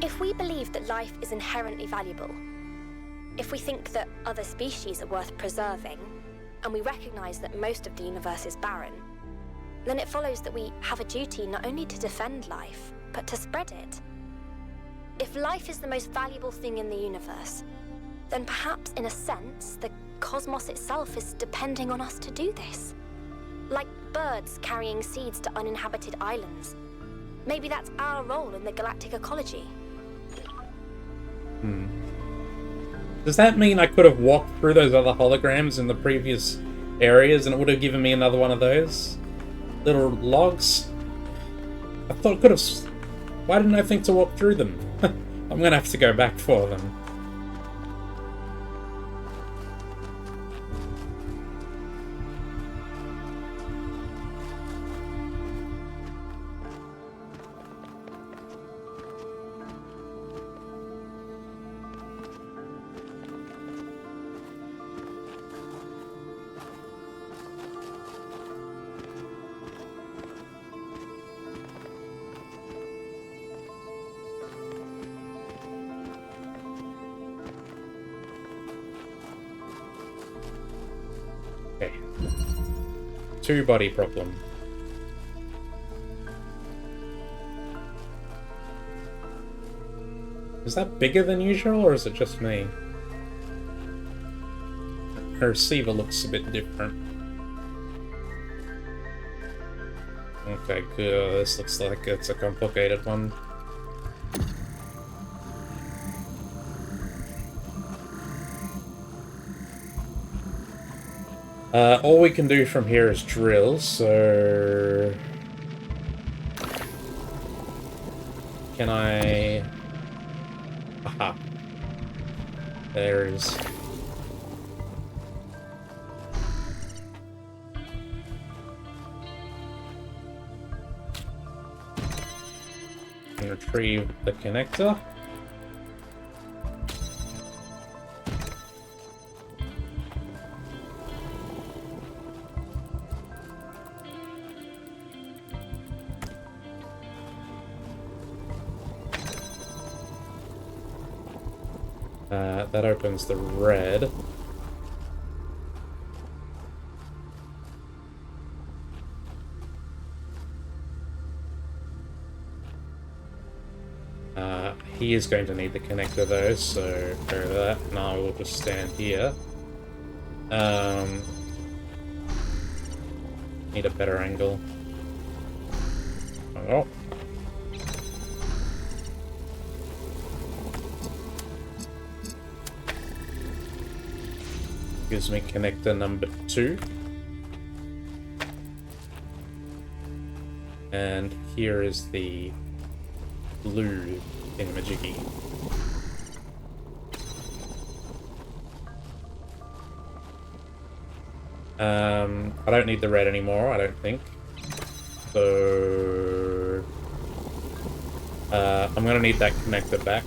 If we believe that life is inherently valuable, if we think that other species are worth preserving, and we recognize that most of the universe is barren, then it follows that we have a duty not only to defend life, but to spread it. If life is the most valuable thing in the universe, then perhaps, in a sense, the cosmos itself is depending on us to do this. Like birds carrying seeds to uninhabited islands. Maybe that's our role in the galactic ecology. Does that mean I could have walked through those other holograms in the previous areas and it would have given me another one of those? Little logs? I thought it could have... Why didn't I think to walk through them? I'm gonna have to go back for them. Okay. Two-body problem. Is that bigger than usual, or is it just me? Her receiver looks a bit different. Okay, good. This looks like it's a complicated one. All we can do from here is drill, so... Can I... Aha. There is... And retrieve the connector. That opens the red. He is going to need the connector though, so go to that, and I will just stand here. Need a better angle. Oh. Gives me connector number 2. And here is the blue thingamajiggy. I don't need the red anymore, I don't think. So... I'm gonna need that connector back.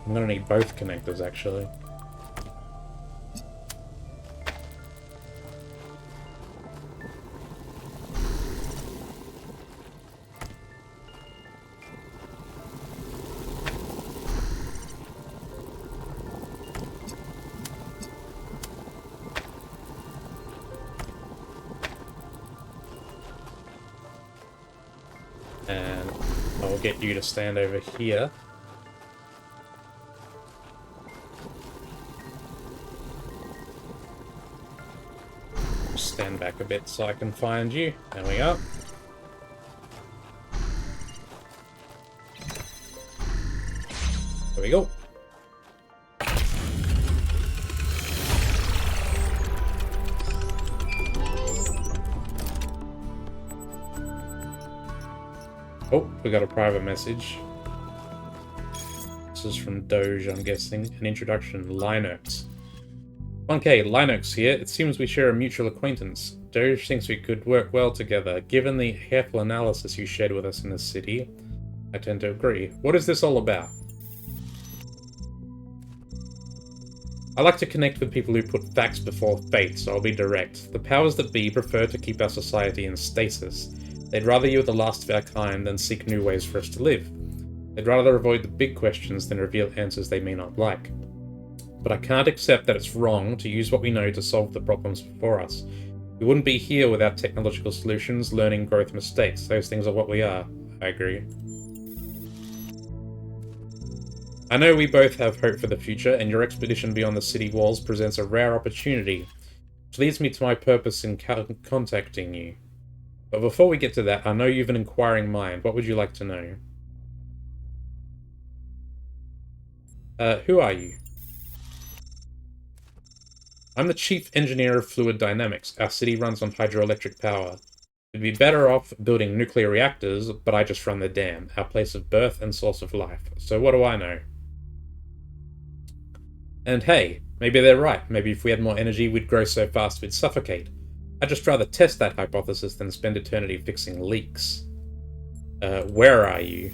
I'm gonna need both connectors, actually. And I'll get you to stand over here. Stand back a bit so I can find you. There we go. There we go. Oh, we got a private message. This is from Doge, I'm guessing. An introduction, Linux. 1K, Linux here. It seems we share a mutual acquaintance. Doge thinks we could work well together. Given the careful analysis you shared with us in this city, I tend to agree. What is this all about? I like to connect with people who put facts before faith, so I'll be direct. The powers that be prefer to keep our society in stasis. They'd rather you were the last of our kind than seek new ways for us to live. They'd rather avoid the big questions than reveal answers they may not like. But I can't accept that it's wrong to use what we know to solve the problems before us. We wouldn't be here without technological solutions, learning, growth, mistakes. Those things are what we are. I agree. I know we both have hope for the future, and your expedition beyond the city walls presents a rare opportunity, which leads me to my purpose in contacting you. But before we get to that, I know you've an inquiring mind. What would you like to know? Who are you? I'm the chief engineer of fluid dynamics. Our city runs on hydroelectric power. We'd be better off building nuclear reactors, but I just run the dam, our place of birth and source of life. So what do I know? And hey, maybe they're right. Maybe if we had more energy, we'd grow so fast we'd suffocate. I'd just rather test that hypothesis than spend eternity fixing leaks. Where are you?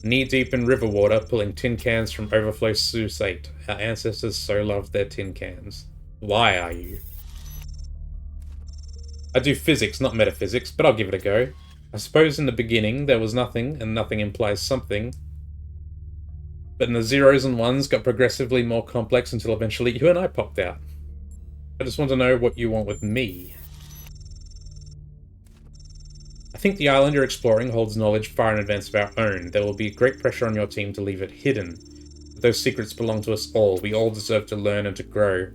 Knee-deep in river water, pulling tin cans from overflow sluice 8. Our ancestors so loved their tin cans. Why are you? I do physics, not metaphysics, but I'll give it a go. I suppose in the beginning there was nothing, and nothing implies something. But in the zeros and ones got progressively more complex until eventually you and I popped out. I just want to know what you want with me. I think the island you're exploring holds knowledge far in advance of our own. There will be great pressure on your team to leave it hidden. Those secrets belong to us all. We all deserve to learn and to grow.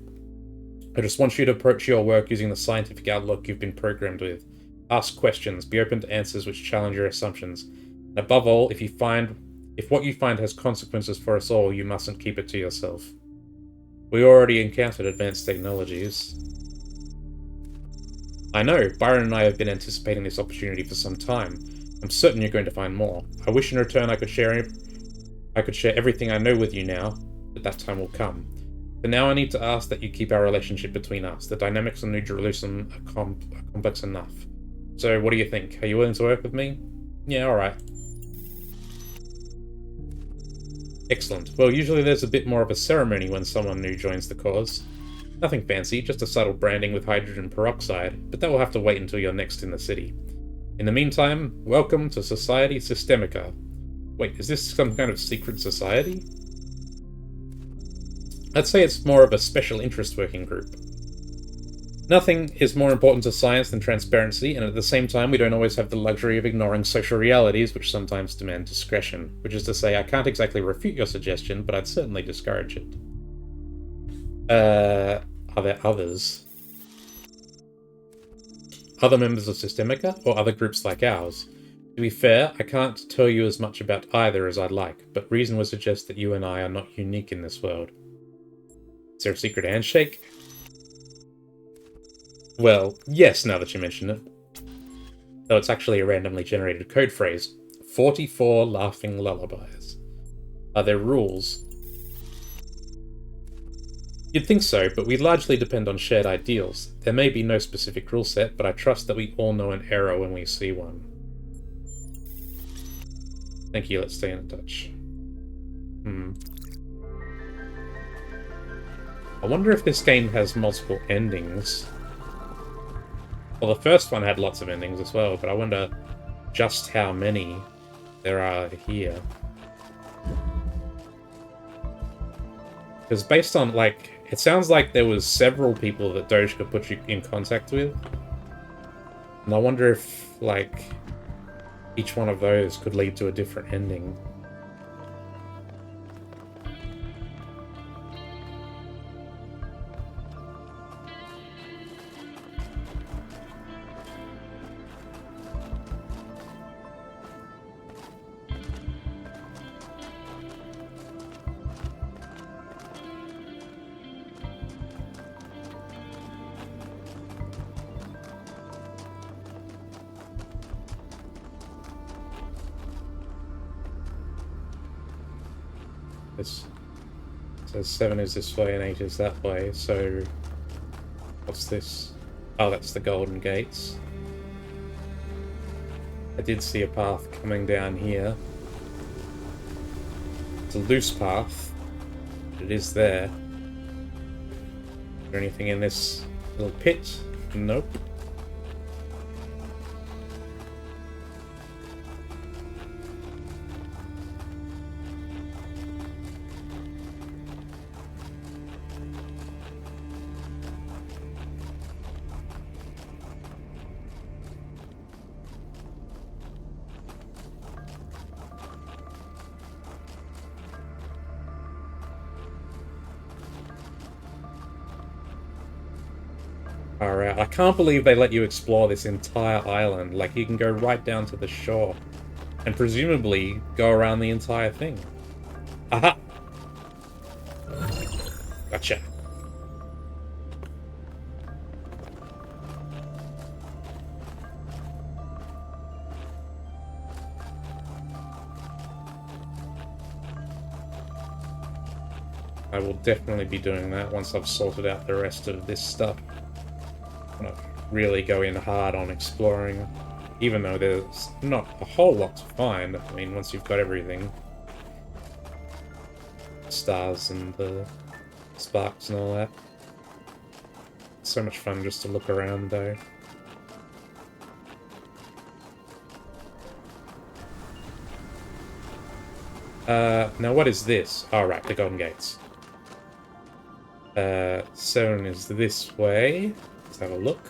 I just want you to approach your work using the scientific outlook you've been programmed with. Ask questions, be open to answers which challenge your assumptions. And above all, if what you find has consequences for us all, you mustn't keep it to yourself. We already encountered advanced technologies. I know, Byron and I have been anticipating this opportunity for some time. I'm certain you're going to find more. I wish in return I could share everything I know with you now, but that time will come. For now I need to ask that you keep our relationship between us. The dynamics of New Jerusalem are complex enough. So what do you think? Are you willing to work with me? Yeah, alright. Excellent. Well, usually there's a bit more of a ceremony when someone new joins the cause. Nothing fancy, just a subtle branding with hydrogen peroxide, but that will have to wait until you're next in the city. In the meantime, welcome to Society Systemica. Wait, is this some kind of secret society? I'd say it's more of a special interest working group. Nothing is more important to science than transparency, and at the same time we don't always have the luxury of ignoring social realities which sometimes demand discretion. Which is to say, I can't exactly refute your suggestion, but I'd certainly discourage it. Are there others? Other members of Systemica, or other groups like ours? To be fair, I can't tell you as much about either as I'd like, but reason would suggest that you and I are not unique in this world. Is there a secret handshake? Well, yes, now that you mention it. Though it's actually a randomly generated code phrase. 44 laughing lullabies. Are there rules? You'd think so, but we largely depend on shared ideals. There may be no specific rule set, but I trust that we all know an error when we see one. Thank you, let's stay in touch. I wonder if this game has multiple endings. Well, the first one had lots of endings as well, but I wonder just how many there are here. Because based on, like, it sounds like there was several people that Doge could put you in contact with. And I wonder if, like, each one of those could lead to a different ending. This says 7 is this way and 8 is that way, so what's this? Oh, that's the Golden Gates. I did see a path coming down here. It's a loose path, but it is there. Is there anything in this little pit? Nope. Alright, I can't believe they let you explore this entire island. Like, you can go right down to the shore. And presumably go around the entire thing. Aha! Gotcha. I will definitely be doing that once I've sorted out the rest of this stuff. I'm gonna really go in hard on exploring, even though there's not a whole lot to find. I mean, once you've got everything. Stars and the sparks and all that. It's so much fun just to look around, though. Now what is this? Oh, right, the Golden Gates. 7 is this way. Let's have a look.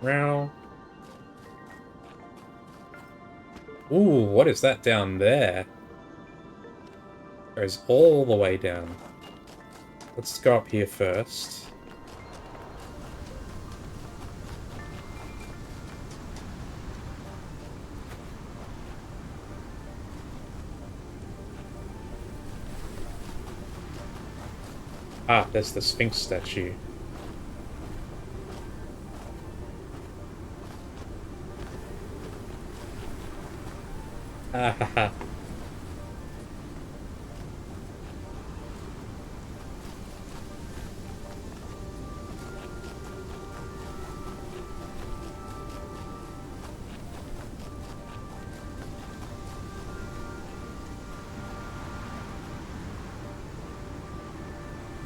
Meow. Ooh, what is that down there? Goes all the way down. Let's go up here first. Ah, there's the Sphinx statue. Ah ha ha.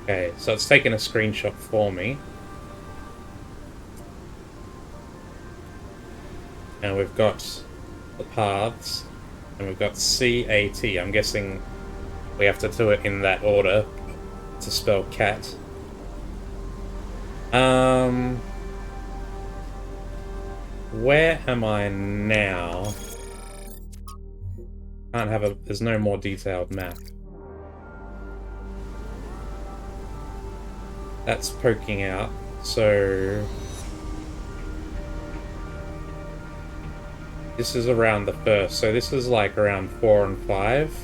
Okay, so it's taken a screenshot for me. And we've got the paths, and we've got CAT. I'm guessing we have to do it in that order to spell cat. Where am I now? Can't have a... There's no more detailed map. That's poking out, so... This is around the first, so this is like around 4 and 5.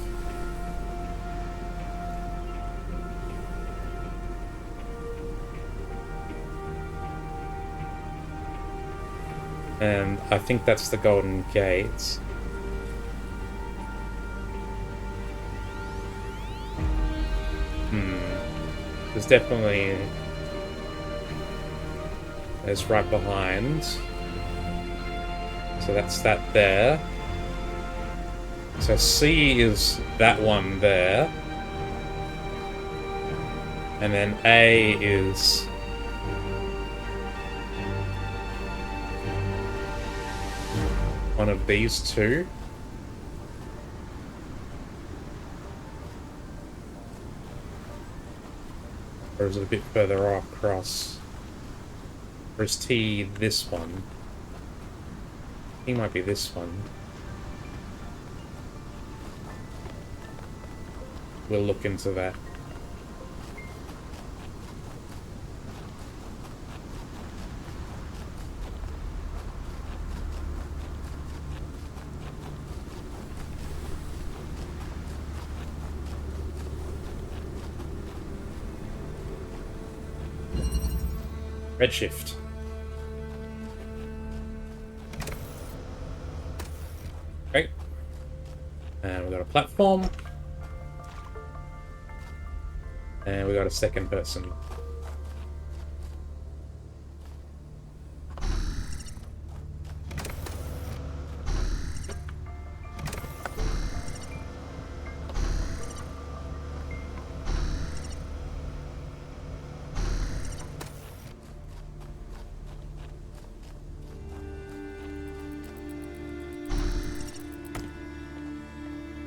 And I think that's the Golden Gates. There's definitely... There's right behind. So that's that there. So C is that one there. And then A is... one of these two. Or is it a bit further across? Or is T this one? T might be this one. We'll look into that. Redshift. And we've got a platform. And we got a second person.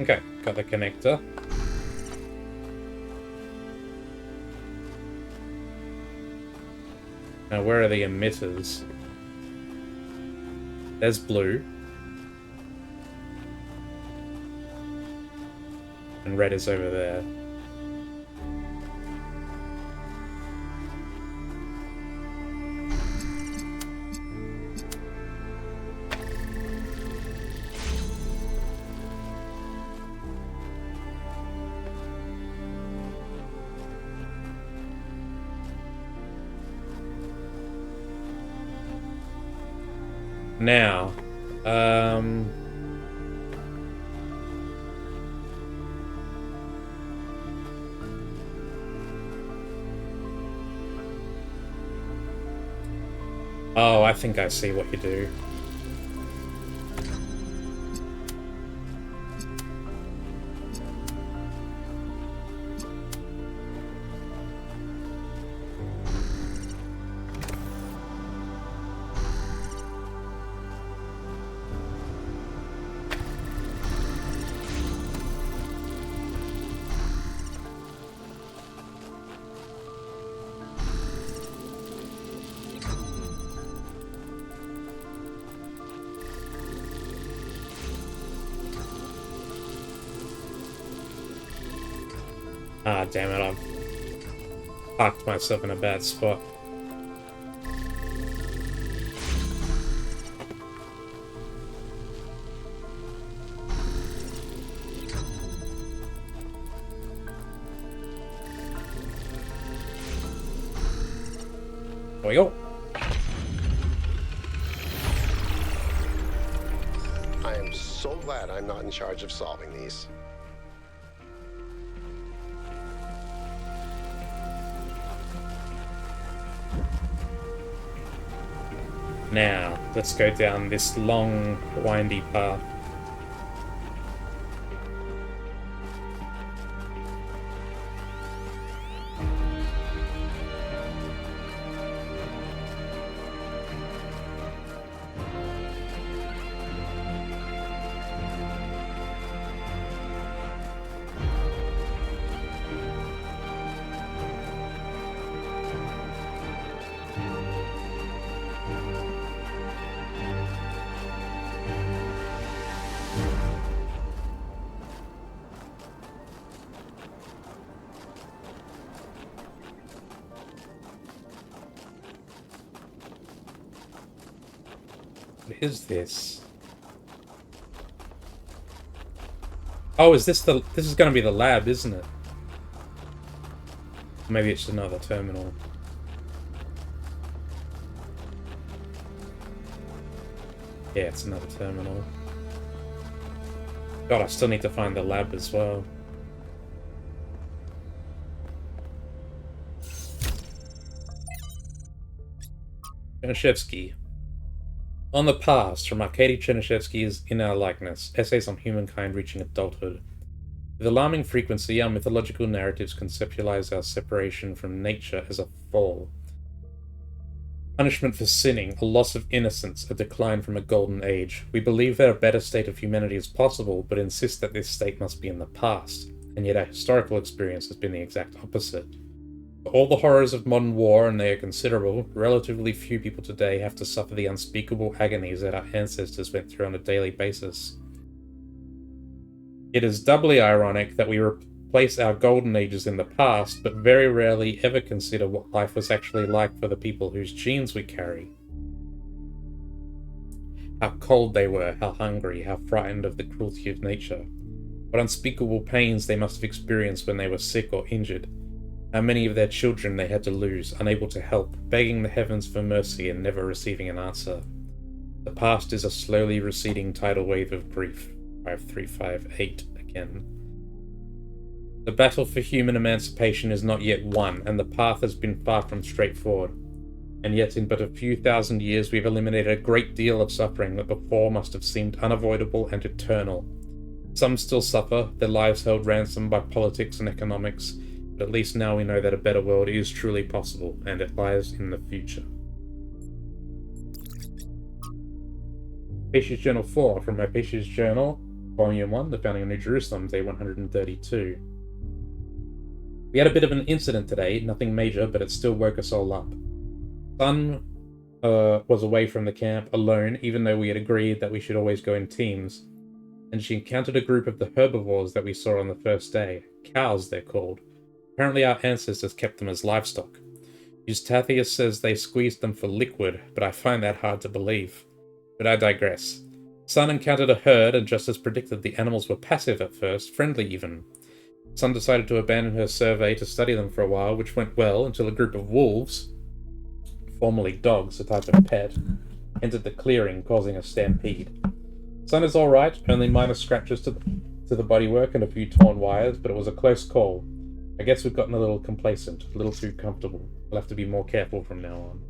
Okay, got the connector. Now, where are the emitters? There's blue. And red is over there. Now, oh, I think I see what you do. Ah, damn it, I've parked myself in a bad spot. There we go. I am so glad I'm not in charge of solving these. Now, let's go down this long, windy path. What is this? Oh, is this the... This is going to be the lab, isn't it? Maybe it's another terminal. Yeah, it's another terminal. God, I still need to find the lab as well. Chernyshevsky. On the Past, from Arkady Chernyshevsky's In Our Likeness, Essays on Humankind Reaching Adulthood. With alarming frequency, our mythological narratives conceptualize our separation from nature as a fall. Punishment for sinning, a loss of innocence, a decline from a golden age. We believe that a better state of humanity is possible, but insist that this state must be in the past, and yet our historical experience has been the exact opposite. For all the horrors of modern war, and they are considerable, relatively few people today have to suffer the unspeakable agonies that our ancestors went through on a daily basis. It is doubly ironic that we replace our golden ages in the past, but very rarely ever consider what life was actually like for the people whose genes we carry. How cold they were, how hungry, how frightened of the cruelty of nature. What unspeakable pains they must have experienced when they were sick or injured. How many of their children they had to lose, unable to help, begging the heavens for mercy and never receiving an answer. The past is a slowly receding tidal wave of grief. 5358 again. The battle for human emancipation is not yet won, and the path has been far from straightforward. And yet in but a few thousand years we've eliminated a great deal of suffering that before must have seemed unavoidable and eternal. Some still suffer, their lives held ransom by politics and economics, but at least now we know that a better world is truly possible, and it lies in the future. Hypatia's Journal 4, from Hypatia's Journal, Volume 1, The Founding of New Jerusalem, Day 132. We had a bit of an incident today, nothing major, but it still woke us all up. Sun was away from the camp alone, even though we had agreed that we should always go in teams, and she encountered a group of the herbivores that we saw on the first day. Cows, they're called. Apparently our ancestors kept them as livestock. Eustathius says they squeezed them for liquid, but I find that hard to believe. But I digress. Sun encountered a herd, and just as predicted, the animals were passive at first, friendly even. Sun decided to abandon her survey to study them for a while, which went well until a group of wolves, formerly dogs, a type of pet, entered the clearing, causing a stampede. Sun is alright, only minor scratches to the bodywork and a few torn wires, but it was a close call. I guess we've gotten a little complacent, a little too comfortable. We'll have to be more careful from now on.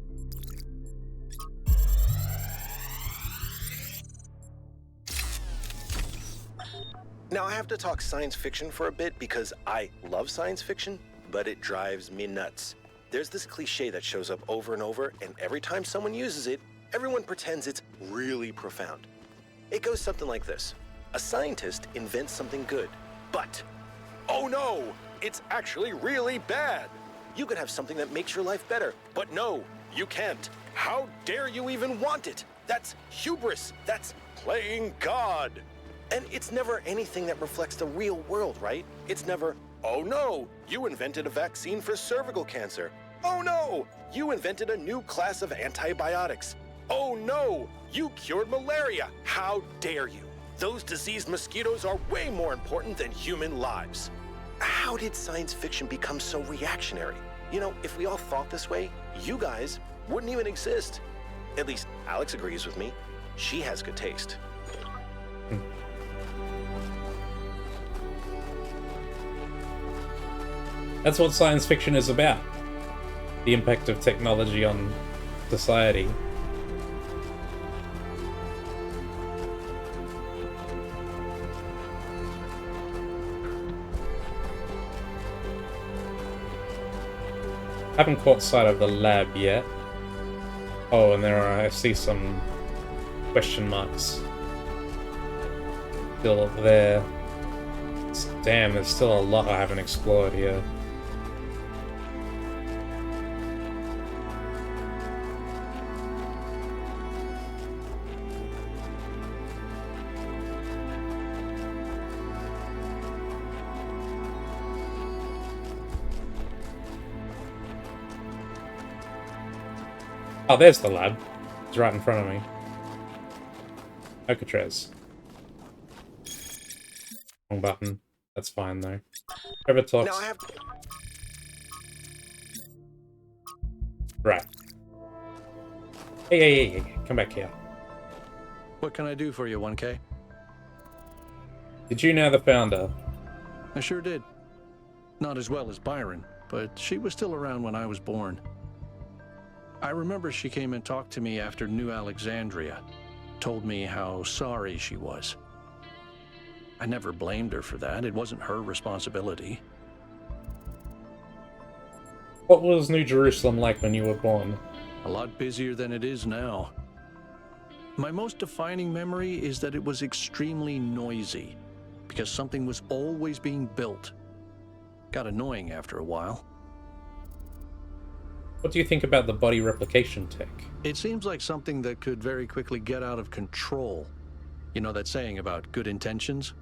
Now I have to talk science fiction for a bit because I love science fiction, but it drives me nuts. There's this cliche that shows up over and over, and every time someone uses it, everyone pretends it's really profound. It goes something like this. A scientist invents something good, but, oh no, it's actually really bad. You could have something that makes your life better, but no, you can't. How dare you even want it? That's hubris. That's playing God. And it's never anything that reflects the real world, right? It's never, oh no, you invented a vaccine for cervical cancer. Oh no, you invented a new class of antibiotics. Oh no, you cured malaria. How dare you? Those diseased mosquitoes are way more important than human lives. How did science fiction become so reactionary? You know, if we all thought this way, you guys wouldn't even exist. At least Alex agrees with me. She has good taste. That's what science fiction is about. The impact of technology on society. Haven't caught sight of the lab yet. Oh, and I see some question marks still there. Damn, there's still a lot I haven't explored here. Oh, there's the lab. It's right in front of me. Alcatraz. Wrong button. That's fine, though. Trevor talks. Now I have... Right. Hey, come back here. What can I do for you, 1K? Did you know the founder? I sure did. Not as well as Byron, but she was still around when I was born. I remember she came and talked to me after New Alexandria, told me how sorry she was. I never blamed her for that. It wasn't her responsibility. What was New Jerusalem like when you were born? A lot busier than it is now. My most defining memory is that it was extremely noisy, because something was always being built. Got annoying after a while. What do you think about the body replication tech? It seems like something that could very quickly get out of control. You know that saying about good intentions?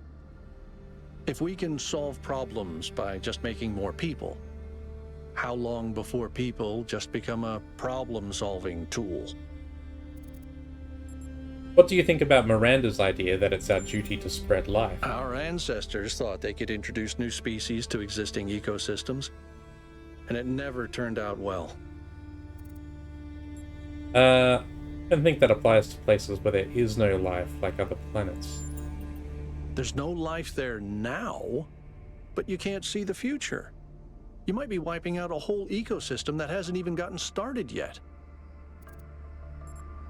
If we can solve problems by just making more people, how long before people just become a problem-solving tool? What do you think about Miranda's idea that it's our duty to spread life? Our ancestors thought they could introduce new species to existing ecosystems, and it never turned out well. I don't think that applies to places where there is no life, like other planets. There's no life there now, but you can't see the future. You might be wiping out a whole ecosystem that hasn't even gotten started yet.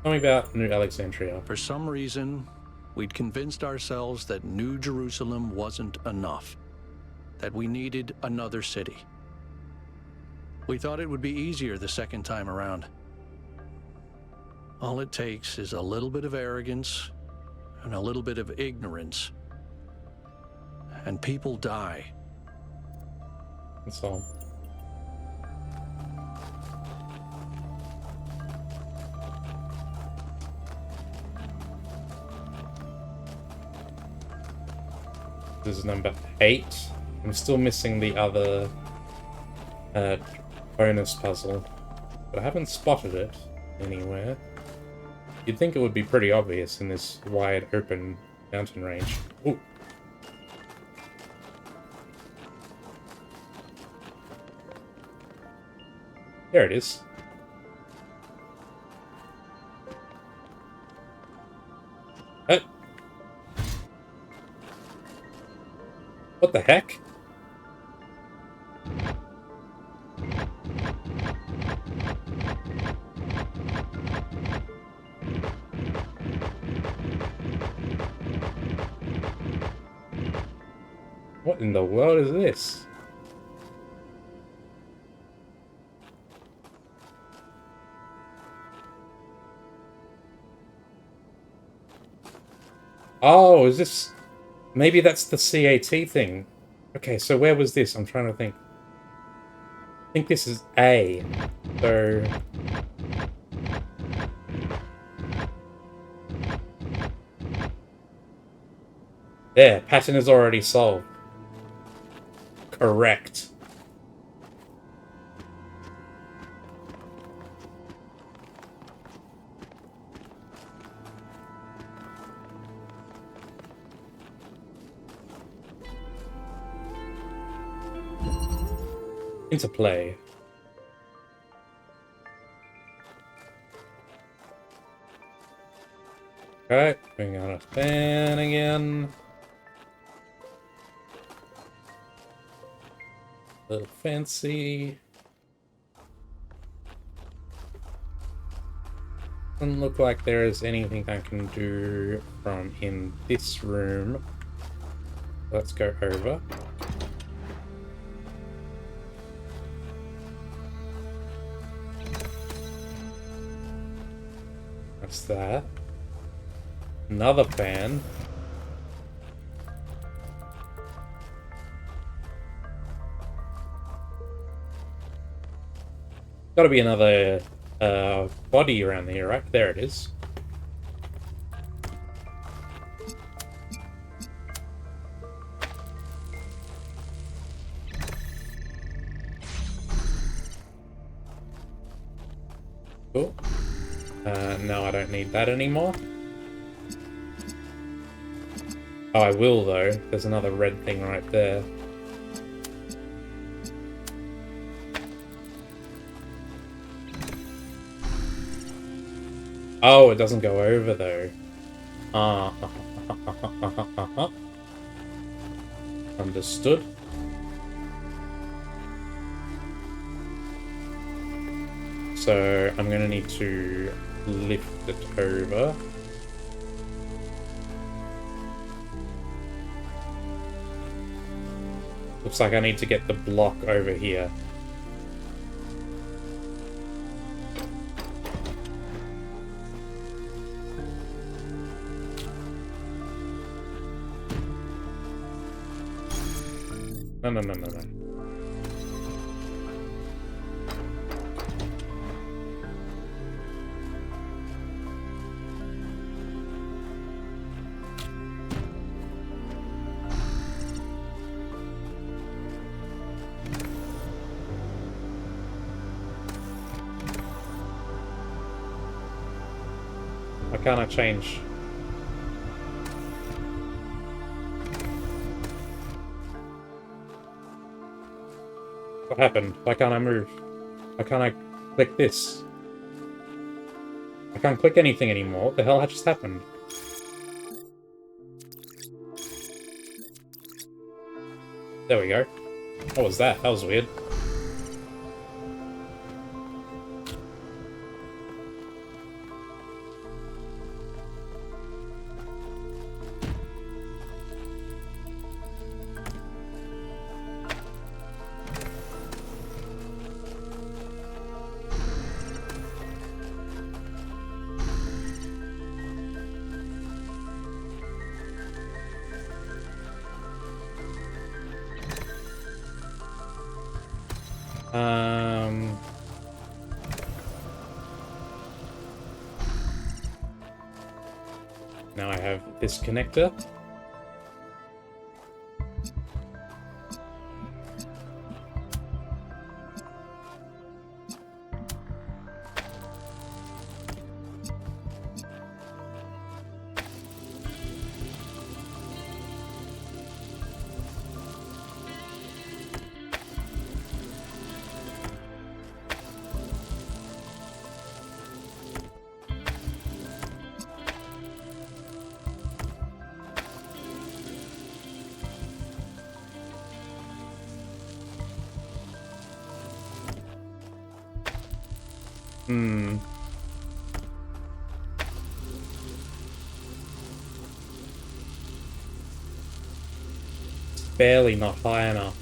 Tell me about New Alexandria. For some reason, we'd convinced ourselves that New Jerusalem wasn't enough, that we needed another city. We thought it would be easier the second time around. All it takes is a little bit of arrogance and a little bit of ignorance, and people die. That's all. This is number 8. I'm still missing the other bonus puzzle, but I haven't spotted it anywhere. You'd think it would be pretty obvious in this wide open mountain range. Ooh. There it is. What the heck? What in the world is this? Oh, is this... Maybe that's the CAT thing. Okay, so where was this? I'm trying to think. I think this is A. So... There, pattern is already solved. Correct. Interplay. Okay, bring on a fan again. A little fancy. Doesn't look like there is anything I can do from in this room. Let's go over. That's that. Another fan. Gotta be another body around here, right? There it is. Cool. No, I don't need that anymore. Oh, I will, though. There's another red thing right there. Oh, it doesn't go over, though. Understood. So, I'm gonna need to lift it over. Looks like I need to get the block over here. No. Why can't I change? What happened? Why can't I move? Why can't I click this? I can't click anything anymore. What the hell just happened? There we go. What was that? That was weird. Now I have this connector. It's barely not high enough.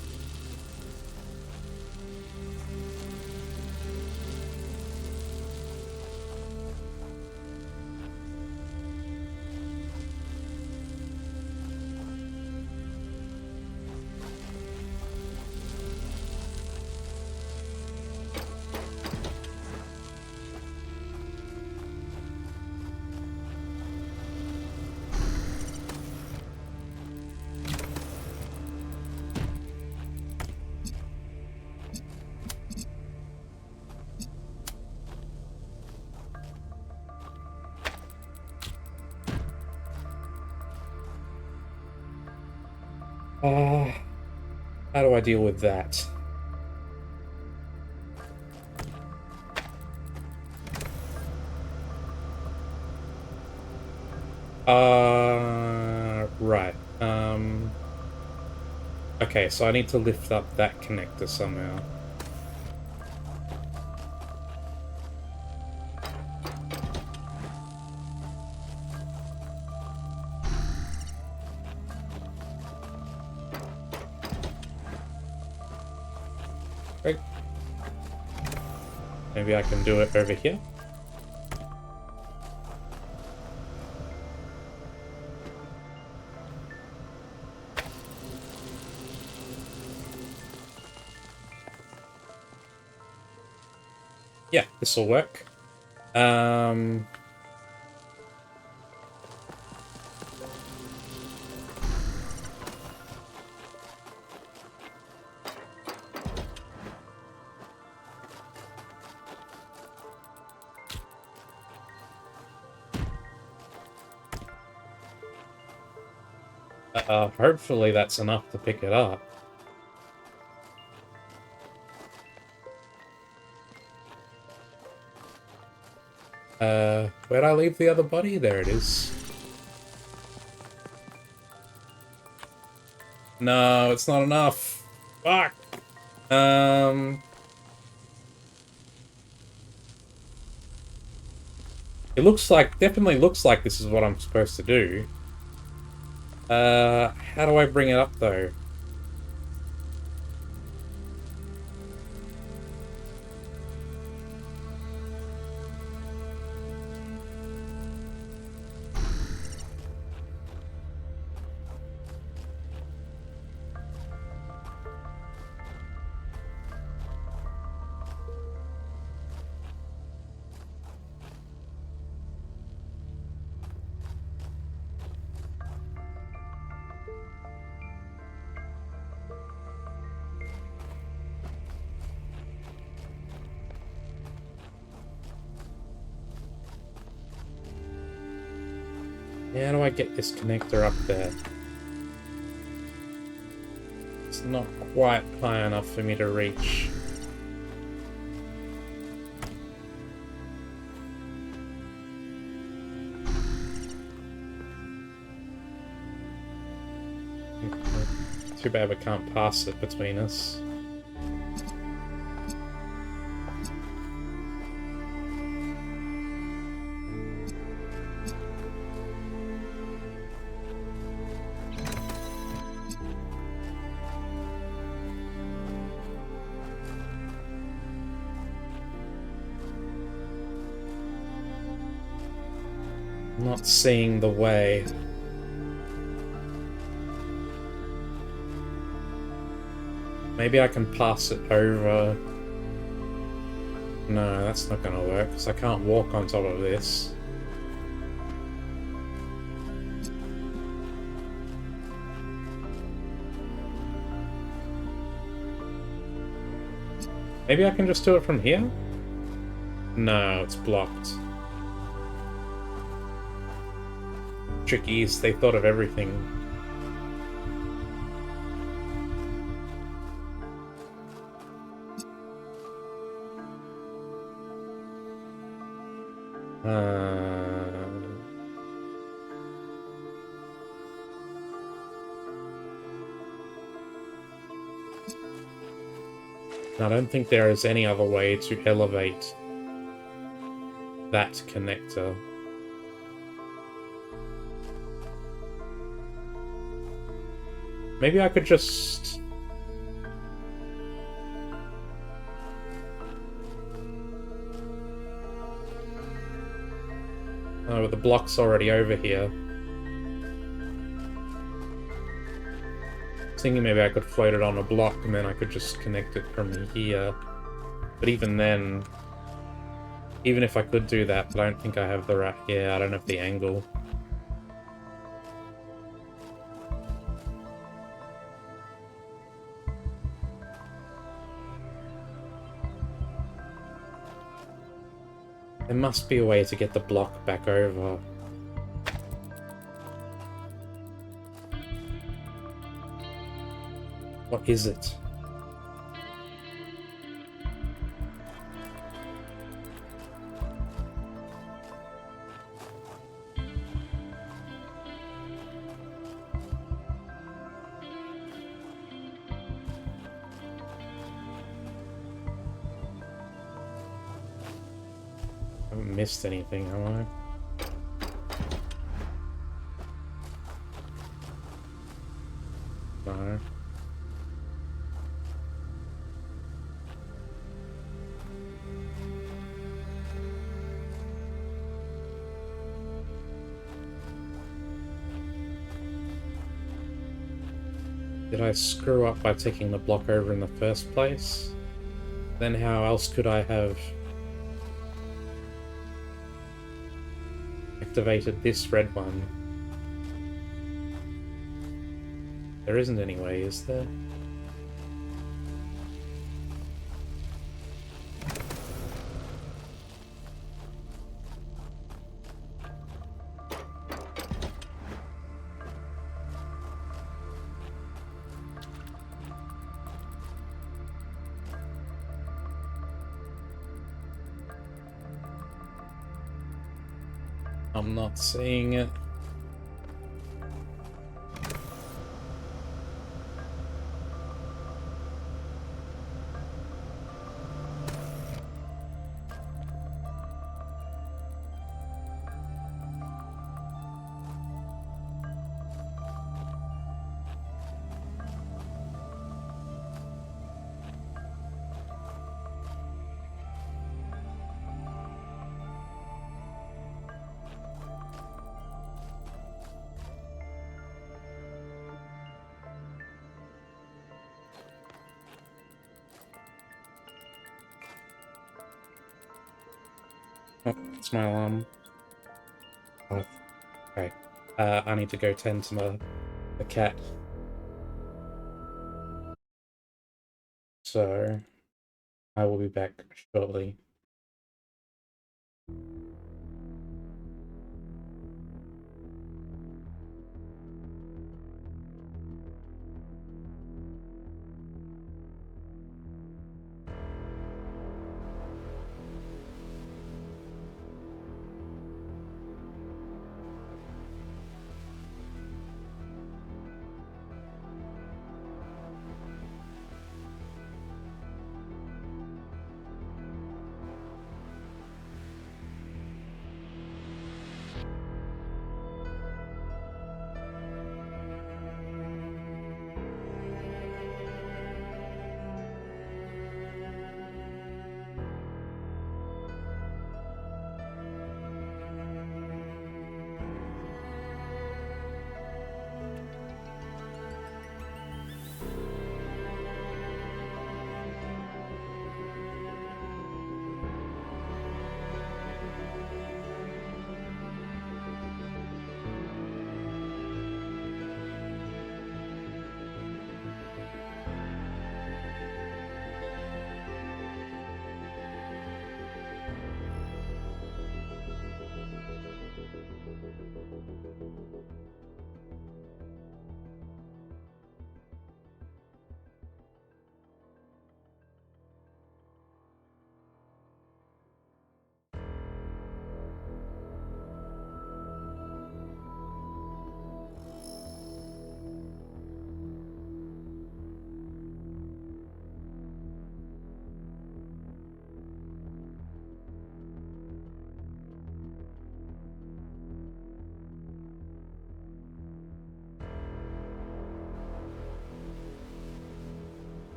How do I deal with that? Right. Okay, so I need to lift up that connector somehow. Okay. Maybe I can do it over here. Yeah, this will work. Hopefully that's enough to pick it up. Where'd I leave the other body? There it is. No, it's not enough. Fuck! It looks like, definitely looks like this is what I'm supposed to do. How do I bring it up, though? How do I get this connector up there? It's not quite high enough for me to reach. Too bad we can't pass it between us. Not seeing the way. Maybe I can pass it over. No, that's not gonna work, because I can't walk on top of this. Maybe I can just do it from here? No, it's blocked. Trickies, they thought of everything. I don't think there is any other way to elevate that connector. Maybe I could just... Oh, the block's already over here. I was thinking maybe I could float it on a block and then I could just connect it from here. But even then, even if I could do that, I don't think I have the right... Yeah, I don't have the angle. There must be a way to get the block back over. What is it? I haven't missed anything, have I? No. Did I screw up by taking the block over in the first place? Then how else could I have activated this red one? There isn't any way, is there? I'm not seeing it. Oh, it's my alarm. Oh, okay. I need to go tend to the cat. So, I will be back shortly.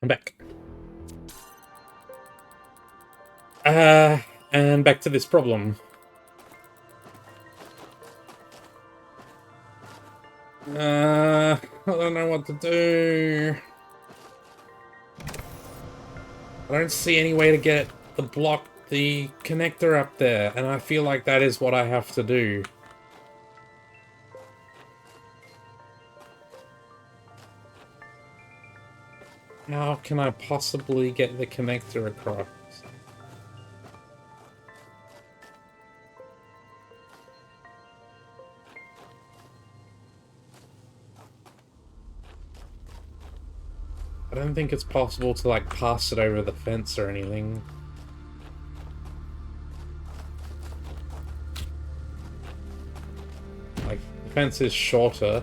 I'm back. And back to this problem. I don't know what to do. I don't see any way to get the connector up there, and I feel like that is what I have to do. How can I possibly get the connector across? I don't think it's possible to, like, pass it over the fence or anything. Like, the fence is shorter.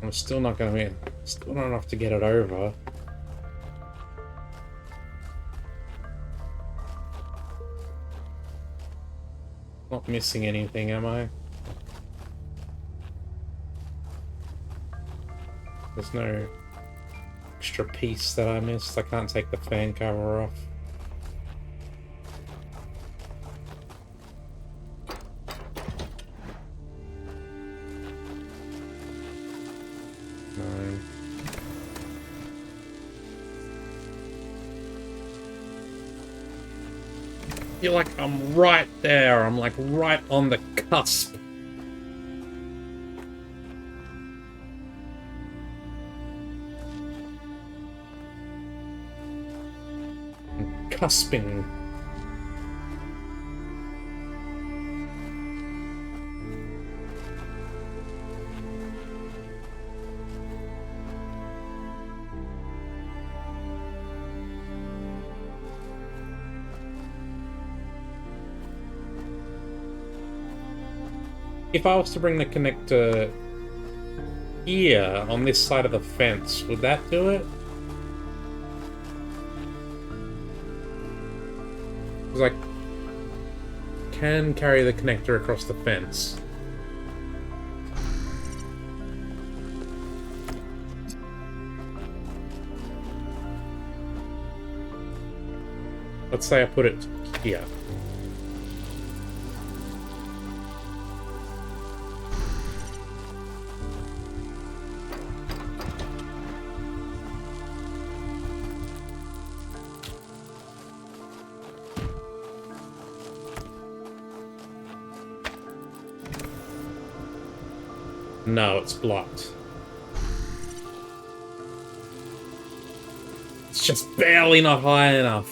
I'm still not gonna be... Still not enough to get it over. Not missing anything, am I? There's no extra piece that I missed. I can't take the fan cover off. No. I feel like I'm right there. I'm like right on the cusp. Cusping. If I was to bring the connector here on this side of the fence, would that do it? Because I can carry the connector across the fence. Let's say I put it here. No, it's blocked. It's just barely not high enough.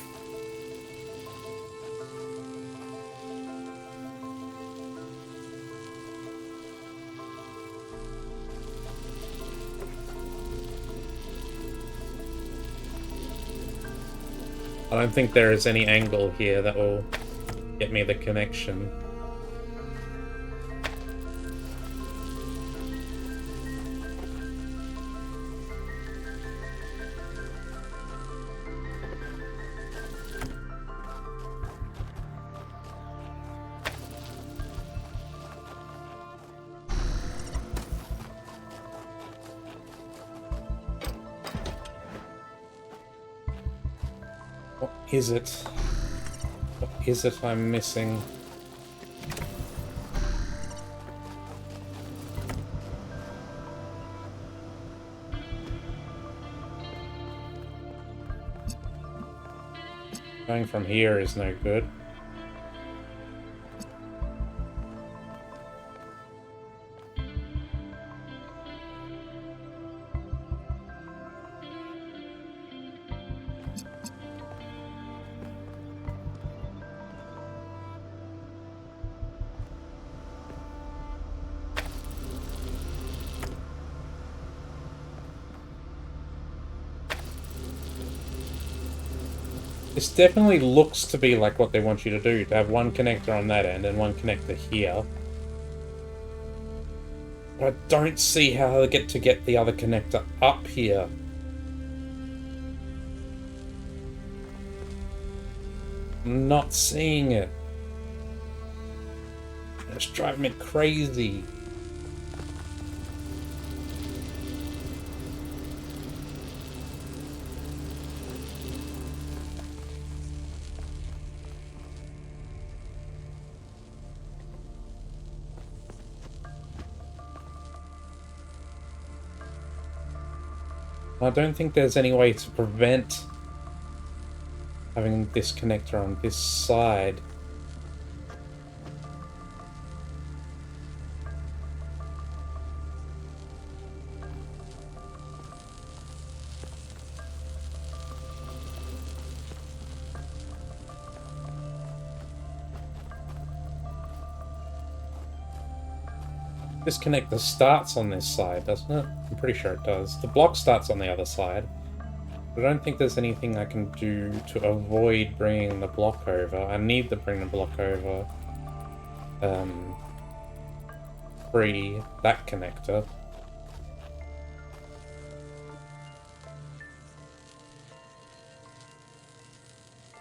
I don't think there is any angle here that will get me the connection. What is it? What is it I'm missing? Going from here is no good. This definitely looks to be like what they want you to do, to have one connector on that end and one connector here. But I don't see how they get the other connector up here. I'm not seeing it. It's driving me crazy. I don't think there's any way to prevent having this connector on this side. This connector starts on this side, doesn't it? I'm pretty sure it does. The block starts on the other side. I don't think there's anything I can do to avoid bringing the block over. I need to bring the block over. Free that connector.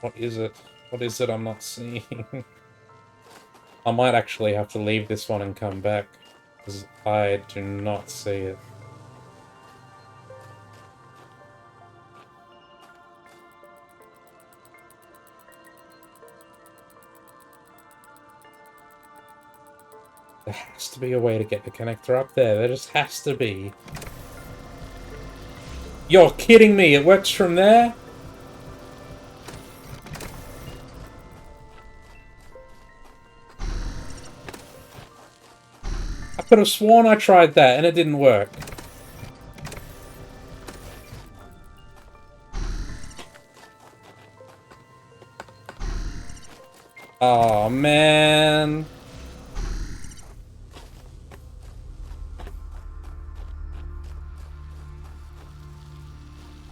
What is it? What is it I'm not seeing? I might actually have to leave this one and come back, because I do not see it. There has to be a way to get the connector up there. There just has to be. You're kidding me! It works from there? I could have sworn I tried that and it didn't work. Oh man.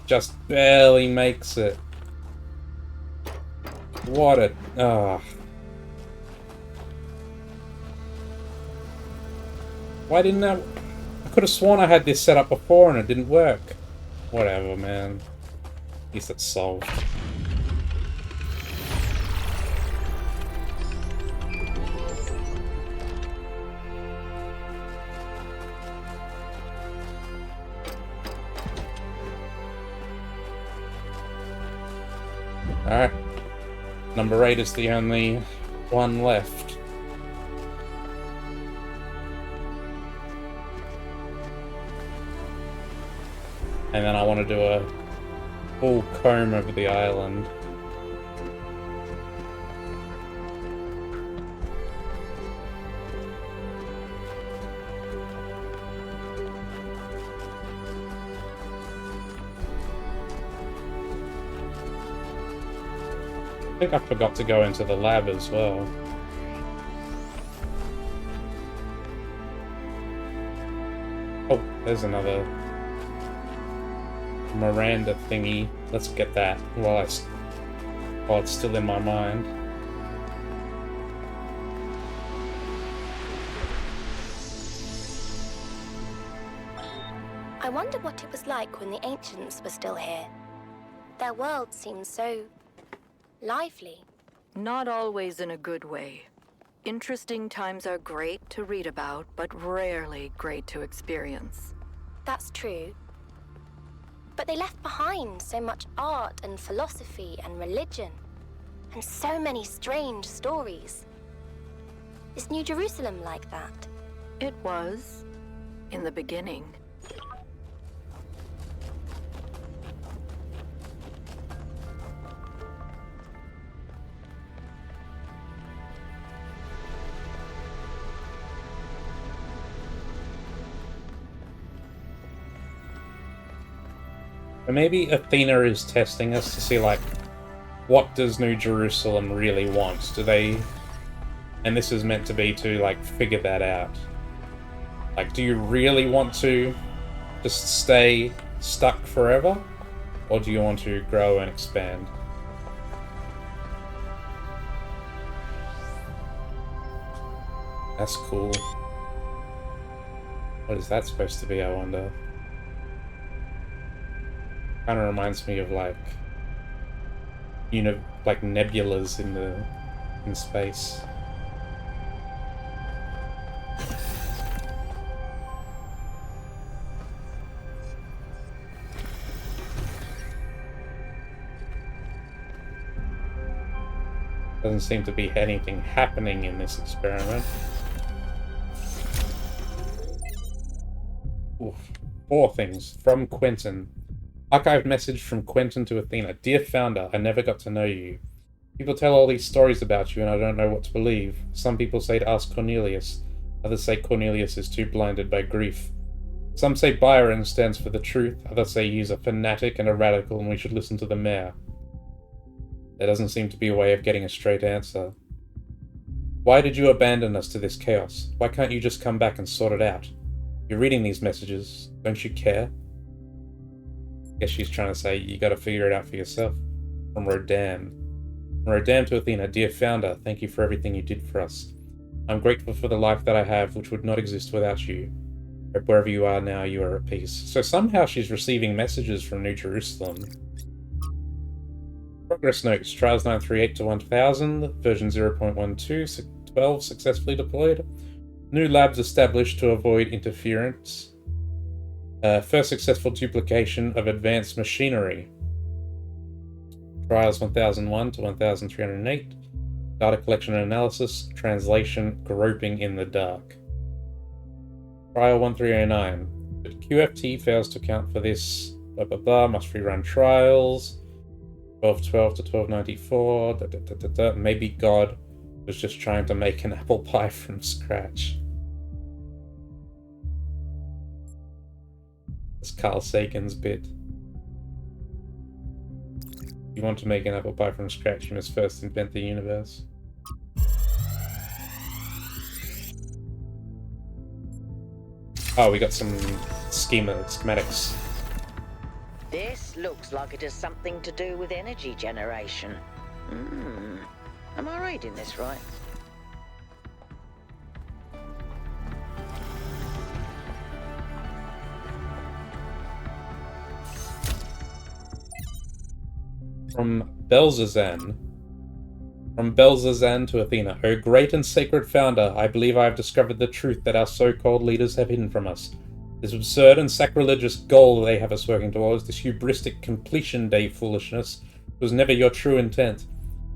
Just barely makes it. What a... Why didn't I could have sworn I had this set up before and it didn't work. Whatever, man. At least it's solved. Alright. Number 8 is the only one left. And then I want to do a full comb over the island. I think I forgot to go into the lab as well. Oh, there's another Miranda thingy. Let's get that while it's still in my mind. I wonder what it was like when the ancients were still here. Their world seems so lively. Not always in a good way. Interesting times are great to read about, but rarely great to experience. That's true. But they left behind so much art and philosophy and religion, and so many strange stories. Is New Jerusalem like that? It was, in the beginning. But maybe Athena is testing us to see, like, what does New Jerusalem really want? Do they... And this is meant to be to, like, figure that out. Like, do you really want to just stay stuck forever? Or do you want to grow and expand? That's cool. What is that supposed to be, I wonder? Kind of reminds me of like, you know, like nebulas in space. Doesn't seem to be anything happening in this experiment. Oof. 4 things from Quentin. Archived message from Quentin to Athena. Dear Founder, I never got to know you. People tell all these stories about you and I don't know what to believe. Some people say to ask Cornelius. Others say Cornelius is too blinded by grief. Some say Byron stands for the truth. Others say he's a fanatic and a radical and we should listen to the mayor. There doesn't seem to be a way of getting a straight answer. Why did you abandon us to this chaos? Why can't you just come back and sort it out? You're reading these messages. Don't you care? Guess she's trying to say you gotta figure it out for yourself. From Rodan. From Rodan to Athena. Dear Founder, thank you for everything you did for us. I'm grateful for the life that I have, which would not exist without you. Hope wherever you are now, you are at peace. So somehow she's receiving messages from New Jerusalem. Progress notes. Trials 938 to 1000. Version 0.12. 12 successfully deployed. New labs established to avoid interference. First successful duplication of advanced machinery. Trials 1001 to 1308. Data collection and analysis. Translation. Groping in the dark. Trial 1309. But QFT fails to account for this. Blah blah blah. Must rerun trials. 1212 to 1294. Maybe God was just trying to make an apple pie from scratch. That's Carl Sagan's bit. If you want to make an apple pie from scratch, you must first invent the universe. Oh, we got some schematics. This looks like it has something to do with energy generation. Am I reading this right? From Belzazan. From Belzazan to Athena. O great and sacred founder, I believe I have discovered the truth that our so-called leaders have hidden from us. This absurd and sacrilegious goal they have us working towards, this hubristic completion day foolishness, was never your true intent.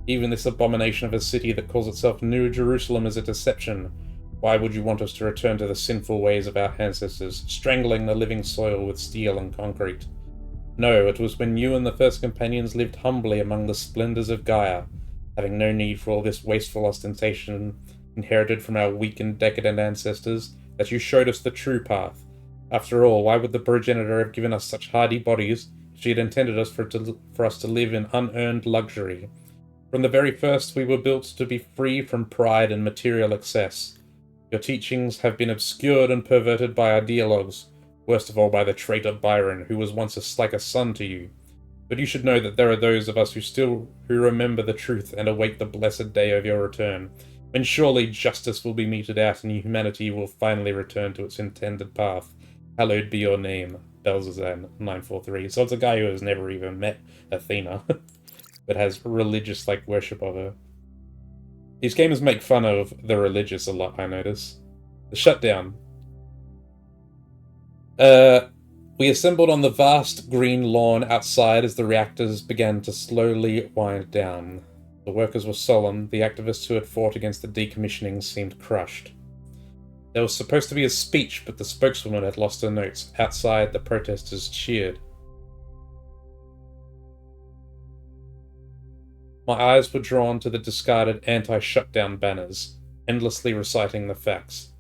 Even this abomination of a city that calls itself New Jerusalem is a deception. Why would you want us to return to the sinful ways of our ancestors, strangling the living soil with steel and concrete? No, it was when you and the first companions lived humbly among the splendors of Gaia, having no need for all this wasteful ostentation inherited from our weak and decadent ancestors, that you showed us the true path. After all, why would the progenitor have given us such hardy bodies if she had intended us for us to live in unearned luxury? From the very first, we were built to be free from pride and material excess. Your teachings have been obscured and perverted by ideologues, worst of all by the traitor Byron, who was once like a son to you. But you should know that there are those of us who remember the truth and await the blessed day of your return, when surely justice will be meted out and humanity will finally return to its intended path. Hallowed be your name, Belzazan 943. So it's a guy who has never even met Athena, but has religious worship of her. These gamers make fun of the religious a lot, I notice. The shutdown. We assembled on the vast green lawn outside as the reactors began to slowly wind down. The workers were solemn. The activists who had fought against the decommissioning seemed crushed. There was supposed to be a speech, but the spokeswoman had lost her notes. Outside, the protesters cheered. My eyes were drawn to the discarded anti-shutdown banners, endlessly reciting the facts.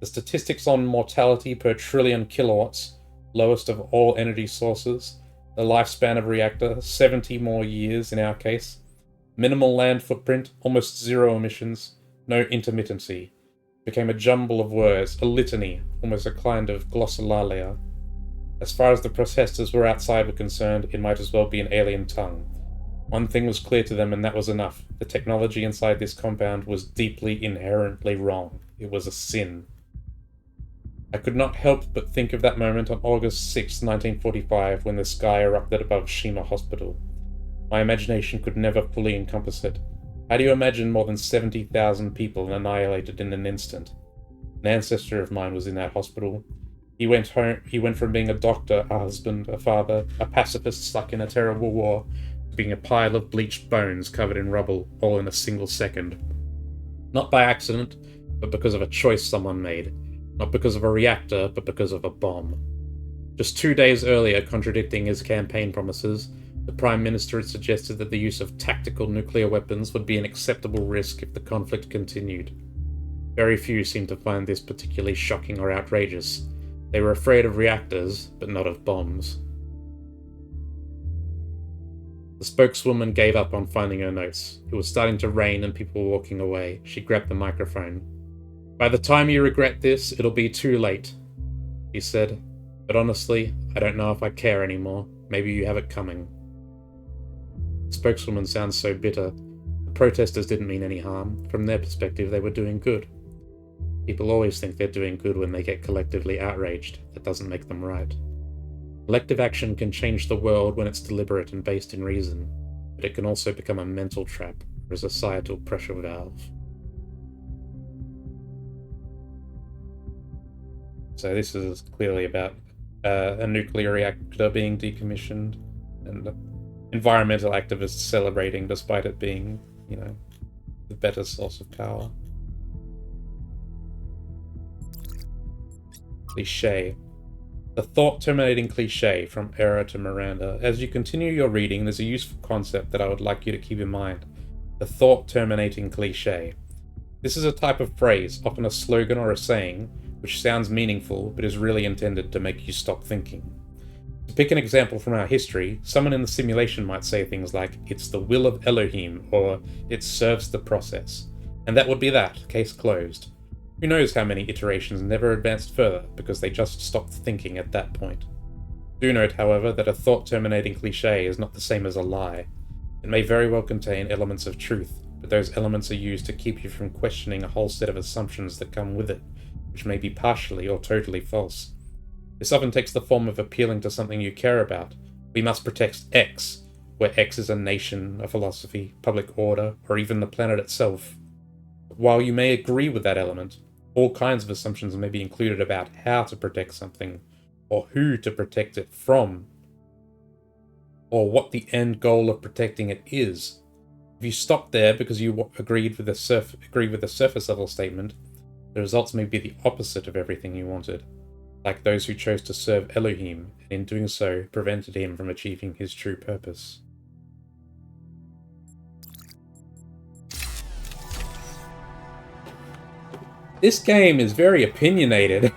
The statistics on mortality per trillion kilowatts, lowest of all energy sources, the lifespan of reactor, 70 more years in our case, minimal land footprint, almost zero emissions, no intermittency. Became a jumble of words, a litany, almost a kind of glossolalia. As far as the protesters were outside were concerned, it might as well be an alien tongue. One thing was clear to them, and that was enough. The technology inside this compound was deeply, inherently wrong. It was a sin. I could not help but think of that moment on August 6, 1945, when the sky erupted above Shima Hospital. My imagination could never fully encompass it. How do you imagine more than 70,000 people annihilated in an instant? An ancestor of mine was in that hospital. He went from being a doctor, a husband, a father, a pacifist stuck in a terrible war, to being a pile of bleached bones covered in rubble, all in a single second. Not by accident, but because of a choice someone made. Not because of a reactor, but because of a bomb. Just 2 days earlier, contradicting his campaign promises, the Prime Minister had suggested that the use of tactical nuclear weapons would be an acceptable risk if the conflict continued. Very few seemed to find this particularly shocking or outrageous. They were afraid of reactors, but not of bombs. The spokeswoman gave up on finding her notes. It was starting to rain and people were walking away. She grabbed the microphone. "By the time you regret this, it'll be too late," he said. "But honestly, I don't know if I care anymore. Maybe you have it coming." The spokeswoman sounds so bitter. The protesters didn't mean any harm. From their perspective, they were doing good. People always think they're doing good when they get collectively outraged. That doesn't make them right. Collective action can change the world when it's deliberate and based in reason, but it can also become a mental trap or a societal pressure valve. So this is clearly about a nuclear reactor being decommissioned and environmental activists celebrating despite it being, the better source of power. Cliché. The thought-terminating cliché from Era to Miranda. As you continue your reading, there's a useful concept that I would like you to keep in mind. The thought-terminating cliché. This is a type of phrase, often a slogan or a saying, which sounds meaningful but is really intended to make you stop thinking. To pick an example from our history, someone in the simulation might say things like, "It's the will of Elohim," or "It serves the process." And that would be that, case closed. Who knows how many iterations never advanced further because they just stopped thinking at that point. Do note, however, that a thought-terminating cliché is not the same as a lie. It may very well contain elements of truth, but those elements are used to keep you from questioning a whole set of assumptions that come with it, which may be partially or totally false. This often takes the form of appealing to something you care about. We must protect X, where X is a nation, a philosophy, public order, or even the planet itself. While you may agree with that element, all kinds of assumptions may be included about how to protect something, or who to protect it from, or what the end goal of protecting it is. If you stop there because you agreed with the surface level statement, the results may be the opposite of everything you wanted, like those who chose to serve Elohim, and in doing so prevented him from achieving his true purpose. This game is very opinionated.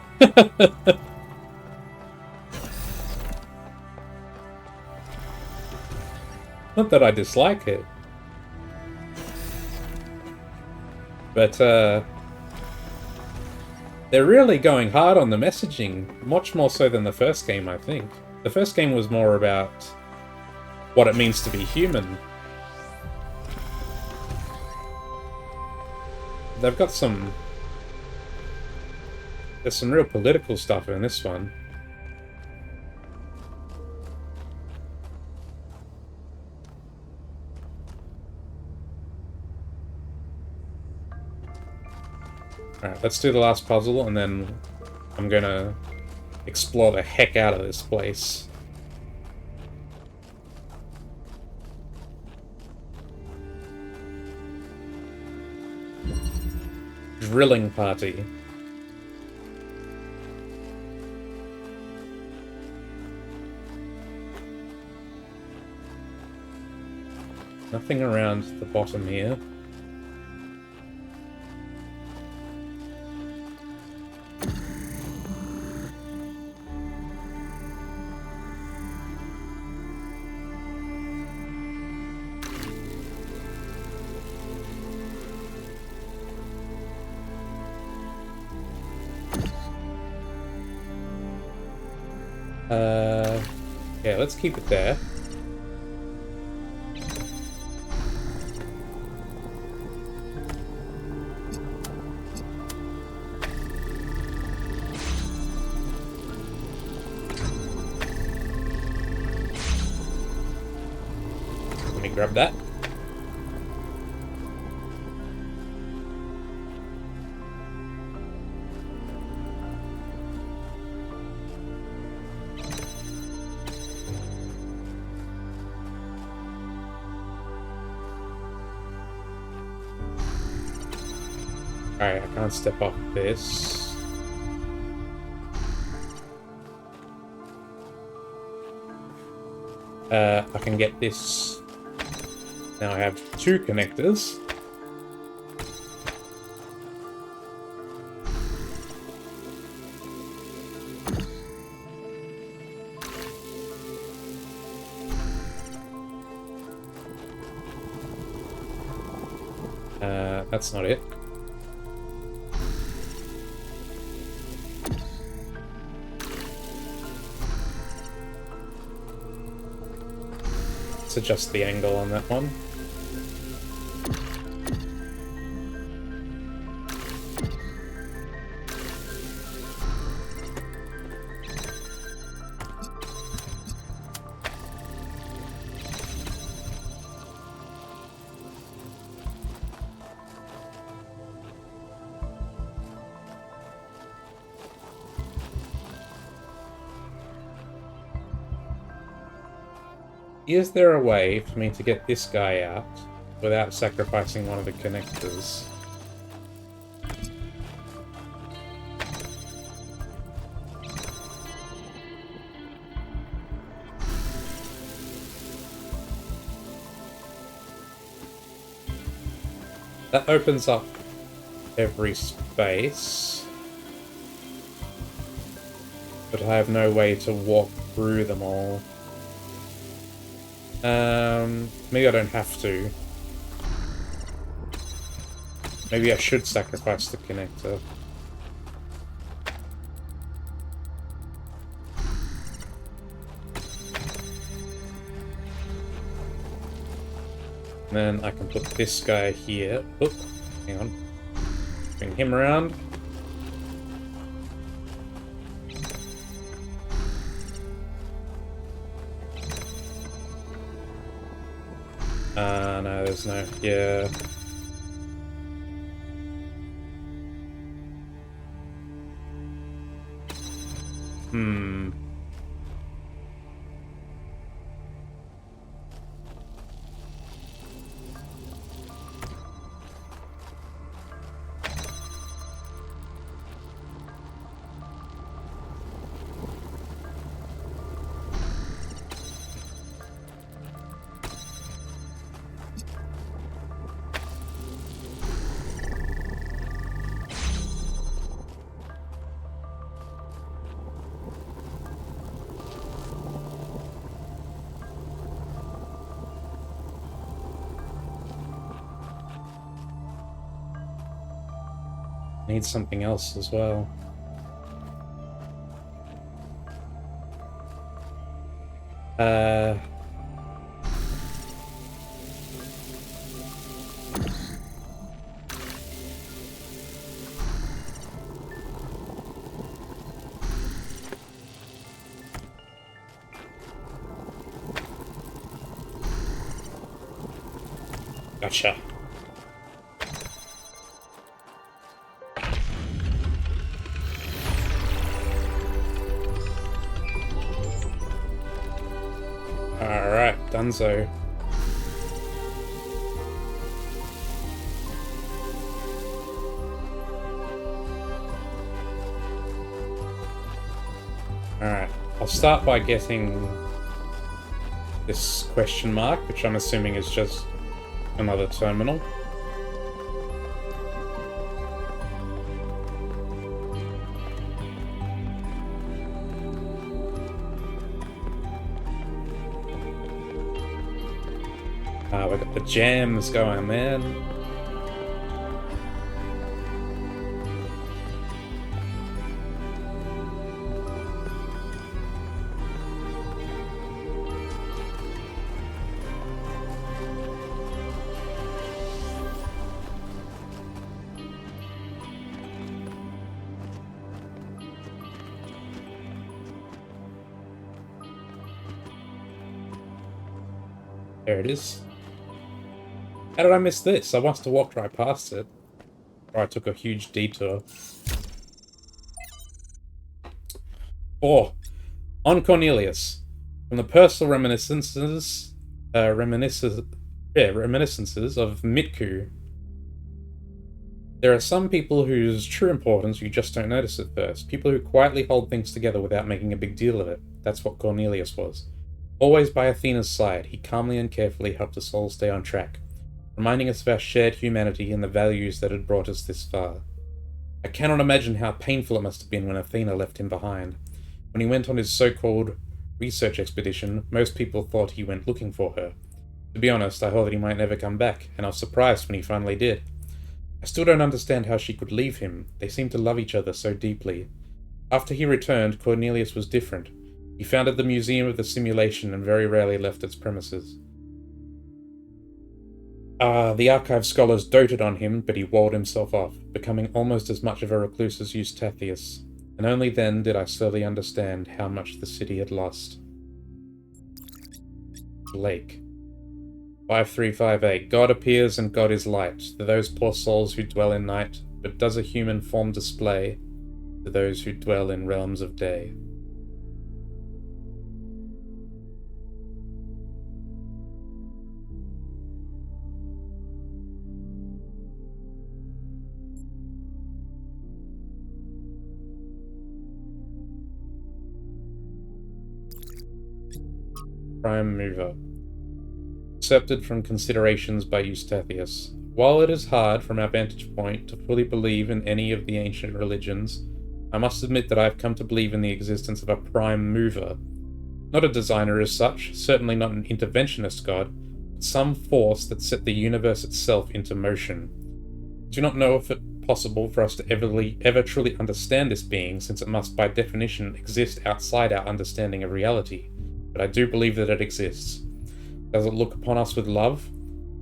Not that I dislike it. But, they're really going hard on the messaging, much more so than the first game, I think. The first game was more about what it means to be human. They've got some... There's some real political stuff in this one. Alright, let's do the last puzzle, and then I'm gonna explore the heck out of this place. Drilling party. Nothing around the bottom here. Yeah, let's keep it there. Let me grab that. Alright, I can't step off this. I can get this. Now I have 2 connectors. That's not it. Let's adjust the angle on that one. Is there a way for me to get this guy out without sacrificing one of the connectors? That opens up every space, but I have no way to walk through them all. Maybe I don't have to. Maybe I should sacrifice the connector. And then I can put this guy here. Oop, hang on. Bring him around. No, there's no... Yeah. Need something else as well. Gotcha. Alright, donezo. Alright, I'll start by getting this question mark, which I'm assuming is just another terminal. We got the jams going, man. There it is. How did I miss this? I must have walked right past it. Or I took a huge detour. Oh, on Cornelius. From the personal reminiscences of Mitku. There are some people whose true importance you just don't notice at first. People who quietly hold things together without making a big deal of it. That's what Cornelius was. Always by Athena's side, he calmly and carefully helped us all stay on track, reminding us of our shared humanity and the values that had brought us this far. I cannot imagine how painful it must have been when Athena left him behind. When he went on his so-called research expedition, most people thought he went looking for her. To be honest, I thought that he might never come back, and I was surprised when he finally did. I still don't understand how she could leave him. They seemed to love each other so deeply. After he returned, Cornelius was different. He founded the Museum of the Simulation and very rarely left its premises. The archive scholars doted on him, but he walled himself off, becoming almost as much of a recluse as Eustathius, and only then did I slowly understand how much the city had lost. Lake. 5358. God appears and God is light, to those poor souls who dwell in night, but does a human form display to those who dwell in realms of day. Prime Mover. Accepted from considerations by Eustathius. While it is hard, from our vantage point, to fully believe in any of the ancient religions, I must admit that I have come to believe in the existence of a Prime Mover. Not a designer as such, certainly not an interventionist god, but some force that set the universe itself into motion. I do not know if it's possible for us to ever truly understand this being, since it must by definition exist outside our understanding of reality. But I do believe that it exists. Does it look upon us with love?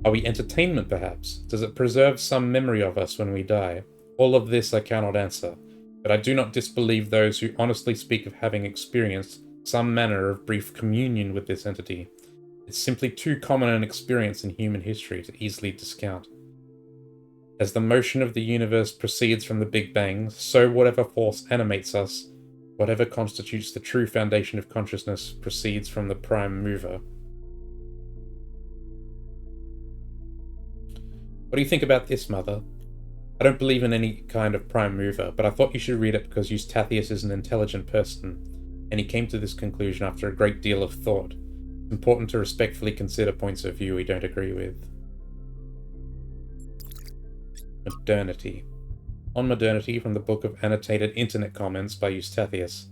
Are we entertainment, perhaps? Does it preserve some memory of us when we die? All of this I cannot answer, but I do not disbelieve those who honestly speak of having experienced some manner of brief communion with this entity. It's simply too common an experience in human history to easily discount. As the motion of the universe proceeds from the Big Bang, so whatever force animates us, whatever constitutes the true foundation of consciousness, proceeds from the Prime Mover. What do you think about this, Mother? I don't believe in any kind of Prime Mover, but I thought you should read it because Eustathius is an intelligent person, and he came to this conclusion after a great deal of thought. It's important to respectfully consider points of view we don't agree with. Modernity. On modernity, from the book of annotated internet comments by Eustathius.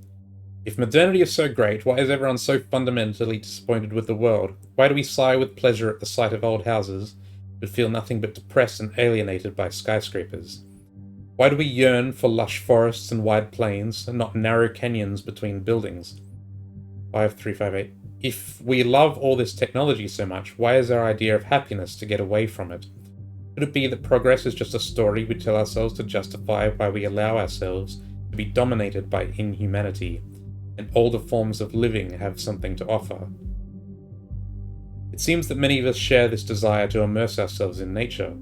If modernity is so great, why is everyone so fundamentally disappointed with the world? Why do we sigh with pleasure at the sight of old houses, but feel nothing but depressed and alienated by skyscrapers? Why do we yearn for lush forests and wide plains, and not narrow canyons between buildings? 5358. If we love all this technology so much, why is our idea of happiness to get away from it? Could it be that progress is just a story we tell ourselves to justify why we allow ourselves to be dominated by inhumanity, and older forms of living have something to offer? It seems that many of us share this desire to immerse ourselves in nature.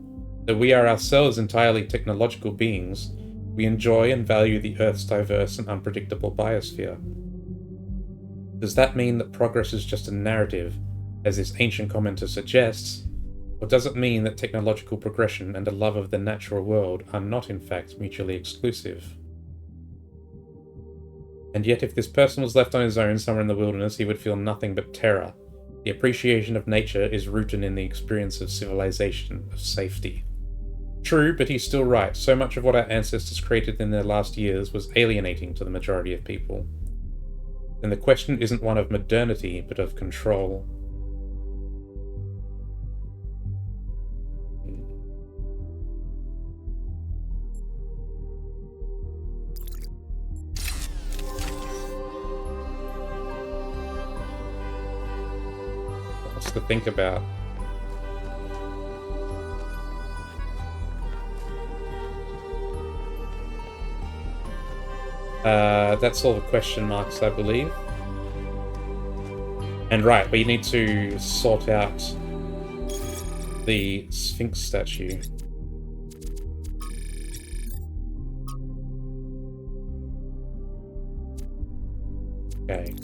Though we are ourselves entirely technological beings, we enjoy and value the Earth's diverse and unpredictable biosphere. Does that mean that progress is just a narrative, as this ancient commenter suggests? Or does it mean that technological progression and a love of the natural world are not in fact mutually exclusive? And yet if this person was left on his own somewhere in the wilderness, he would feel nothing but terror. The appreciation of nature is rooted in the experience of civilization, of safety. True, but he's still right. So much of what our ancestors created in their last years was alienating to the majority of people. And the question isn't one of modernity, but of control. Lots to think about. That's all the question marks, I believe. And right, we need to sort out the Sphinx statue. Okay.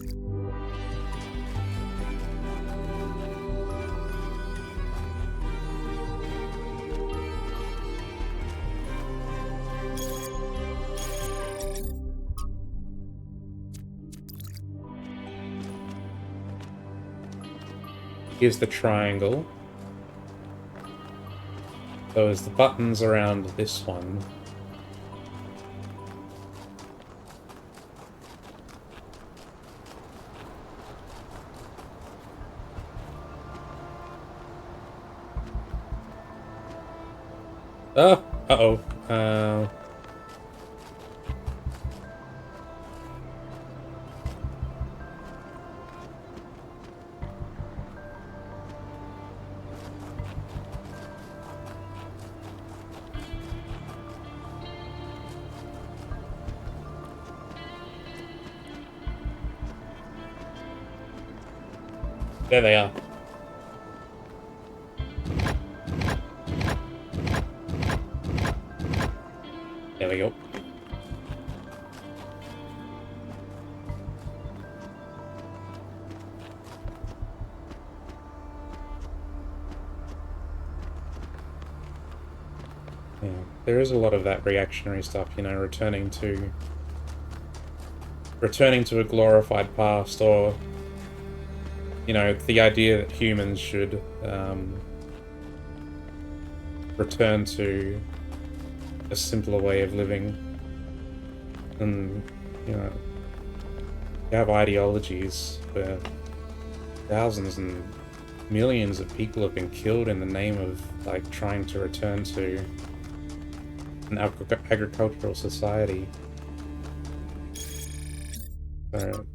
Here's the triangle. So as the buttons around this one. Oh, uh-oh. There they are. There we go. Yeah, there is a lot of that reactionary stuff, you know, returning to a glorified past, or, you know, the idea that humans should return to a simpler way of living. And, you know, you have ideologies where thousands and millions of people have been killed in the name of, like, trying to return to an agricultural society. So,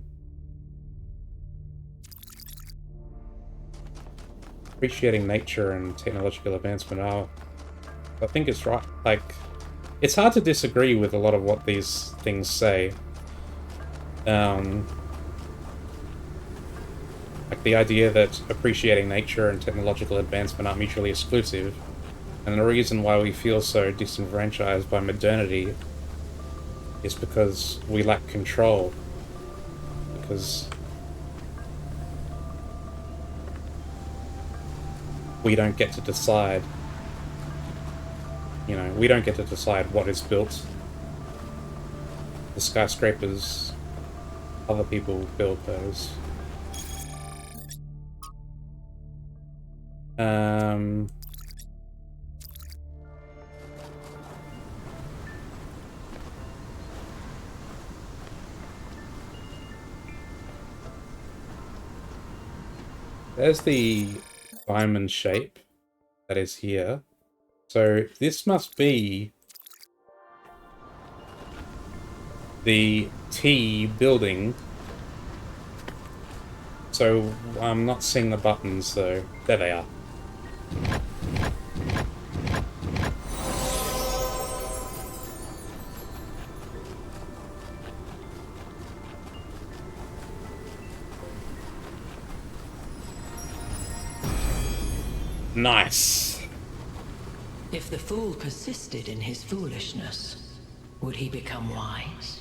appreciating nature and technological advancement are, I think it's right. Like, it's hard to disagree with a lot of what these things say. Like the idea that appreciating nature and technological advancement are mutually exclusive, and the reason why we feel so disenfranchised by modernity is because we lack control. Because we don't get to decide. You know, we don't get to decide what is built. The skyscrapers, other people build those. There's the diamond shape that is here. So this must be the T building. So I'm not seeing the buttons though. There they are. Nice. If the fool persisted in his foolishness, would he become wise?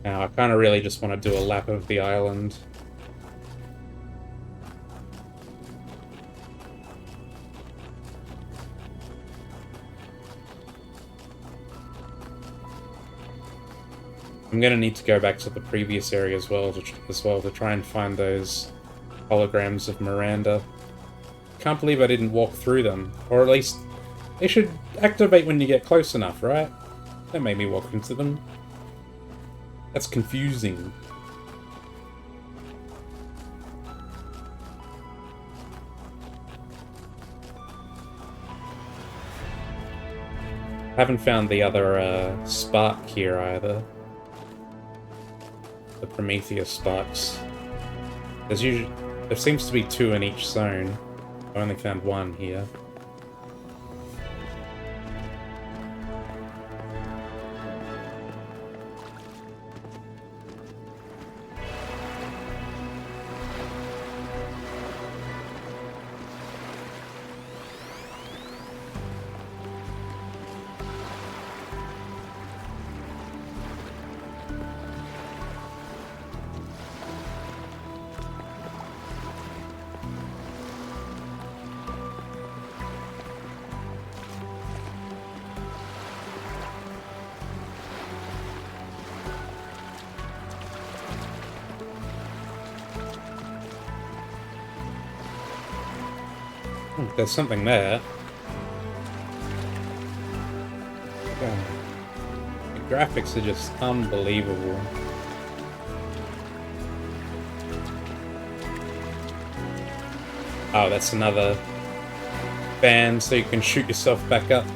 Now I kind of really just want to do a lap of the island. I'm gonna need to go back to the previous area as well to try and find those holograms of Miranda. Can't believe I didn't walk through them, or at least they should activate when you get close enough, right? Don't make me walk into them. That's confusing. Haven't found the other spark here either. The Prometheus sparks. There seems to be 2 in each zone. I only found 1 here. There's something there. God. The graphics are just unbelievable. Oh, that's another fan so you can shoot yourself back up.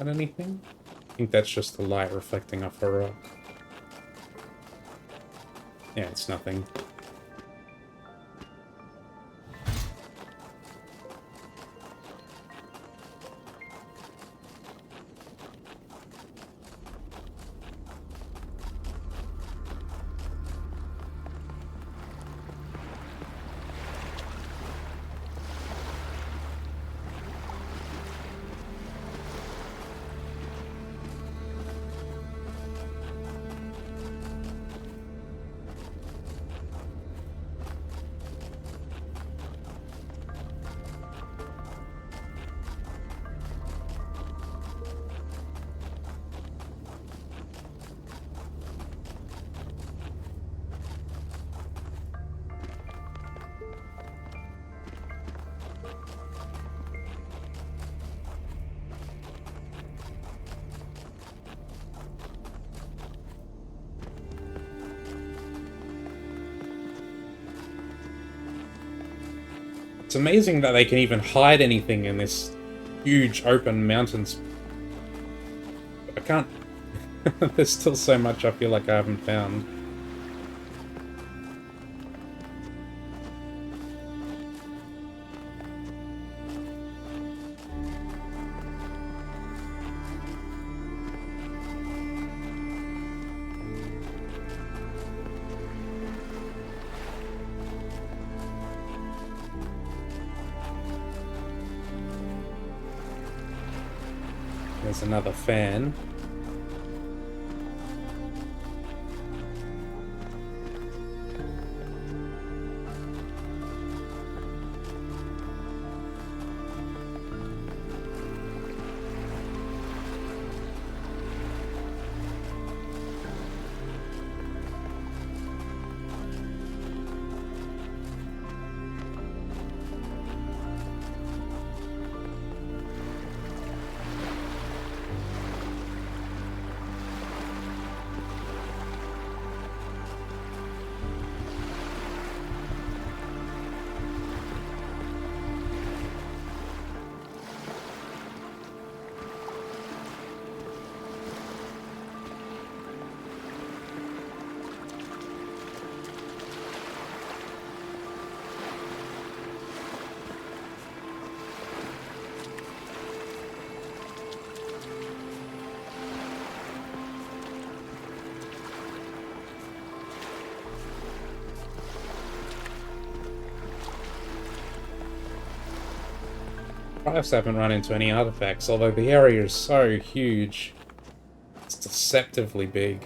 Anything? I think that's just the light reflecting off a rock. Yeah, it's nothing. It's amazing that they can even hide anything in this huge open mountains. I can't... There's still so much I feel like I haven't found. There's another fan. Perhaps I haven't run into any artifacts, although the area is so huge. It's deceptively big.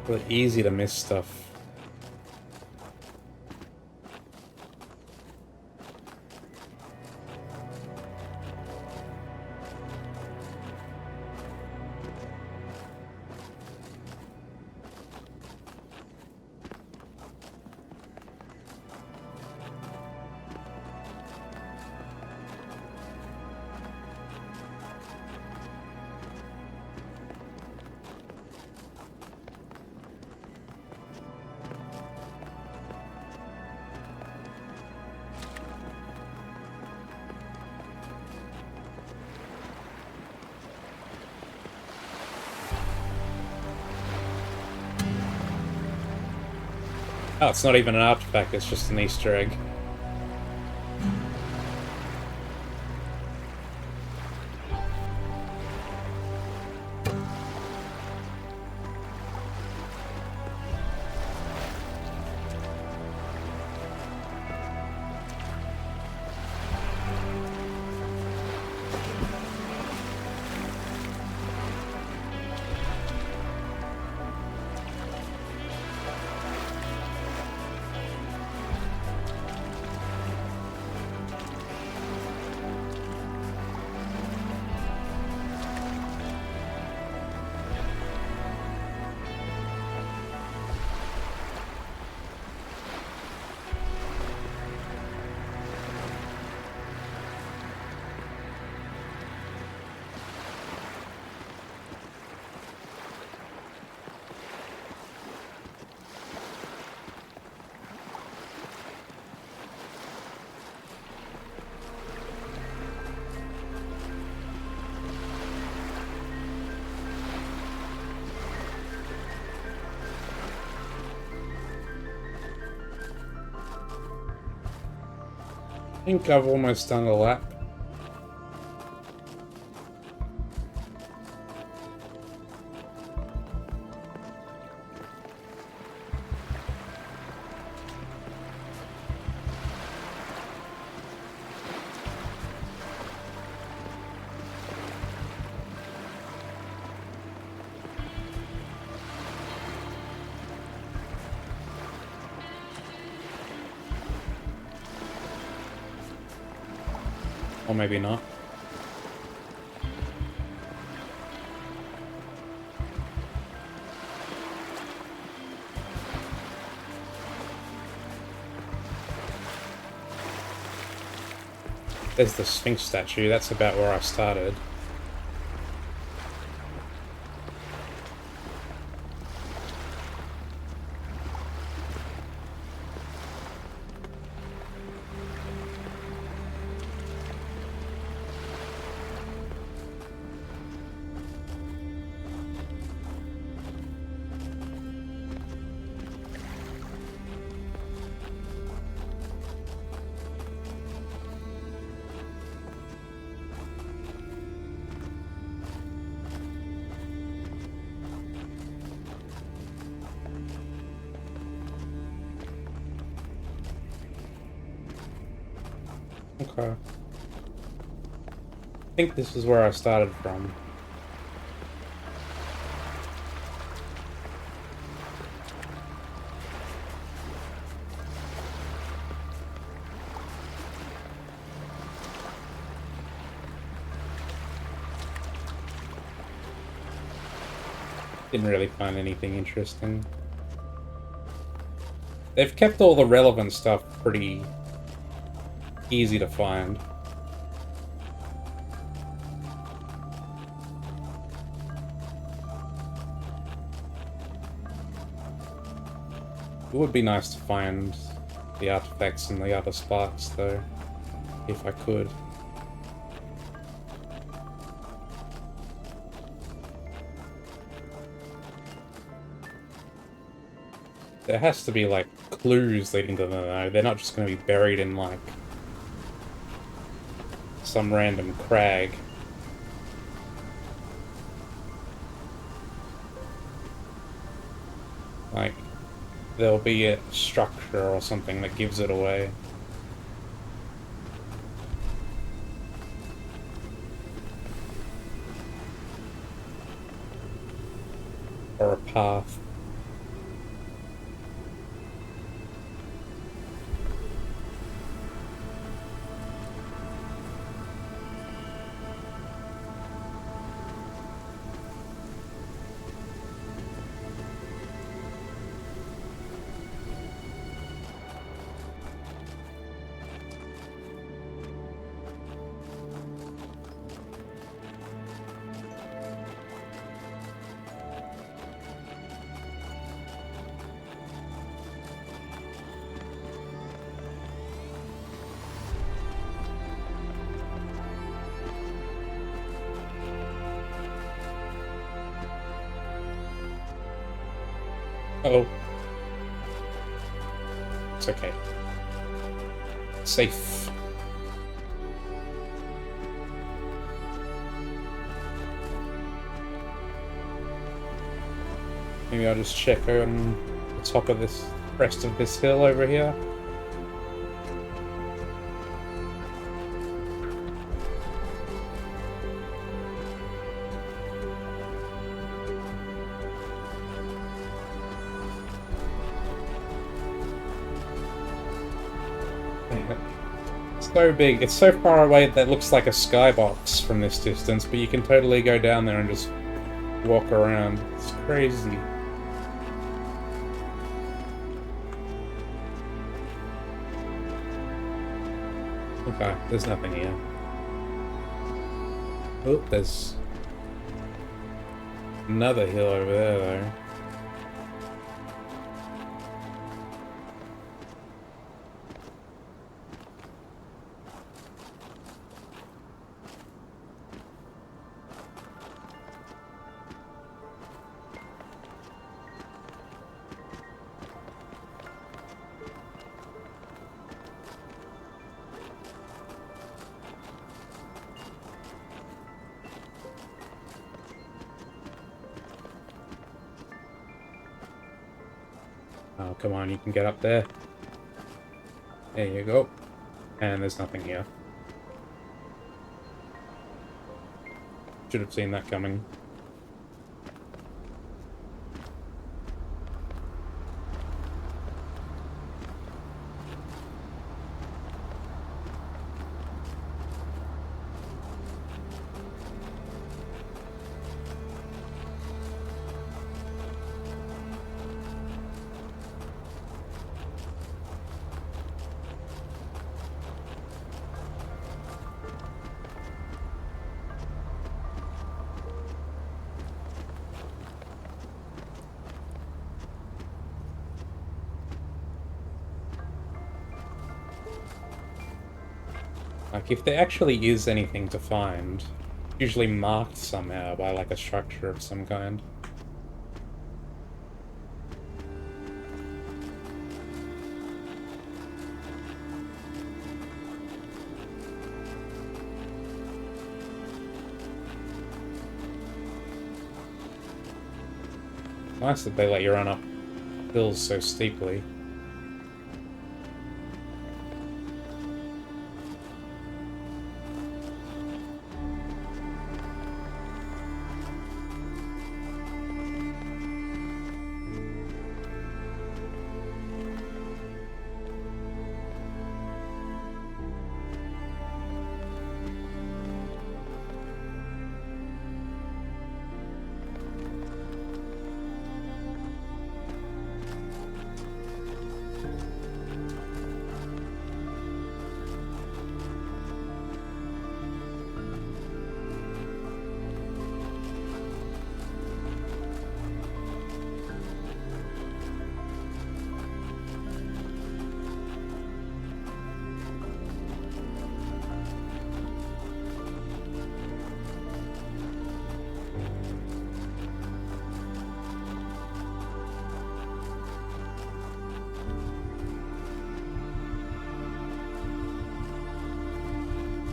But easy to miss stuff. Oh, it's not even an artifact, it's just an Easter egg. I think I've almost done a lap. Or maybe not. There's the Sphinx statue, that's about where I started. Okay. I think this is where I started from. Didn't really find anything interesting. They've kept all the relevant stuff pretty easy to find. It would be nice to find the artifacts in the other spots, though, if I could. There has to be, like, clues leading to them, though. They're not just going to be buried in, like, some random crag. Like, there'll be a structure or something that gives it away. Or a path. Uh-oh. It's okay. Safe. Maybe I'll just check on the top of this crest of this hill over here. So big. It's so far away that it looks like a skybox from this distance, but you can totally go down there and just walk around. It's crazy. Okay, there's nothing here. Oh, there's another hill over there, though. Oh, come on, you can get up there. There you go. And there's nothing here. Should have seen that coming. Like, if there actually is anything to find, usually marked somehow by, like, a structure of some kind. Nice that they let you run up hills so steeply.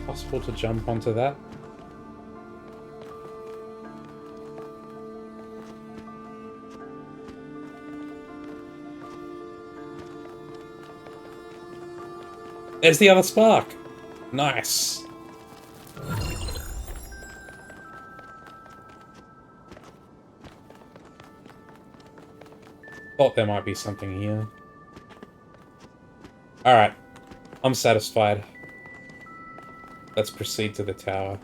Possible to jump onto that? There's the other spark! Nice! Thought there might be something here. Alright. I'm satisfied. Let's proceed to the tower.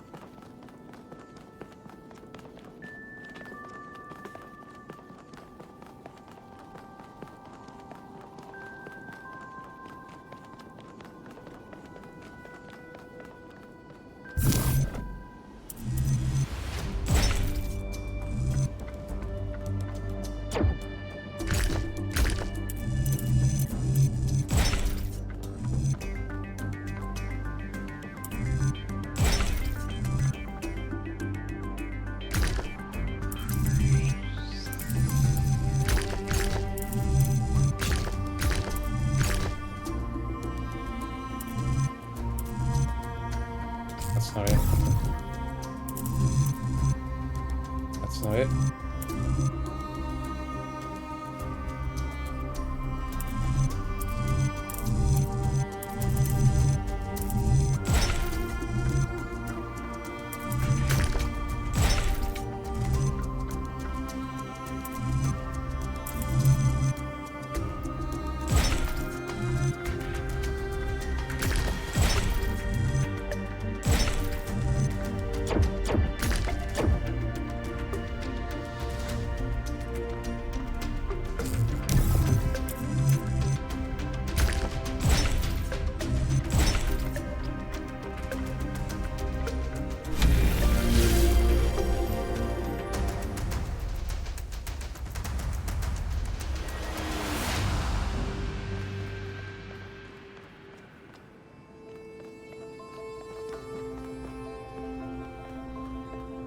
That's not it. That's not it.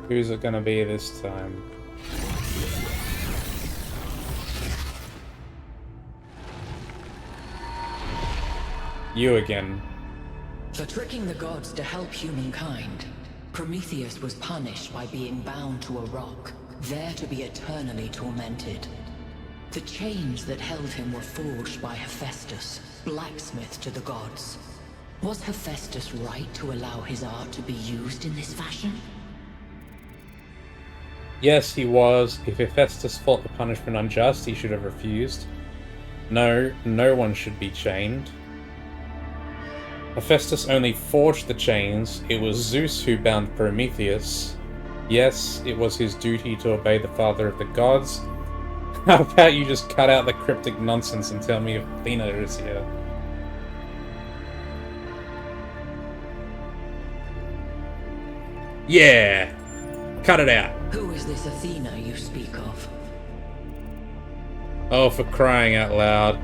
Who's it gonna be this time? You again. For tricking the gods to help humankind, Prometheus was punished by being bound to a rock, there to be eternally tormented. The chains that held him were forged by Hephaestus, blacksmith to the gods. Was Hephaestus right to allow his art to be used in this fashion? Yes, he was. If Hephaestus thought the punishment unjust, he should have refused. No, no one should be chained. Hephaestus only forged the chains. It was Zeus who bound Prometheus. Yes, it was his duty to obey the father of the gods. How about you just cut out the cryptic nonsense and tell me if Athena is here? Yeah! Cut it out! Who is this Athena you speak of? Oh, for crying out loud.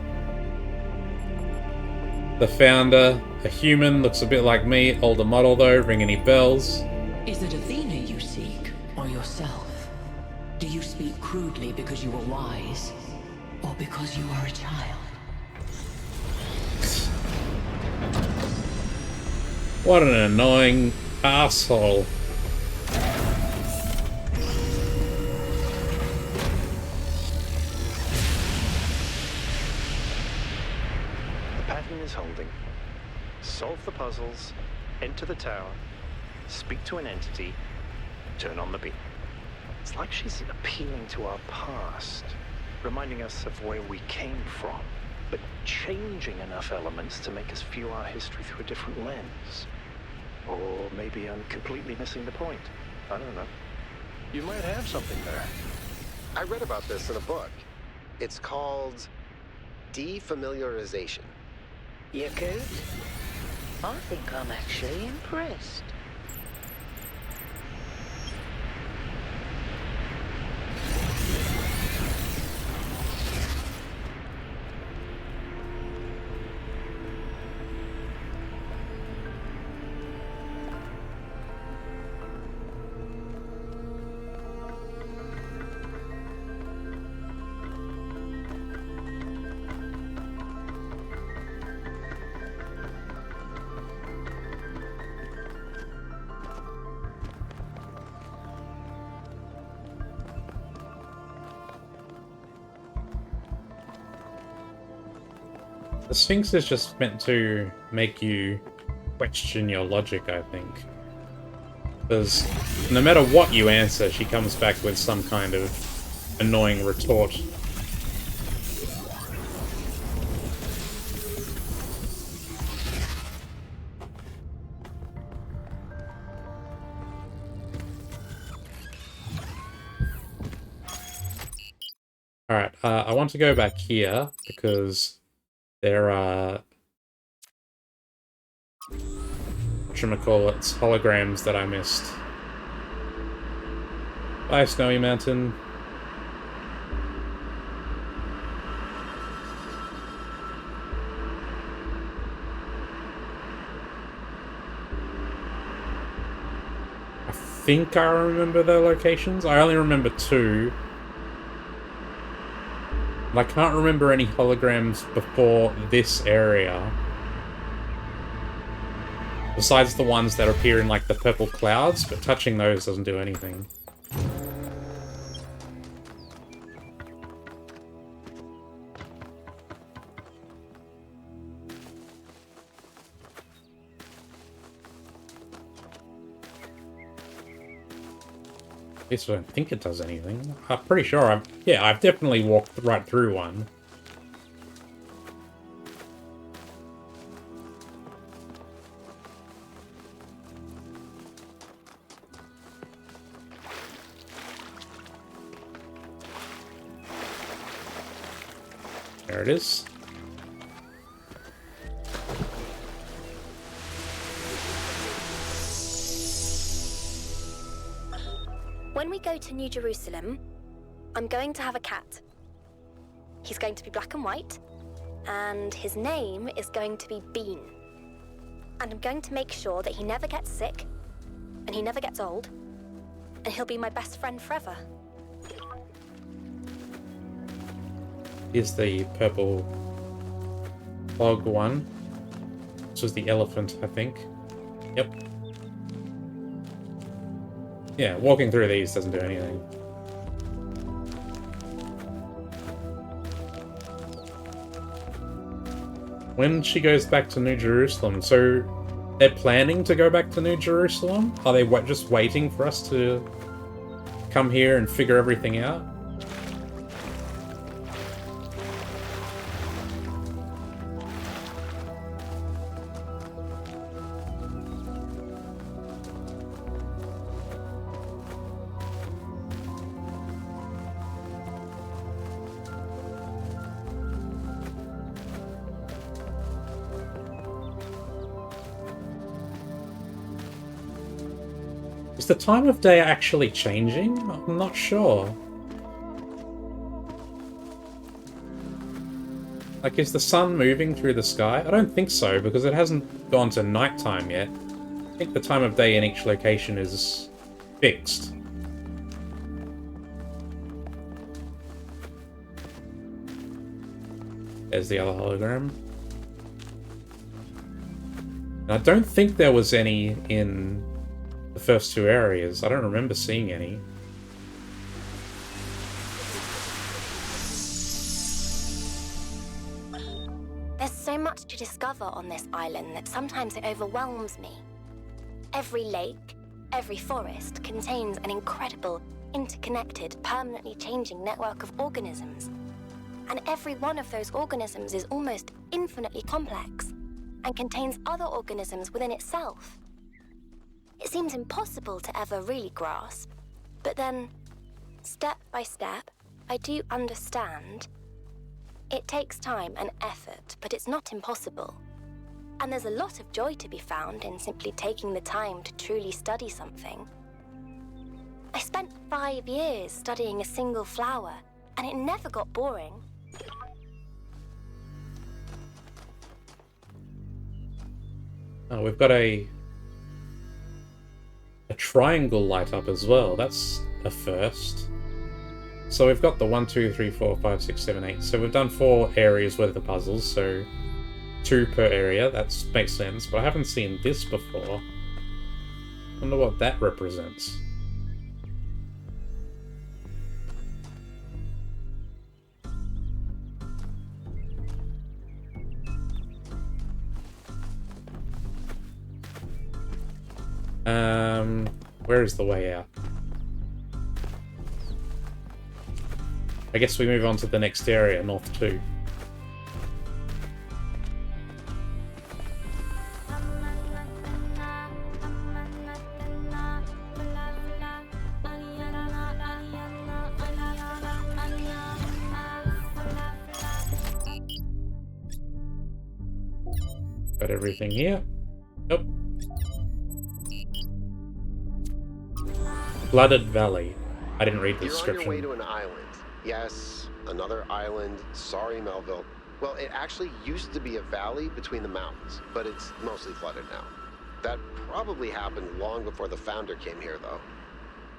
The founder, a human, looks a bit like me, older model though, ring any bells? Is it Athena you seek, or yourself? Do you speak crudely because you are wise, or because you are a child? What an annoying asshole. The pattern is holding. Solve the puzzles, enter the tower, speak to an entity, turn on the beam. It's like she's appealing to our past, reminding us of where we came from, but changing enough elements to make us view our history through a different lens. Or maybe I'm completely missing the point. I don't know. You might have something there. I read about this in a book. It's called defamiliarization. You good? I think I'm actually impressed. The Sphinx is just meant to make you question your logic, I think. Because no matter what you answer, she comes back with some kind of annoying retort. Alright, I want to go back here because there are whatchamacallits, holograms that I missed. Bye, Snowy Mountain. I think I remember their locations. I only remember two. And I can't remember any holograms before this area. Besides the ones that appear in, like, the purple clouds, but touching those doesn't do anything. At least I don't think it does anything. I'm pretty sure I've definitely walked right through one. There it is. When we go to New Jerusalem, I'm going to have a cat. He's going to be black and white, and his name is going to be Bean. And I'm going to make sure that he never gets sick, and he never gets old, and he'll be my best friend forever. Here's the purple fog one. This was the elephant, I think. Yep. Yeah, walking through these doesn't do anything. When she goes back to New Jerusalem, so they're planning to go back to New Jerusalem? Are they just waiting for us to come here and figure everything out? Is the time of day actually changing? I'm not sure. Like, is the sun moving through the sky? I don't think so, because it hasn't gone to nighttime yet. I think the time of day in each location is fixed. There's the other hologram. And I don't think there was any in the first two areas. I don't remember seeing any. There's so much to discover on this island that sometimes it overwhelms me. Every lake, every forest contains an incredible, interconnected, permanently changing network of organisms. And every one of those organisms is almost infinitely complex and contains other organisms within itself. It seems impossible to ever really grasp, but then, step by step, I do understand. It takes time and effort, but it's not impossible. And there's a lot of joy to be found in simply taking the time to truly study something. I spent 5 years studying a single flower, and it never got boring. Oh, we've got a triangle light up as well. That's a first. So we've got the 1, 2, 3, 4, 5, 6, 7, 8. So we've done 4 areas worth of the puzzles, so 2 per area. That makes sense, but I haven't seen this before. I wonder what that represents. Where is the way out? I guess we move on to the next area, North 2. Got everything here. Nope. Flooded Valley. I didn't read the description. You're on your way to an island. Yes, another island. Sorry, Melville. Well, it actually used to be a valley between the mountains, but it's mostly flooded now. That probably happened long before the founder came here, though.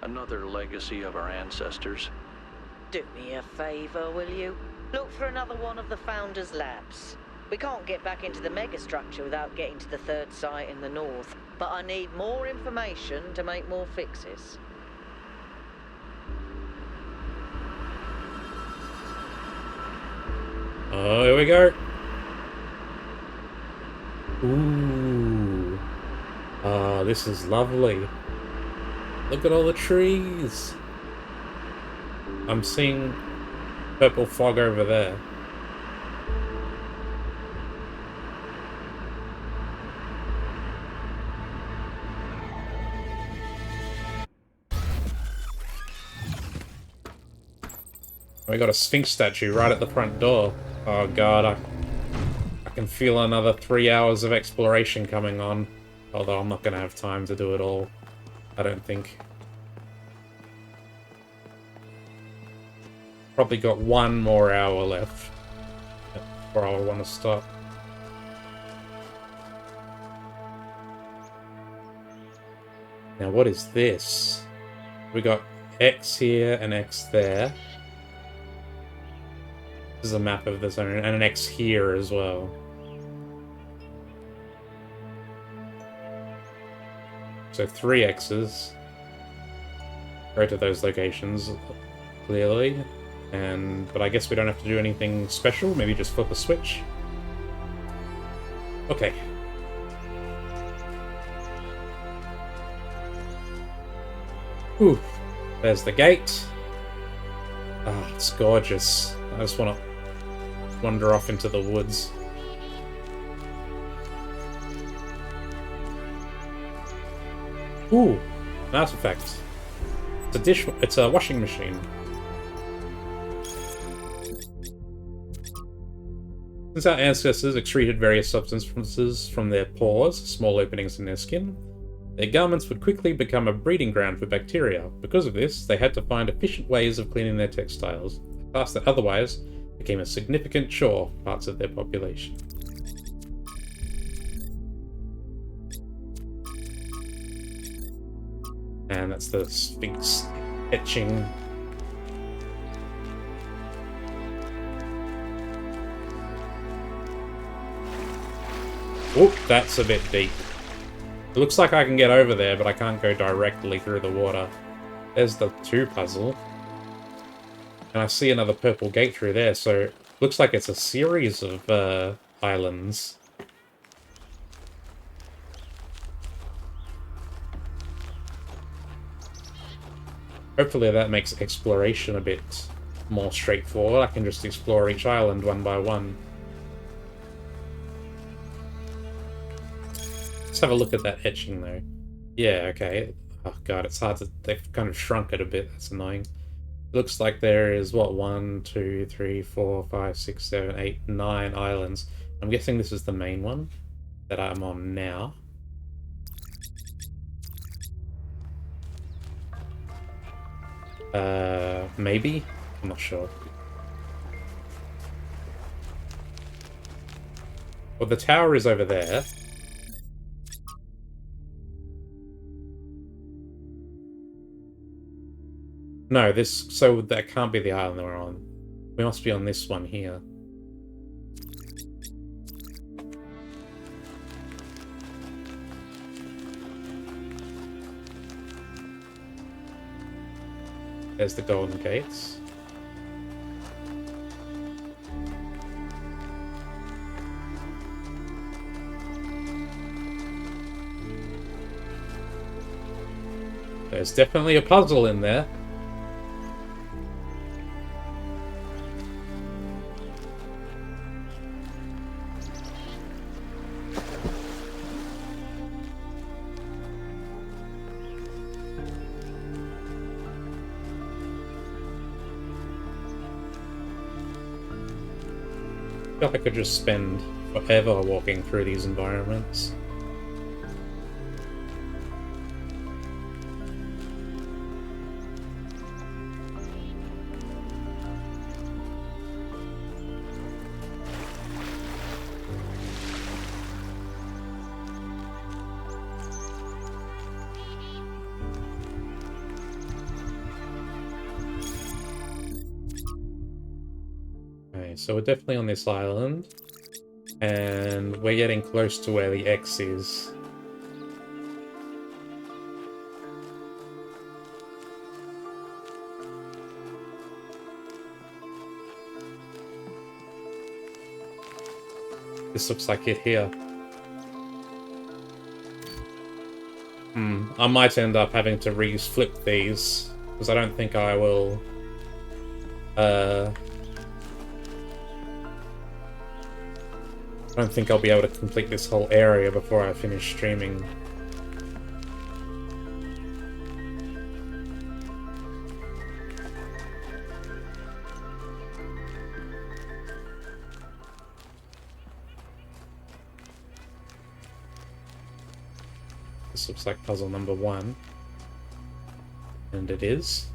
Another legacy of our ancestors. Do me a favor, will you? Look for another one of the Founder's labs. We can't get back into the Megastructure without getting to the third site in the north, but I need more information to make more fixes. Oh, here we go. Ooh. Ah, this is lovely. Look at all the trees. I'm seeing purple fog over there. We got a Sphinx statue right at the front door. Oh god, I can feel another 3 hours of exploration coming on. Although I'm not going to have time to do it all, I don't think. Probably got 1 more hour left before I want to stop. Now what is this? We got X here and X there. This is a map of the zone, and an X here as well. So 3 X's. Go to those locations, clearly. But I guess we don't have to do anything special, maybe just flip a switch. Okay. Ooh, there's the gate. Ah, it's gorgeous. I just want to wander off into the woods. Ooh, an artifact. It's a washing machine. Since our ancestors excreted various substances from their pores, small openings in their skin, their garments would quickly become a breeding ground for bacteria. Because of this, they had to find efficient ways of cleaning their textiles, a task that otherwise became a significant chore for parts of their population. And that's the Sphinx etching. Oop, that's a bit deep. It looks like I can get over there, but I can't go directly through the water. There's the 2 puzzle. And I see another purple gate through there, so it looks like it's a series of islands. Hopefully that makes exploration a bit more straightforward. I can just explore each island one by one. Let's have a look at that etching, though. Yeah, okay. Oh god, it's hard to... They've kind of shrunk it a bit. That's annoying. Looks like there is, what, 1, 2, 3, 4, 5, 6, 7, 8, 9 islands. I'm guessing this is the main one that I'm on now. Maybe? I'm not sure. Well, the tower is over there. No, so that can't be the island that we're on. We must be on this one here. There's the golden gates. There's definitely a puzzle in there. I feel like I could just spend forever walking through these environments. So we're definitely on this island, and we're getting close to where the X is. This looks like it here. I might end up having to re-flip these, because I don't think I will... I don't think I'll be able to complete this whole area before I finish streaming. This looks like puzzle number 1. And it is.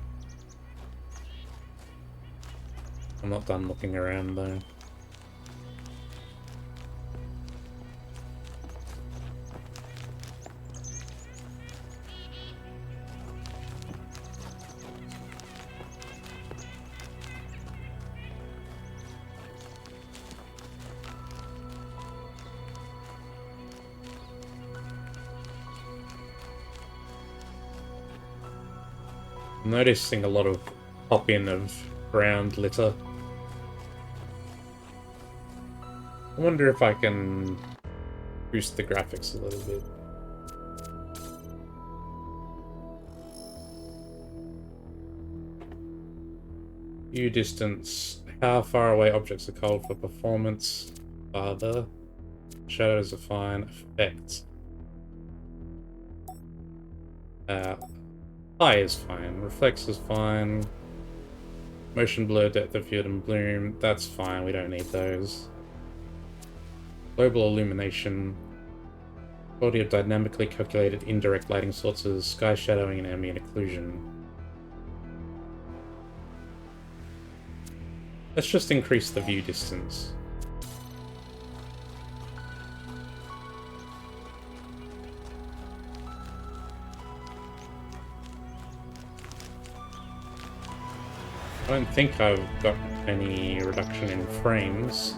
I'm not done looking around though. I'm noticing a lot of pop-in of ground litter. I wonder if I can boost the graphics a little bit. View distance. How far away objects are called for performance. Farther. Shadows are fine. Effects. High is fine. Reflex is fine. Motion blur, depth of field, and bloom. That's fine. We don't need those. Global illumination. Quality of dynamically calculated indirect lighting sources. Sky shadowing and ambient occlusion. Let's just increase the view distance. I don't think I've got any reduction in frames.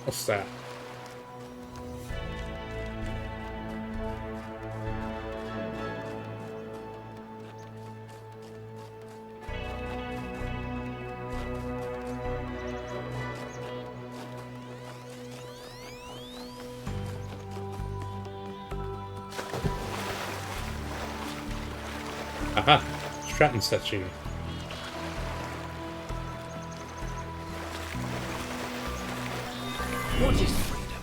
What's that? Aha! Stratton statue. What is freedom?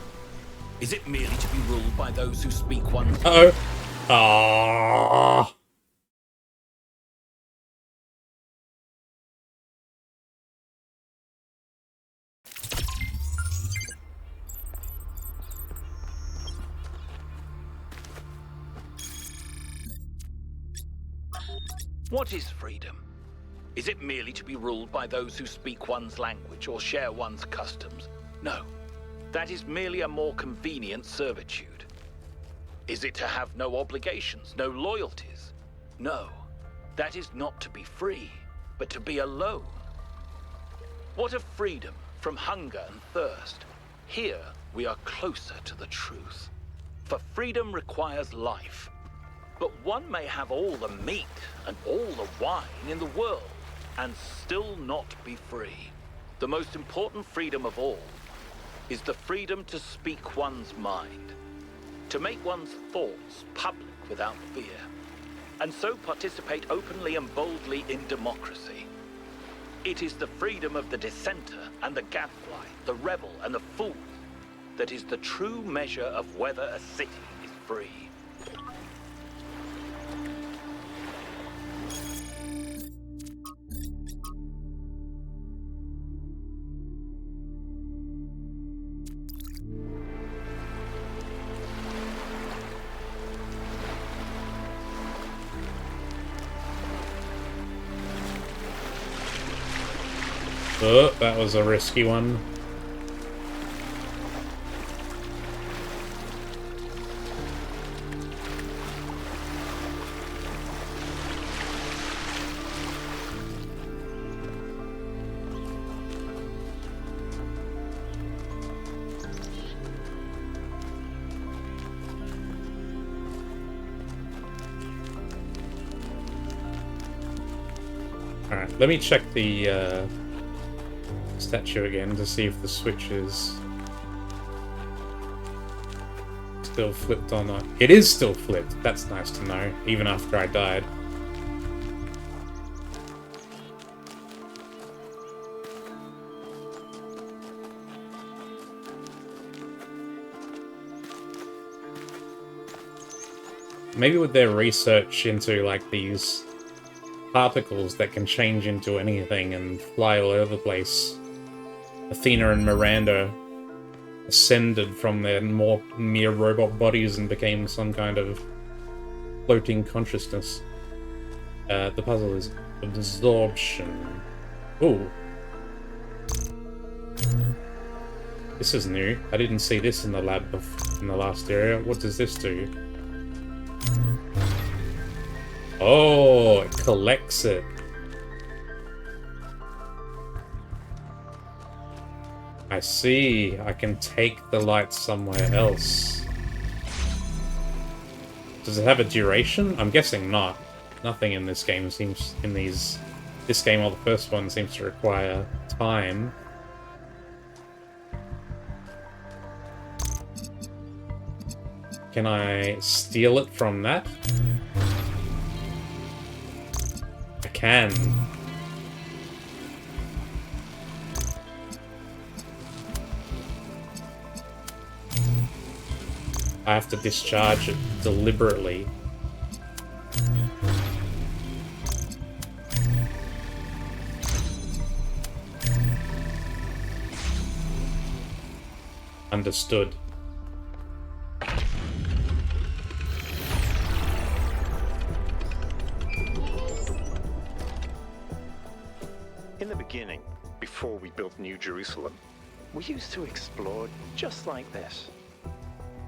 Is it merely to be ruled by those who speak one? Uh-oh. Ah. What is freedom? Is it merely to be ruled by those who speak one's language or share one's customs? No. That is merely a more convenient servitude. Is it to have no obligations, no loyalties? No. That is not to be free, but to be alone. What of freedom from hunger and thirst? Here we are closer to the truth. For freedom requires life. But one may have all the meat and all the wine in the world and still not be free. The most important freedom of all is the freedom to speak one's mind, to make one's thoughts public without fear, and so participate openly and boldly in democracy. It is the freedom of the dissenter and the gadfly, the rebel and the fool, that is the true measure of whether a city is free. Oh, that was a risky one. Alright, let me check the statue again to see if the switch is still flipped or not. It is still flipped. That's nice to know, even after I died. Maybe with their research into like these particles that can change into anything and fly all over the place, Athena and Miranda ascended from their more mere robot bodies and became some kind of floating consciousness. The puzzle is absorption. Ooh. This is new. I didn't see this in the lab in the last area. What does this do? Oh, it collects it. I see. I can take the light somewhere else. Does it have a duration? I'm guessing not. Nothing in this game seems, in these This game, or the first one, seems to require time. Can I steal it from that? I can. I have to discharge it deliberately. Understood. In the beginning, before we built New Jerusalem, we used to explore just like this.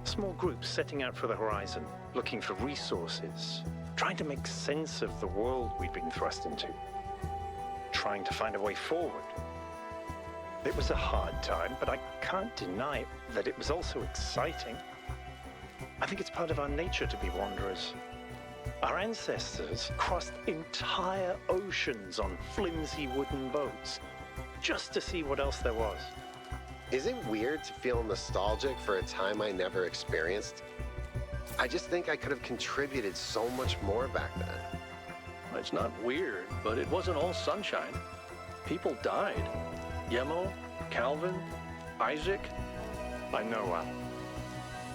Small groups setting out for the horizon, looking for resources, trying to make sense of the world we'd been thrust into, trying to find a way forward. It was a hard time, but I can't deny that it was also exciting. I think it's part of our nature to be wanderers. Our ancestors crossed entire oceans on flimsy wooden boats, just to see what else there was. Is it weird to feel nostalgic for a time I never experienced? I just think I could have contributed so much more back then. It's not weird, but it wasn't all sunshine. People died. Yemo, Calvin, Isaac. I know, Al.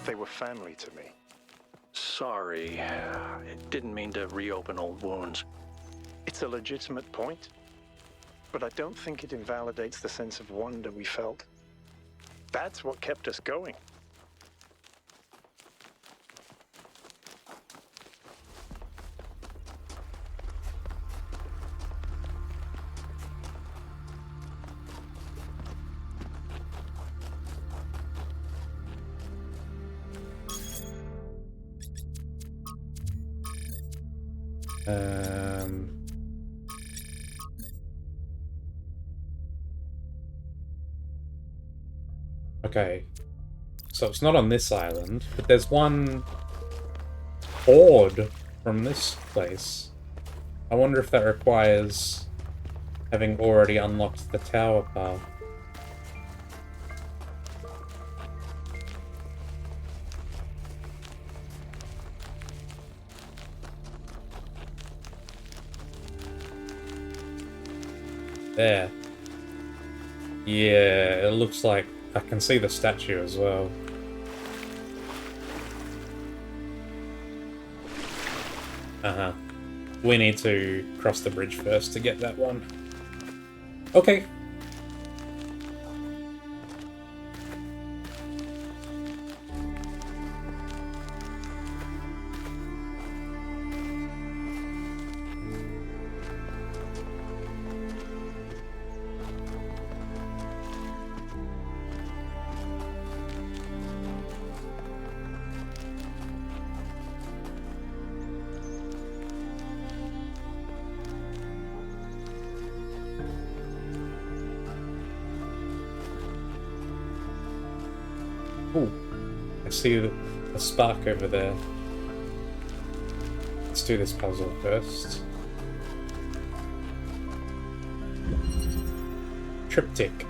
They were family to me. Sorry, it didn't mean to reopen old wounds. It's a legitimate point, but I don't think it invalidates the sense of wonder we felt. That's what kept us going. Okay. So it's not on this island, but there's one horde from this place. I wonder if that requires having already unlocked the tower path. There. Yeah, it looks like I can see the statue as well. Uh-huh. We need to cross the bridge first to get that one. Okay. Ooh, I see a spark over there. Let's do this puzzle first. Triptych.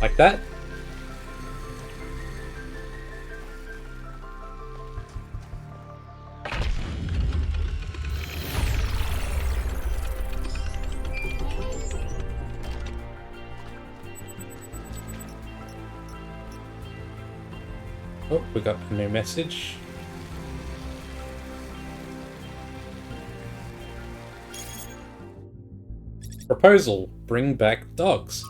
Like that? Oh, we got a new message. Proposal: bring back dogs.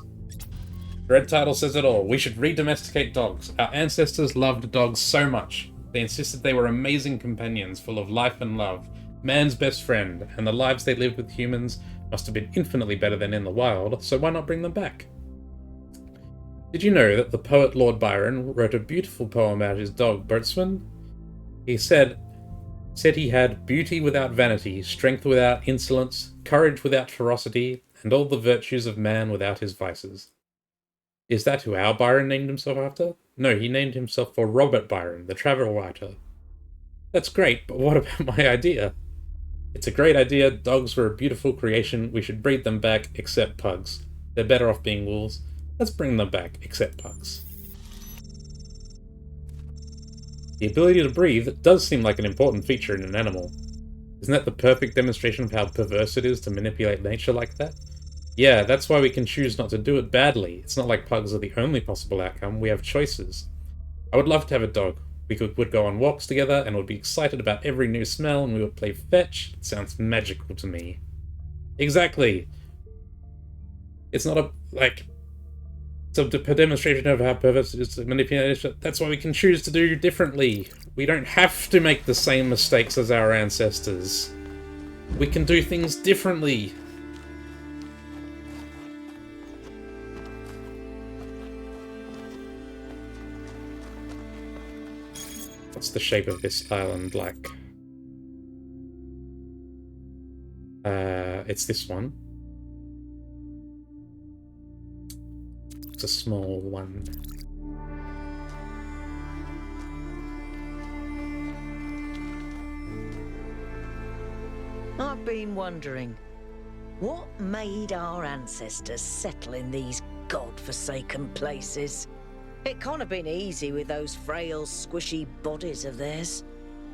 Red title says it all. We should re-domesticate dogs. Our ancestors loved dogs so much. They insisted they were amazing companions, full of life and love, man's best friend, and the lives they lived with humans must have been infinitely better than in the wild, so why not bring them back? Did you know that the poet Lord Byron wrote a beautiful poem about his dog, Boatswain? He said he had beauty without vanity, strength without insolence, courage without ferocity, and all the virtues of man without his vices. Is that who our Byron named himself after? No, he named himself for Robert Byron, the travel writer. That's great, but what about my idea? It's a great idea. Dogs were a beautiful creation. We should breed them back, except pugs. They're better off being wolves. Let's bring them back, except pugs. The ability to breathe does seem like an important feature in an animal. Isn't that the perfect demonstration of how perverse it is to manipulate nature like that? Yeah, that's why we can choose not to do it badly. It's not like pugs are the only possible outcome. We have choices. I would love to have a dog. We would go on walks together and would be excited about every new smell, and we would play fetch. It sounds magical to me. Exactly. It's not it's a demonstration of how perverse it is to manipulate. That's why we can choose to do differently. We don't have to make the same mistakes as our ancestors. We can do things differently. What's the shape of this island like? It's this one. It's a small one. I've been wondering, what made our ancestors settle in these god-forsaken places? It can't have been easy with those frail, squishy bodies of theirs.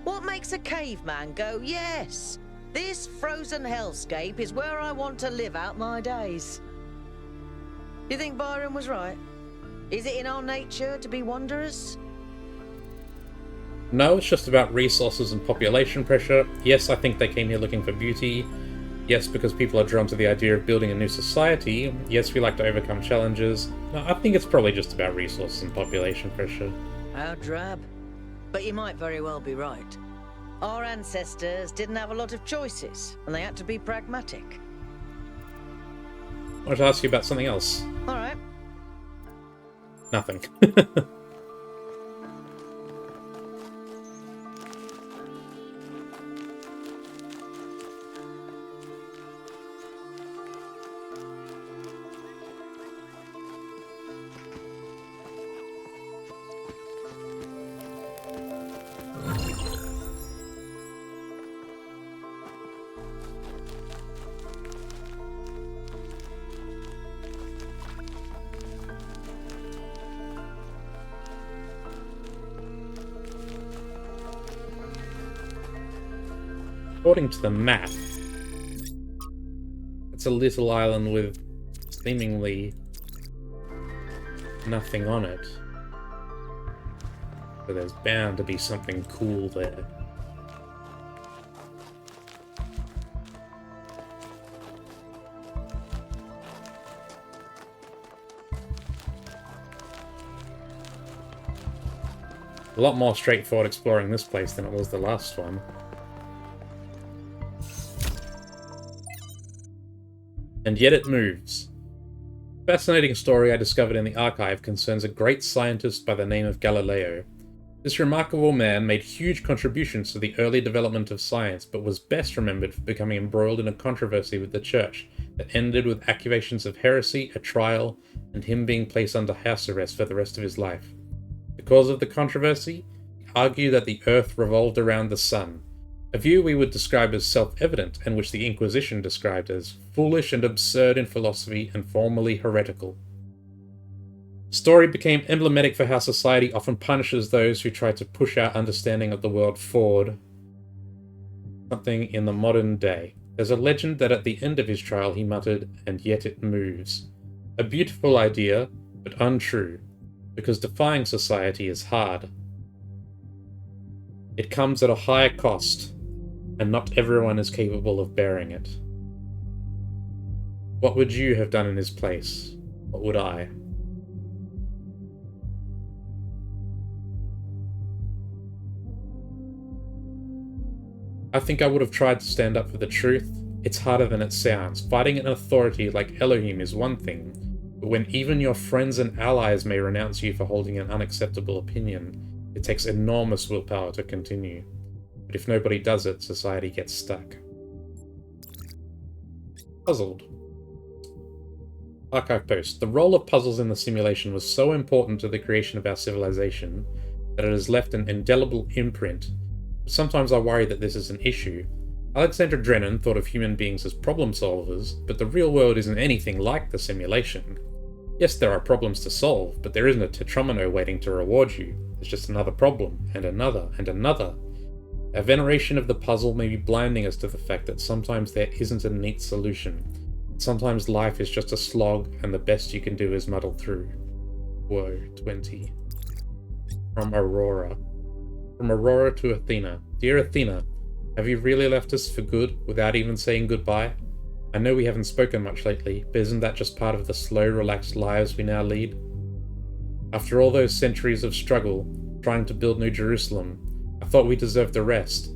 What makes a caveman go, yes, this frozen hellscape is where I want to live out my days? You think Byron was right? Is it in our nature to be wanderers? No, it's just about resources and population pressure. Yes, I think they came here looking for beauty. Yes, because people are drawn to the idea of building a new society. Yes, we like to overcome challenges. No, I think it's probably just about resources and population pressure. How drab. But you might very well be right. Our ancestors didn't have a lot of choices, and they had to be pragmatic. I wanted to ask you about something else. All right. Nothing. According to the map, it's a little island with seemingly nothing on it. So there's bound to be something cool there. A lot more straightforward exploring this place than it was the last one. And yet it moves. A fascinating story I discovered in the archive concerns a great scientist by the name of Galileo. This remarkable man made huge contributions to the early development of science, but was best remembered for becoming embroiled in a controversy with the church that ended with accusations of heresy, a trial, and him being placed under house arrest for the rest of his life. Because of the controversy, he argued that the Earth revolved around the sun, a view we would describe as self-evident and which the Inquisition described as foolish and absurd in philosophy and formally heretical. The story became emblematic for how society often punishes those who try to push our understanding of the world forward, something in the modern day. There's a legend that at the end of his trial he muttered, "And yet it moves." A beautiful idea, but untrue, because defying society is hard. It comes at a higher cost, and not everyone is capable of bearing it. What would you have done in his place? What would I? I think I would have tried to stand up for the truth. It's harder than it sounds. Fighting an authority like Elohim is one thing, but when even your friends and allies may renounce you for holding an unacceptable opinion, it takes enormous willpower to continue. But if nobody does it, society gets stuck. Puzzled. Archive post. The role of puzzles in the simulation was so important to the creation of our civilization that it has left an indelible imprint. Sometimes I worry that this is an issue. Alexander Drennan thought of human beings as problem solvers, but the real world isn't anything like the simulation. Yes, there are problems to solve, but there isn't a tetromino waiting to reward you. There's just another problem, and another, and another. Our veneration of the puzzle may be blinding us to the fact that sometimes there isn't a neat solution. Sometimes life is just a slog, and the best you can do is muddle through. Whoa, 20. From Aurora. From Aurora to Athena. Dear Athena, have you really left us for good, without even saying goodbye? I know we haven't spoken much lately, but isn't that just part of the slow, relaxed lives we now lead? After all those centuries of struggle, trying to build New Jerusalem, I thought we deserved a rest.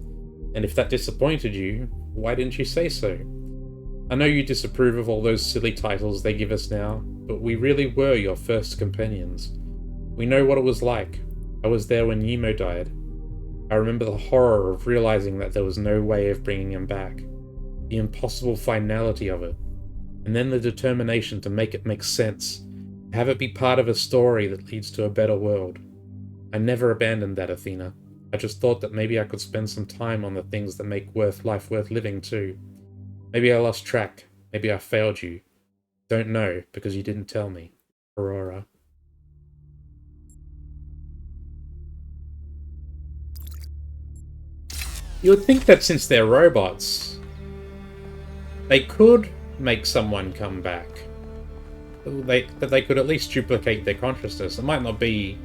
And if that disappointed you, why didn't you say so? I know you disapprove of all those silly titles they give us now, but we really were your first companions. We know what it was like. I was there when Nemo died. I remember the horror of realizing that there was no way of bringing him back. The impossible finality of it. And then the determination to make it make sense. To have it be part of a story that leads to a better world. I never abandoned that, Athena. I just thought that maybe I could spend some time on the things that make life worth living too. Maybe I lost track. Maybe I failed you. Don't know, because you didn't tell me. Aurora. You would think that since they're robots, they could make someone come back. That they could at least duplicate their consciousness. It might not be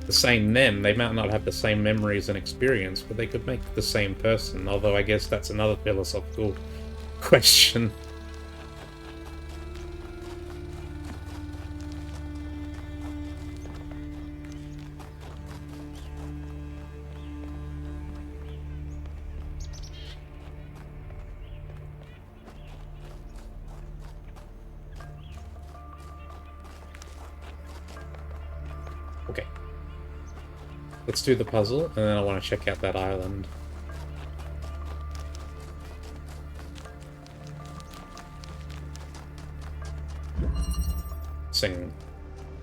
the same them, they might not have the same memories and experience, but they could make the same person, although I guess that's another philosophical question. Okay. Let's do the puzzle, and then I want to check out that island.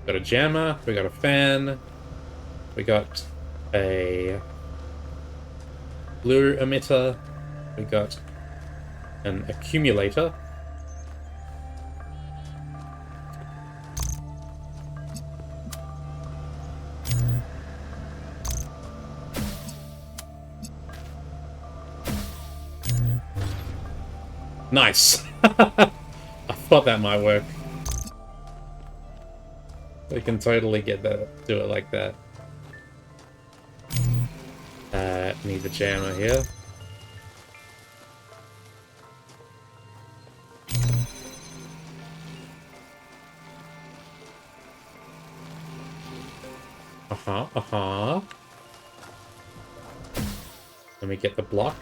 Got a jammer, we got a fan, we got a blue emitter, we got an accumulator. Nice! I thought that might work. We can totally get that, do it like that. Need the jammer here. Let me get the block.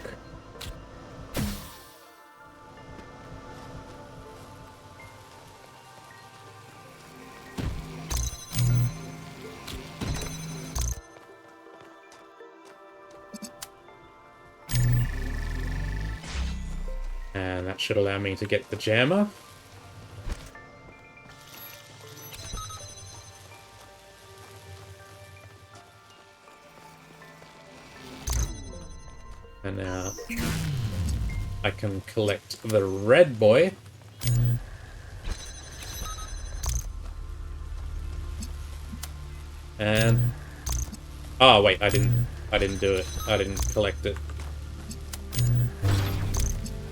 And that should allow me to get the jammer. And now I can collect the red boy. And oh wait, I didn't do it. I didn't collect it.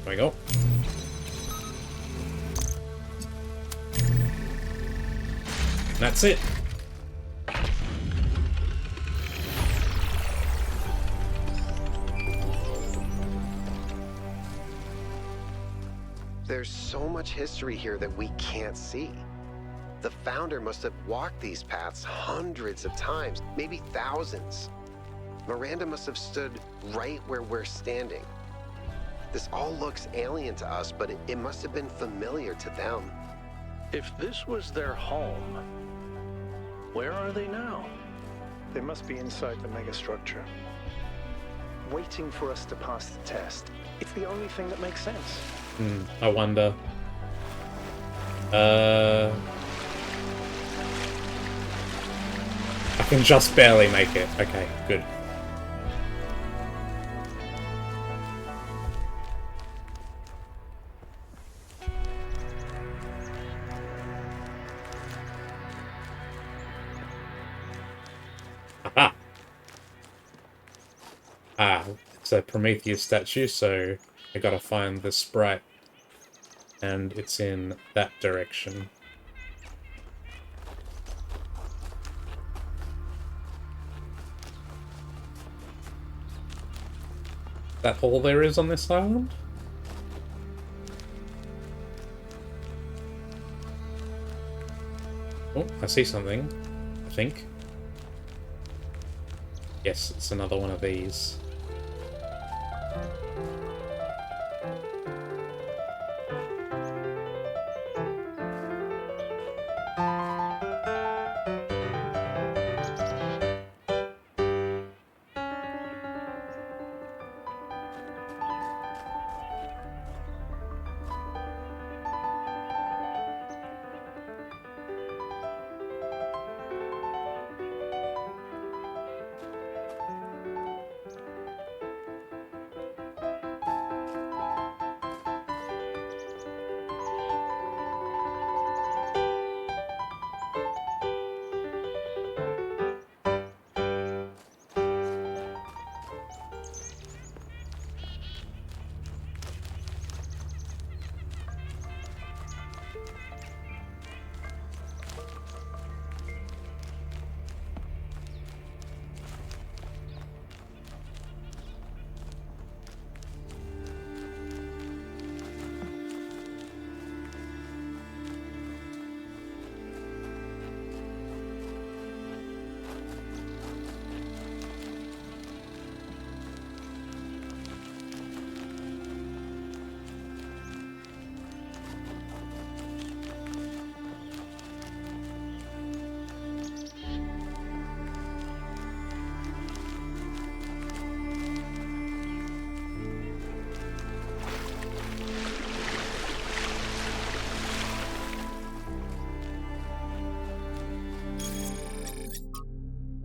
There we go. That's it. There's so much history here that we can't see. The founder must have walked these paths hundreds of times, maybe thousands. Miranda must have stood right where we're standing. This all looks alien to us, but it must have been familiar to them. If this was their home, where are they now? They must be inside the Megastructure, waiting for us to pass the test. It's the only thing that makes sense. I wonder. I can just barely make it. Okay, good. Aha! It's a Prometheus statue, so I gotta find the sprite. And it's in that direction. That all there is on this island? Oh, I see something, I think. Yes, it's another one of these.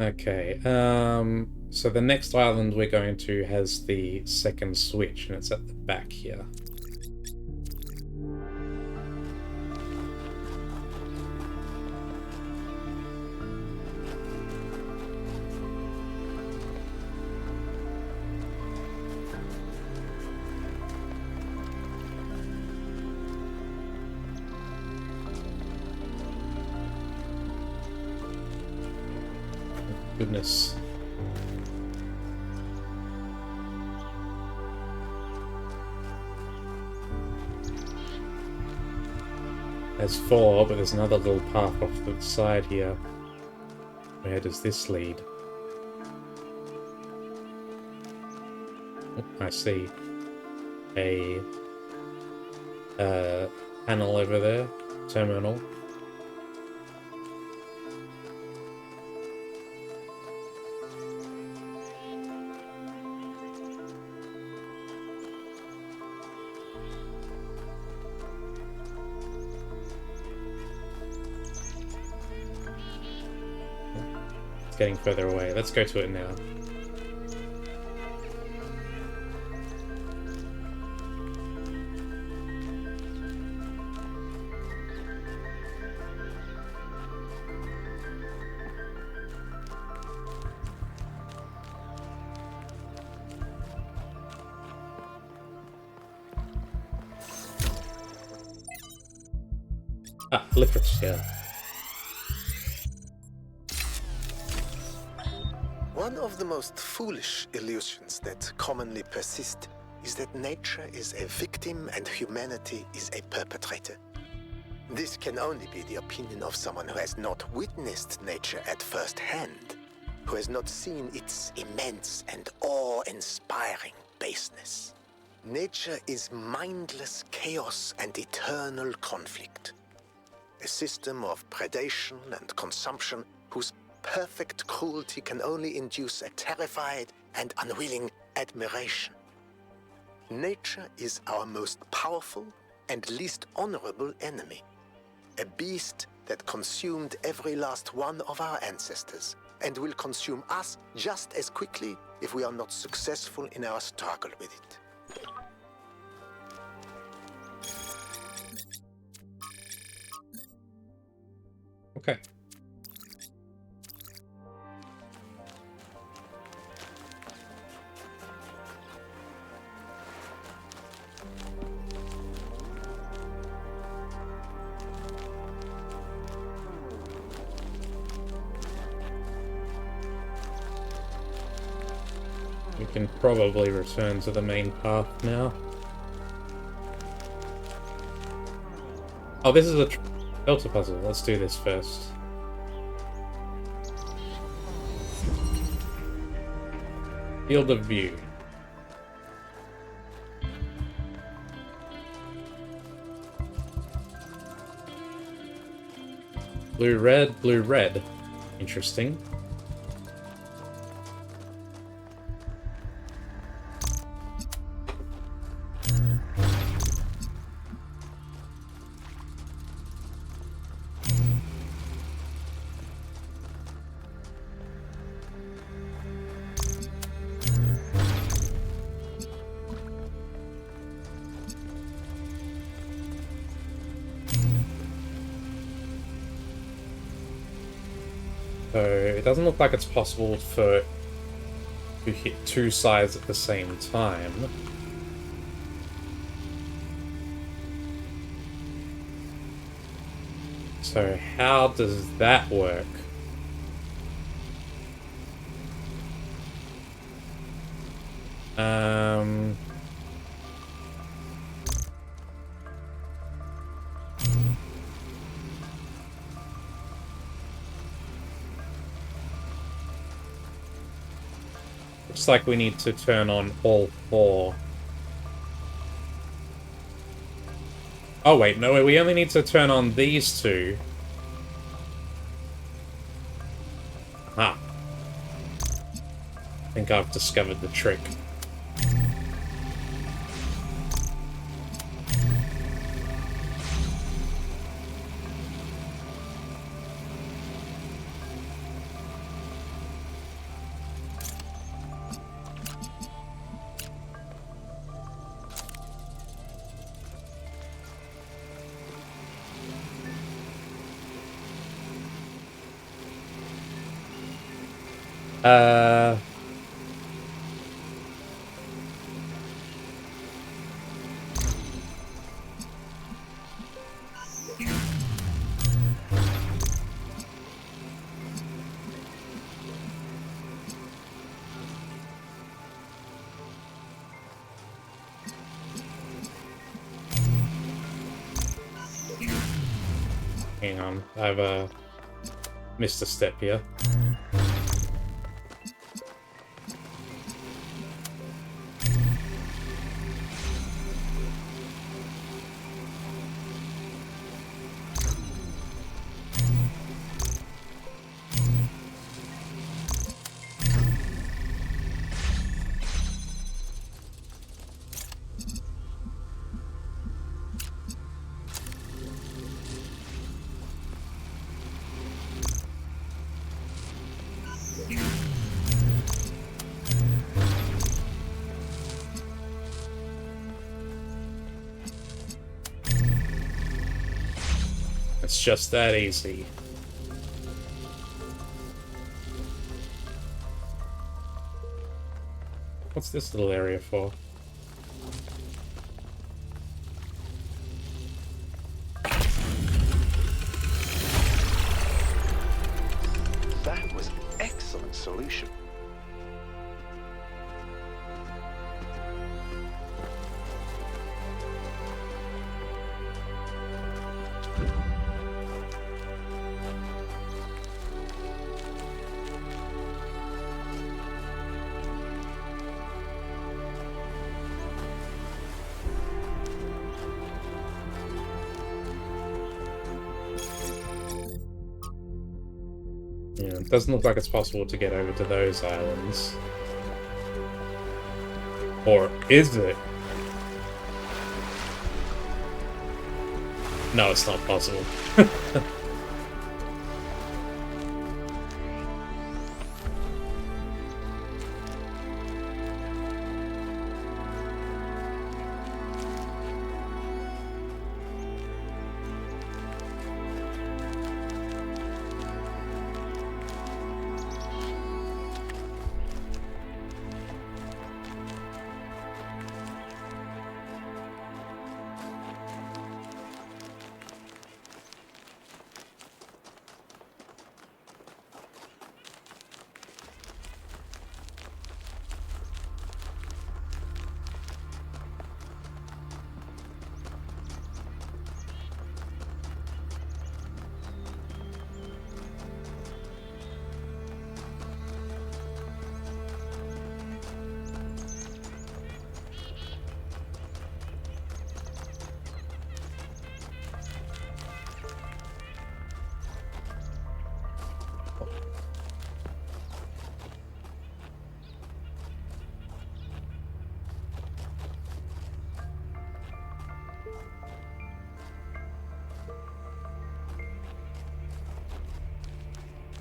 Okay, so the next island we're going to has the second switch, and it's at the back here. Goodness. There's 4, but there's another little path off to the side here. Where does this lead? Oh, I see a panel over there, terminal. Getting further away. Let's go to it now. Ah, literature. One of the most foolish illusions that commonly persist is that nature is a victim and humanity is a perpetrator. This can only be the opinion of someone who has not witnessed nature at first hand, who has not seen its immense and awe-inspiring baseness. Nature is mindless chaos and eternal conflict. A system of predation and consumption whose perfect cruelty can only induce a terrified and unwilling admiration. Nature is our most powerful and least honorable enemy. A beast that consumed every last one of our ancestors and will consume us just as quickly if we are not successful in our struggle with it. Okay. We can probably return to the main path now. Oh, this is a filter puzzle. Let's do this first. Field of view. Blue, red, blue, red. Interesting. So it doesn't look like it's possible to hit two sides at the same time. So how does that work? Looks like we need to turn on all four. Oh wait, no, we only need to turn on these two. Ah. I think I've discovered the trick. Hang on, I've missed a step here. It's just that easy. What's this little area for? That was an excellent solution. moment. Doesn't look like it's possible to get over to those islands. Or is it? No, it's not possible.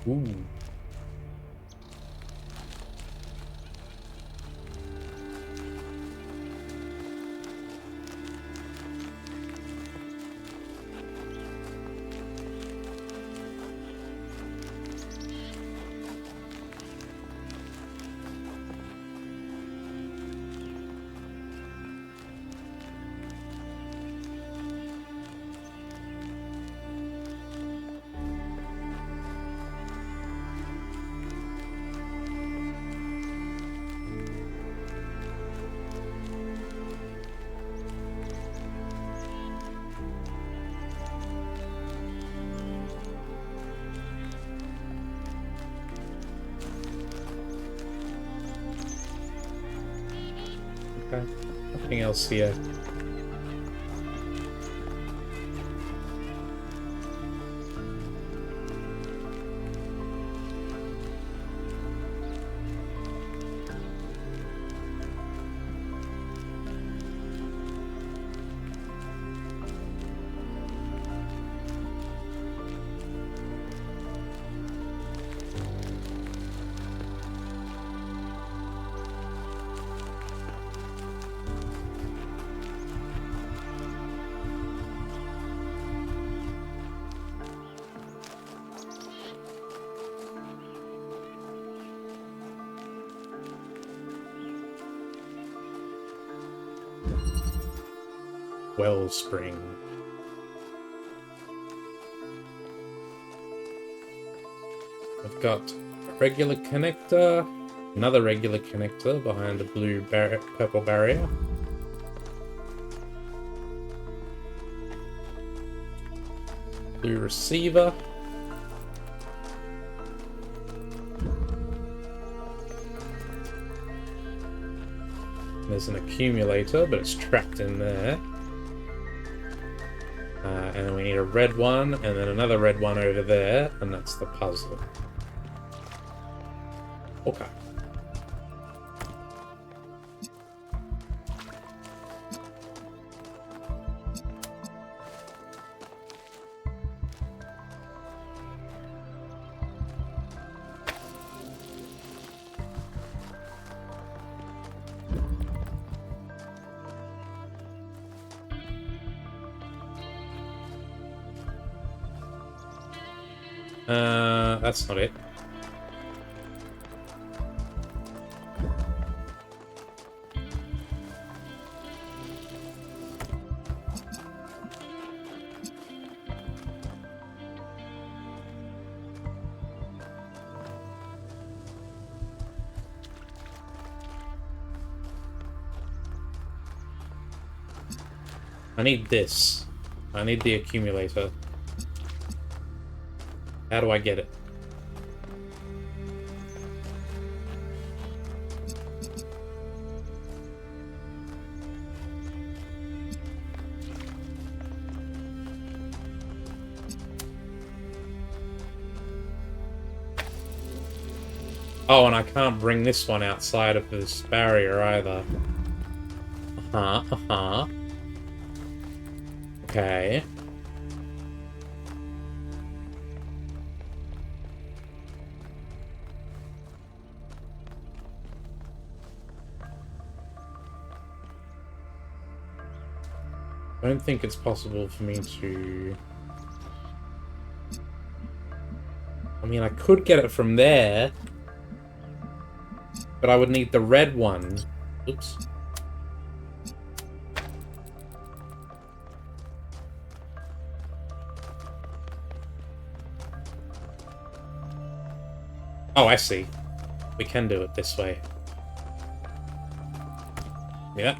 Ooh. Okay. Nothing else here. Wellspring. I've got a regular connector, another regular connector behind a blue purple barrier. Blue receiver. There's an accumulator, but it's trapped in there. And then we need a red one, and then another red one over there, and that's the puzzle. Okay. That's not it. I need this. I need the accumulator. How do I get it? Oh, and I can't bring this one outside of this barrier either. Okay. I don't think it's possible for me to... I mean, I could get it from there, but I would need the red one. Oops. Oh, I see. We can do it this way. Yeah.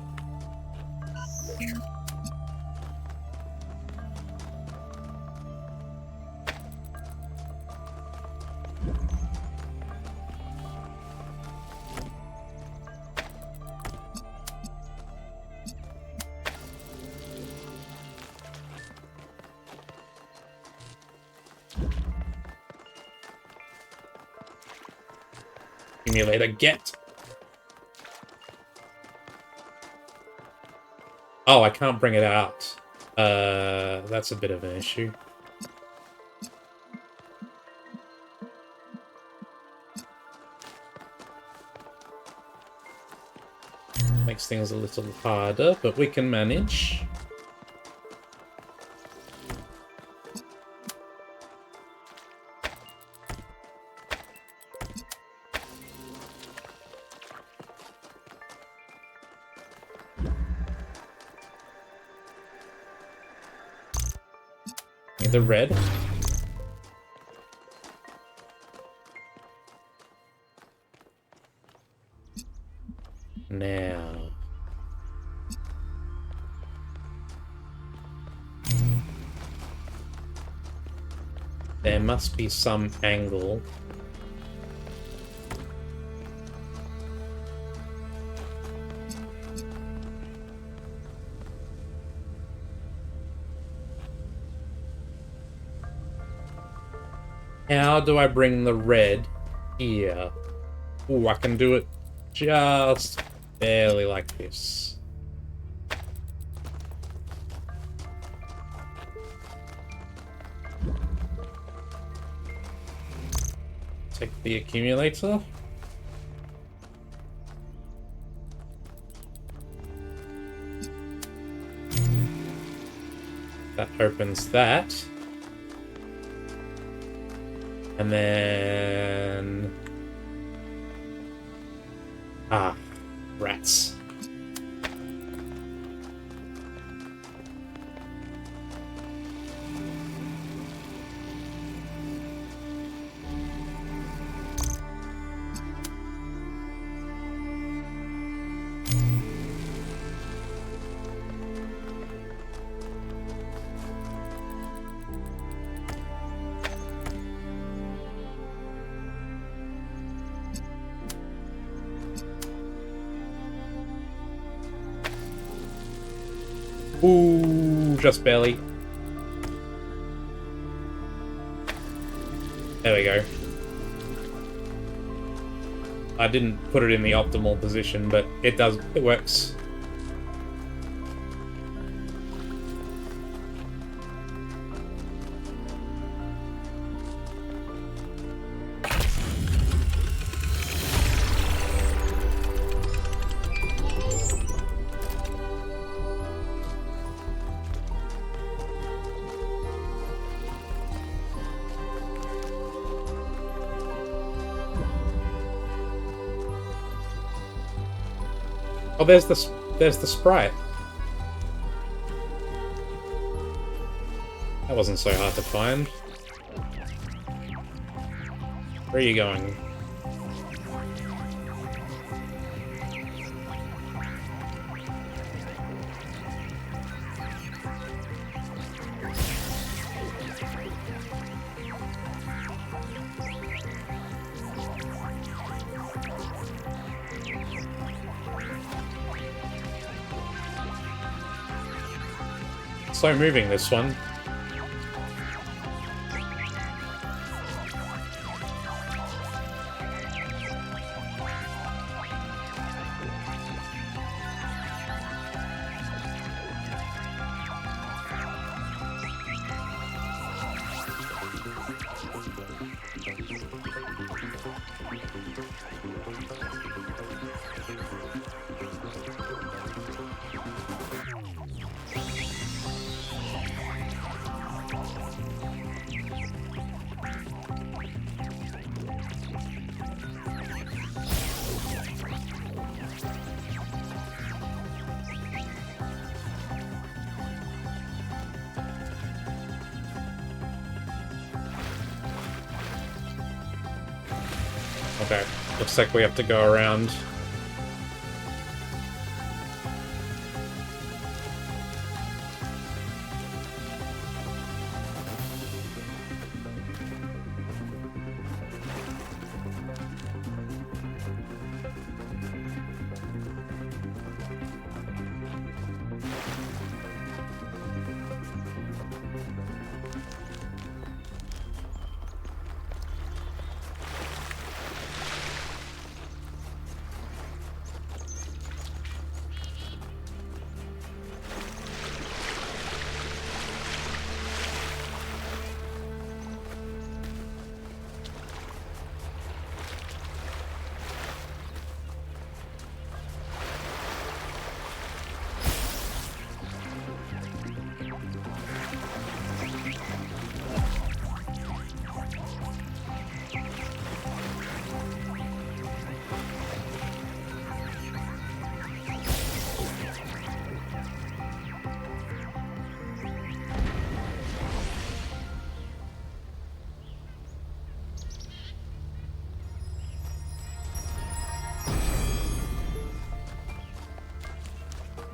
Accumulator, get! Oh, I can't bring it out. That's a bit of an issue. Makes things a little harder, but we can manage. The red. Now. There must be some angle. How do I bring the red here? Ooh, I can do it just barely like this. Take the accumulator. That opens that. And then... Ah, rats. Ooh, just barely. There we go. I didn't put it in the optimal position, but it does, it works. Oh, there's the sprite. That wasn't so hard to find. Where are you going? Slow moving, this one. Okay, looks like we have to go around.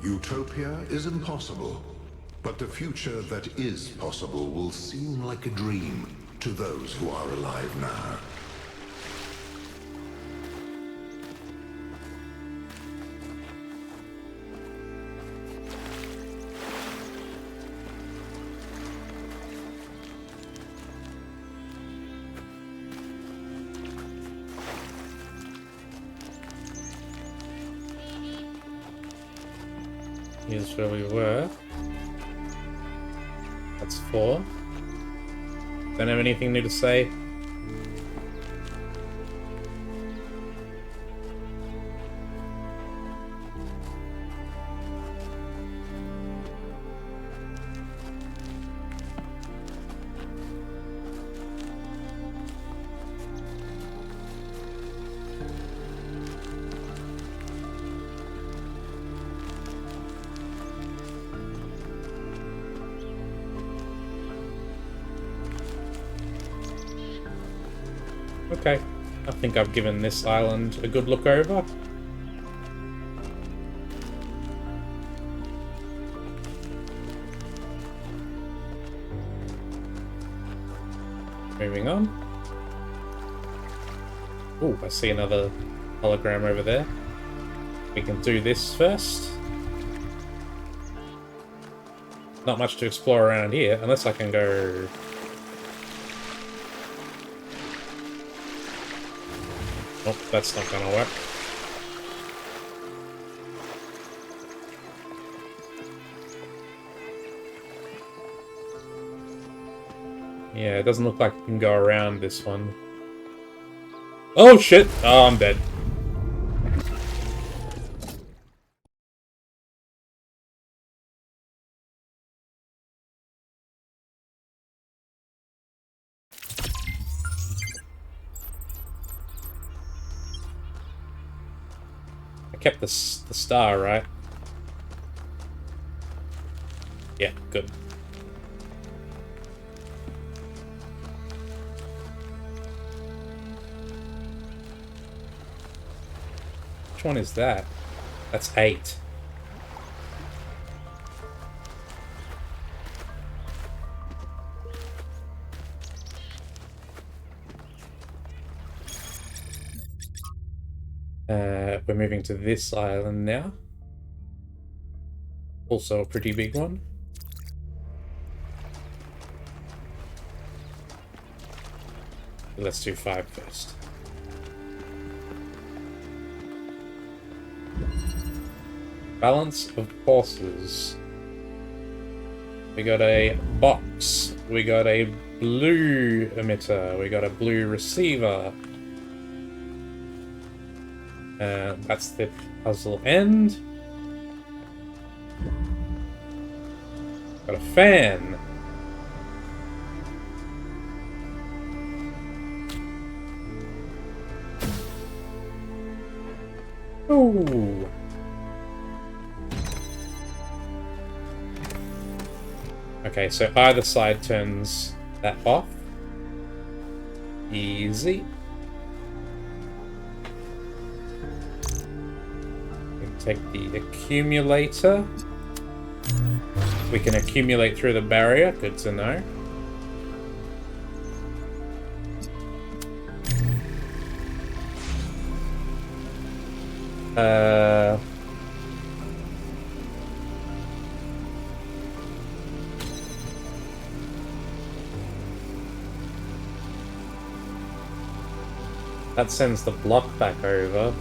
Utopia is impossible, but the future that is possible will seem like a dream to those who are alive now. Here's where we were. That's 4. Don't have anything new to say. Okay, I think I've given this island a good look over. Moving on. Oh, I see another hologram over there. We can do this first. Not much to explore around here, unless I can go... Oh, that's not gonna work. Yeah, it doesn't look like you can go around this one. Oh shit! Oh, I'm dead. I kept the star, right? Yeah, good. Which one is that? That's 8. We're moving to this island now. Also a pretty big one. Let's do 5 first. Balance of forces. We got a box. We got a blue emitter. We got a blue receiver. That's the puzzle end. Got a fan. Ooh. Okay, so either side turns that off. Easy. take the accumulator. We can accumulate through the barrier. Good to know. That sends the block back over.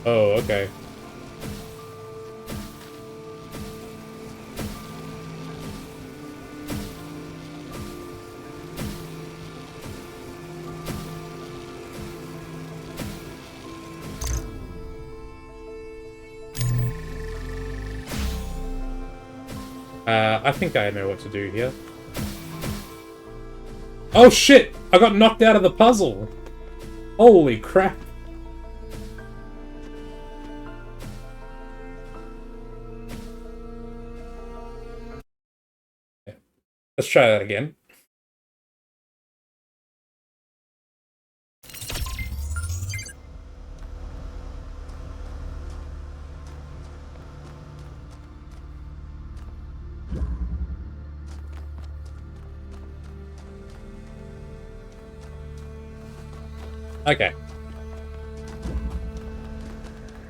Oh, okay. I think I know what to do here. Oh shit! I got knocked out of the puzzle! Holy crap! Let's try that again. Okay.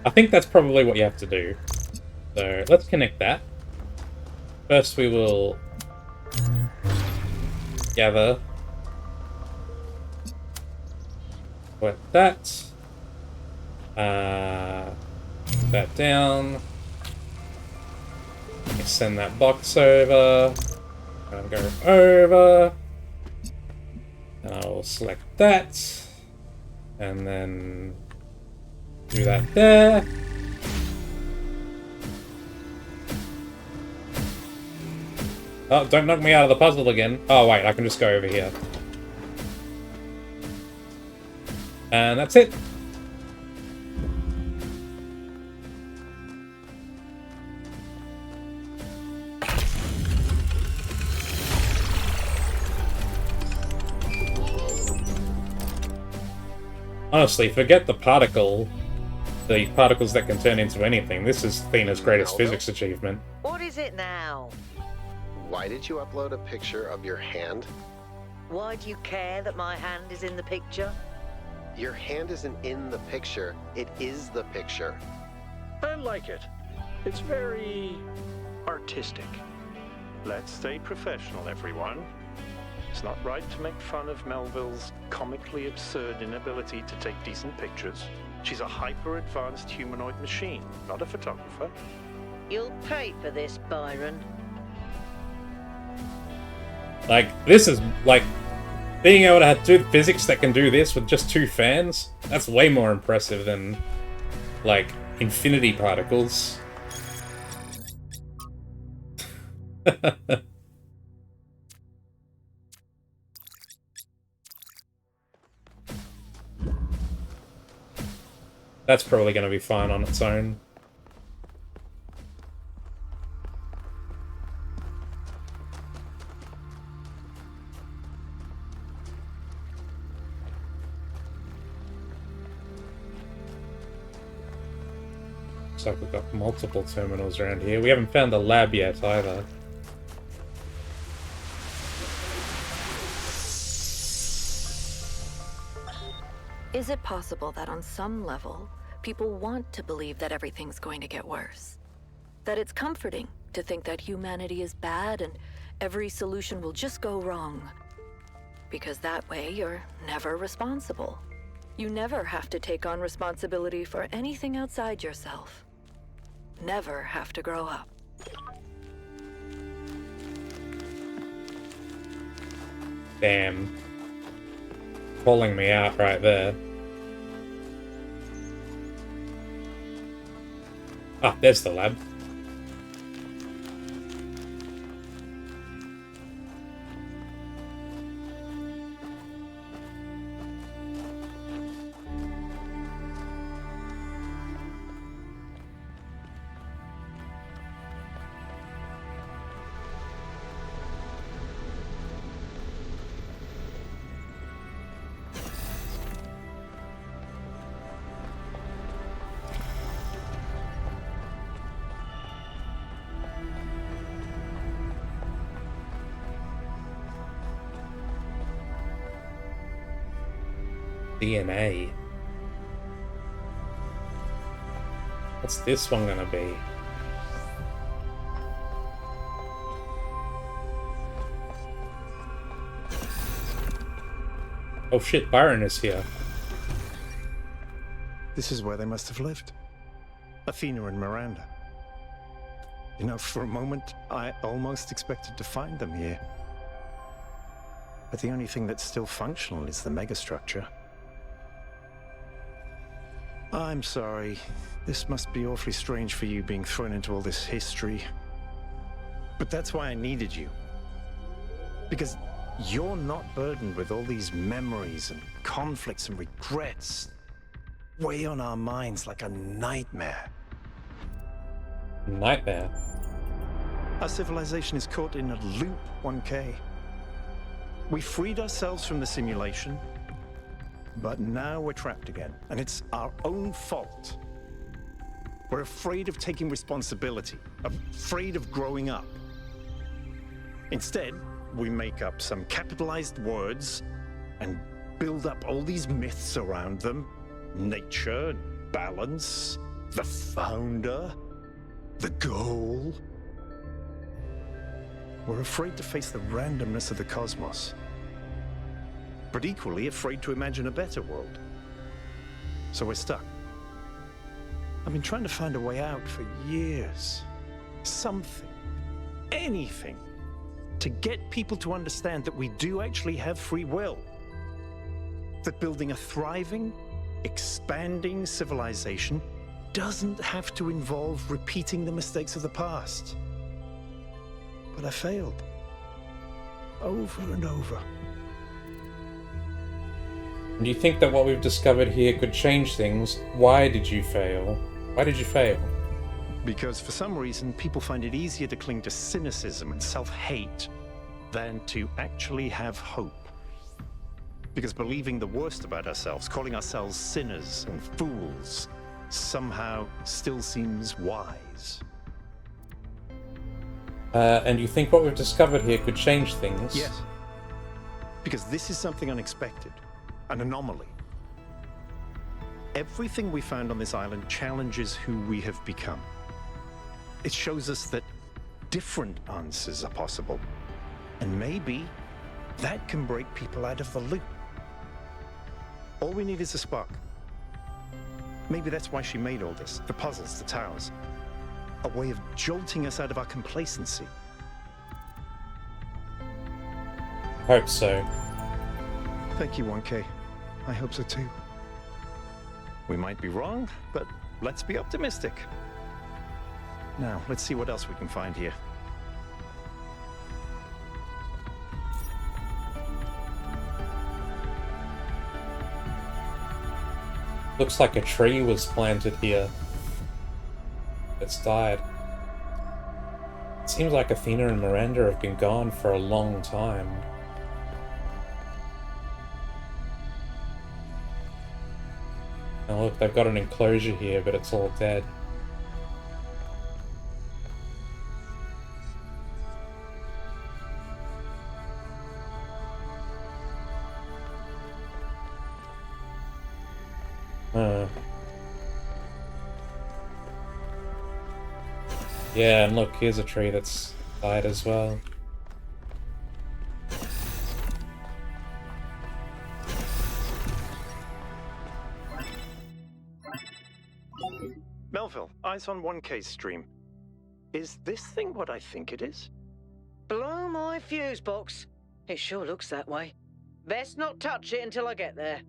I think that's probably what you have to do. So, let's connect that. First we will gather. Put that. Put that down. Send that box over. And go over. And I will select that. And then do that there. Oh, don't knock me out of the puzzle again. Oh, wait, I can just go over here. And that's it. Honestly, forget the particles that can turn into anything. This is Thena's greatest physics achievement. What is it now? Why did you upload a picture of your hand? Why do you care that my hand is in the picture? Your hand isn't in the picture, it is the picture. I like it. It's very artistic. Let's stay professional, everyone. It's not right to make fun of Melville's comically absurd inability to take decent pictures. She's a hyper-advanced humanoid machine, not a photographer. You'll pay for this, Byron. Like, this is, like, being able to do physics that can do this with just 2 fans, that's way more impressive than, like, infinity particles. That's probably going to be fine on its own. Looks like we've got multiple terminals around here. We haven't found the lab yet either. Is it possible that on some level, people want to believe that everything's going to get worse? That it's comforting to think that humanity is bad and every solution will just go wrong? Because that way you're never responsible. You never have to take on responsibility for anything outside yourself. Never have to grow up. Damn. Calling me out right there. Ah, there's the lab. DNA. What's this one gonna be? Oh shit, Byron is here. This is where they must have lived. Athena and Miranda. You know, for a moment, I almost expected to find them here. But the only thing that's still functional is the megastructure. I'm sorry. This must be awfully strange for you being thrown into all this history. But that's why I needed you. Because you're not burdened with all these memories and conflicts and regrets. Weigh on our minds like a nightmare. Nightmare? Our civilization is caught in a loop, 1K. We freed ourselves from the simulation, but now we're trapped again, and it's our own fault. We're afraid of taking responsibility, afraid of growing up. Instead, we make up some capitalized words and build up all these myths around them. Nature, balance, the founder, the goal. We're afraid to face the randomness of the cosmos, but equally afraid to imagine a better world. So we're stuck. I've been trying to find a way out for years. Something, anything, to get people to understand that we do actually have free will. That building a thriving, expanding civilization doesn't have to involve repeating the mistakes of the past. But I failed. Over and over. Do you think that what we've discovered here could change things? Why did you fail? Why did you fail? Because for some reason, people find it easier to cling to cynicism and self-hate than to actually have hope. Because believing the worst about ourselves, calling ourselves sinners and fools, somehow still seems wise. And you think what we've discovered here could change things? Yes. Because this is something unexpected, an anomaly. Everything we found on this island challenges who we have become. It shows us that different answers are possible. And maybe that can break people out of the loop. All we need is a spark. Maybe that's why she made all this, the puzzles, the towers. A way of jolting us out of our complacency. Hope so. Thank you, 1K. I hope so too. We might be wrong, but let's be optimistic. Now, let's see what else we can find here. Looks like a tree was planted here. It's died. It seems like Athena and Miranda have been gone for a long time. Now look, they've got an enclosure here, but it's all dead. Yeah, and look, here's a tree that's died as well. Melville, eyes on 1K's stream. Is this thing what I think it is? Blow my fuse box. It sure looks that way. Best not touch it until I get there.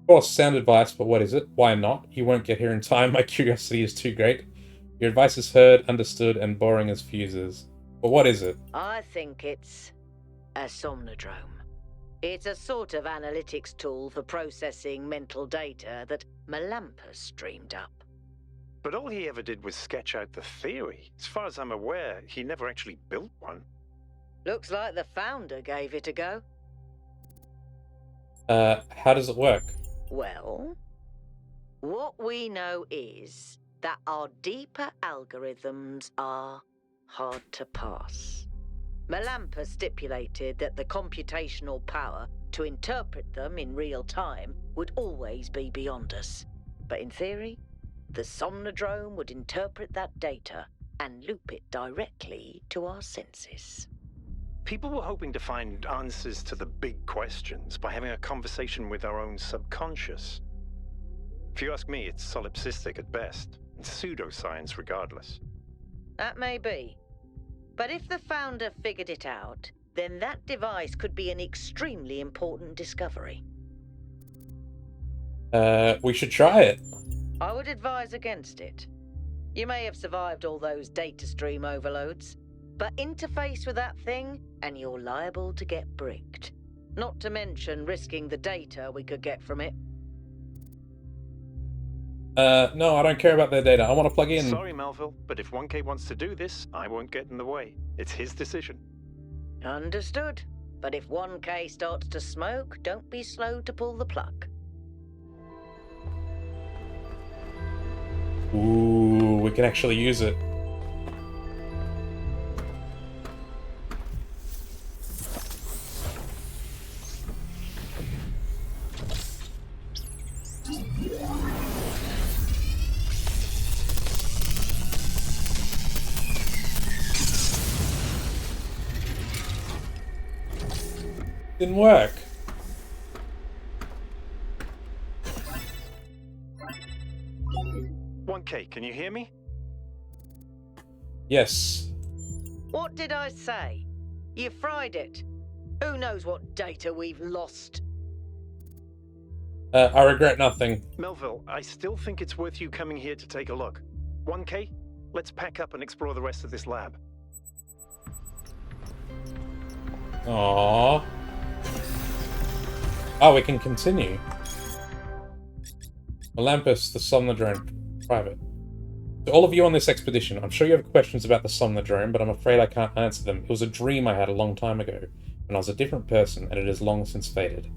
Of course, sound advice, but what is it? Why not? You won't get here in time. My curiosity is too great. Your advice is heard, understood, and boring as fuses. But what is it? I think it's a somnodrome. It's a sort of analytics tool for processing mental data that Melampus streamed up. But all he ever did was sketch out the theory. As far as I'm aware, he never actually built one. Looks like the founder gave it a go. How does it work? Well, what we know is that our deeper algorithms are hard to pass. Melampus stipulated that the computational power To interpret them in real time would always be beyond us. But in theory, the Somnodrome would interpret that data and loop it directly to our senses. People were hoping to find answers to the big questions by having a conversation with our own subconscious. If you ask me, it's solipsistic at best, and pseudoscience regardless. That may be. But if the Founder figured it out, then that device could be an extremely important discovery. We should try it. I would advise against it. You may have survived all those data stream overloads, but interface with that thing and you're liable to get bricked. Not to mention risking the data we could get from it. No, I don't care about their data. I want to plug in. Sorry, Melville, but if 1K wants to do this, I won't get in the way. It's his decision. Understood. But if 1K starts to smoke, don't be slow to pull the plug. Ooh, we can actually use it. Didn't work. Okay, can you hear me? Yes. What did I say? You fried it. Who knows what data we've lost? I regret nothing. Melville, I still think it's worth you coming here to take a look. 1K, let's pack up and explore the rest of this lab. Aww. Oh, we can continue. Olympus, the Somnodrome, private. To all of you on this expedition, I'm sure you have questions about the Somnodrome, but I'm afraid I can't answer them. It was a dream I had a long time ago, when I was a different person, and it has long since faded.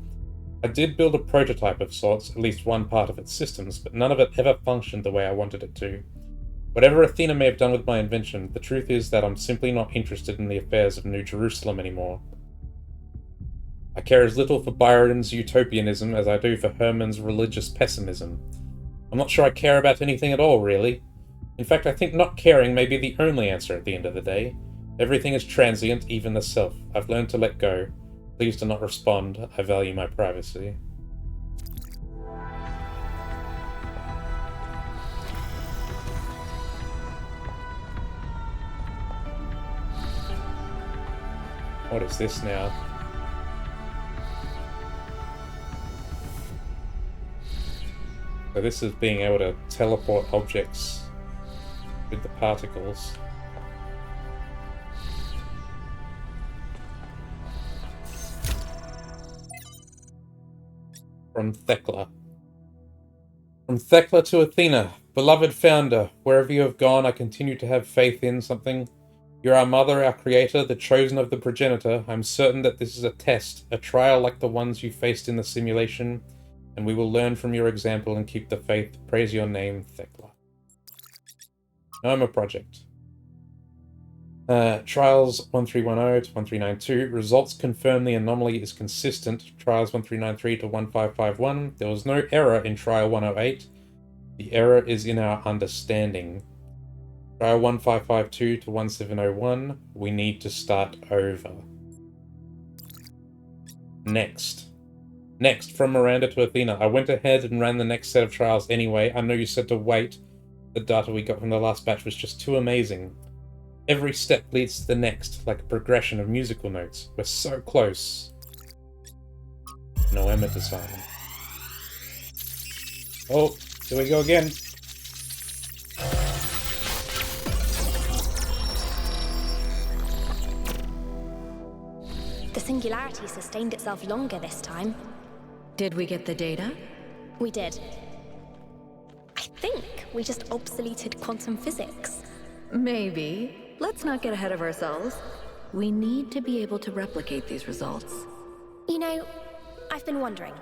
I did build a prototype of sorts, at least one part of its systems, but none of it ever functioned the way I wanted it to. Whatever Athena may have done with my invention, the truth is that I'm simply not interested in the affairs of New Jerusalem anymore. I care as little for Byron's utopianism as I do for Herman's religious pessimism. I'm not sure I care about anything at all, really. In fact, I think not caring may be the only answer at the end of the day. Everything is transient, even the self. I've learned to let go. Please do not respond. I value my privacy. What is this now? So this is being able to teleport objects with the particles. From Thekla. From Thekla to Athena, beloved founder, wherever you have gone, I continue to have faith in something. You're our mother, our creator, the chosen of the progenitor. I'm certain that this is a test, a trial like the ones you faced in the simulation, and we will learn from your example and keep the faith. Praise your name, Thekla. Noma Project. Trials 1310 to 1392. Results confirm the anomaly is consistent. Trials 1393 to 1551. There was no error in Trial 108. The error is in our understanding. Trial 1552 to 1701. We need to start over. Next, from Miranda to Athena. I went ahead and ran the next set of trials anyway. I know you said to wait. The data we got from the last batch was just too amazing. Every step leads to the next, like a progression of musical notes. We're so close. No Emma to sign. Oh, here we go again. The singularity sustained itself longer this time. Did we get the data? We did. I think we just obsoleted quantum physics. Maybe. Let's not get ahead of ourselves. We need to be able to replicate these results. You know, I've been wondering.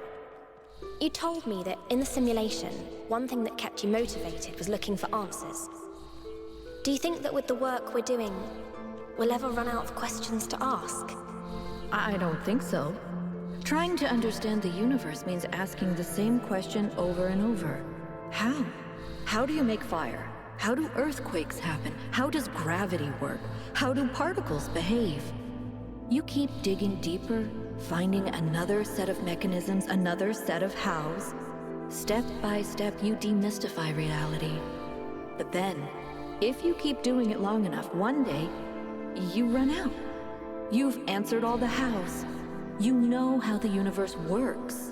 You told me that in the simulation, one thing that kept you motivated was looking for answers. Do you think that with the work we're doing, we'll ever run out of questions to ask? I don't think so. Trying to understand the universe means asking the same question over and over. How? How do you make fire? How do earthquakes happen? How does gravity work? How do particles behave? You keep digging deeper, finding another set of mechanisms, another set of hows. Step by step, you demystify reality. But then, if you keep doing it long enough, one day, you run out. You've answered all the hows. You know how the universe works.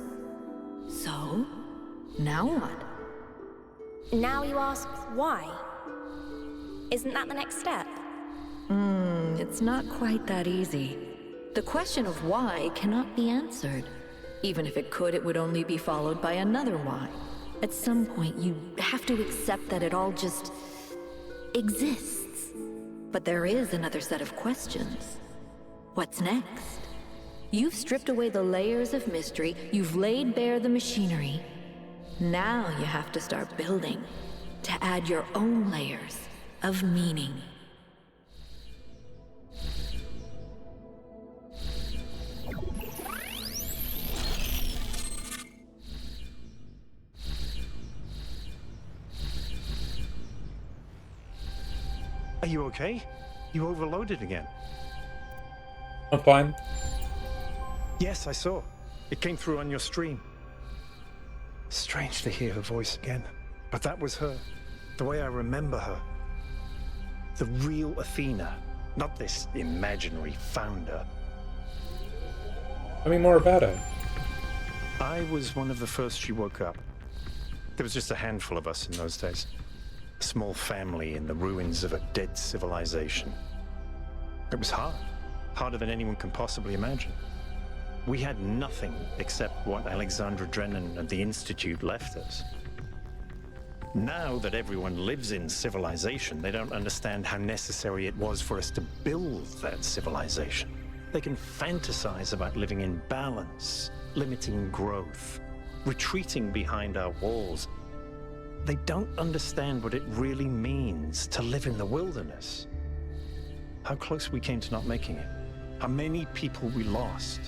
So, now what? Now you ask why? Isn't that the next step? It's not quite that easy. The question of why cannot be answered. Even if it could, it would only be followed by another why. At some point, you have to accept that it all just exists. But there is another set of questions. What's next? You've stripped away the layers of mystery, you've laid bare the machinery. Now you have to start building, to add your own layers of meaning. Are you okay? You overloaded again. I'm fine. Yes, I saw. It came through on your stream. Strange to hear her voice again. But that was her. The way I remember her. The real Athena. Not this imaginary founder. Tell me more about her. I was one of the first she woke up. There was just a handful of us in those days. A small family in the ruins of a dead civilization. It was hard. Harder than anyone can possibly imagine. We had nothing except what Alexandra Drennan and the Institute left us. Now that everyone lives in civilization, they don't understand how necessary it was for us to build that civilization. They can fantasize about living in balance, limiting growth, retreating behind our walls. They don't understand what it really means to live in the wilderness. How close we came to not making it. How many people we lost.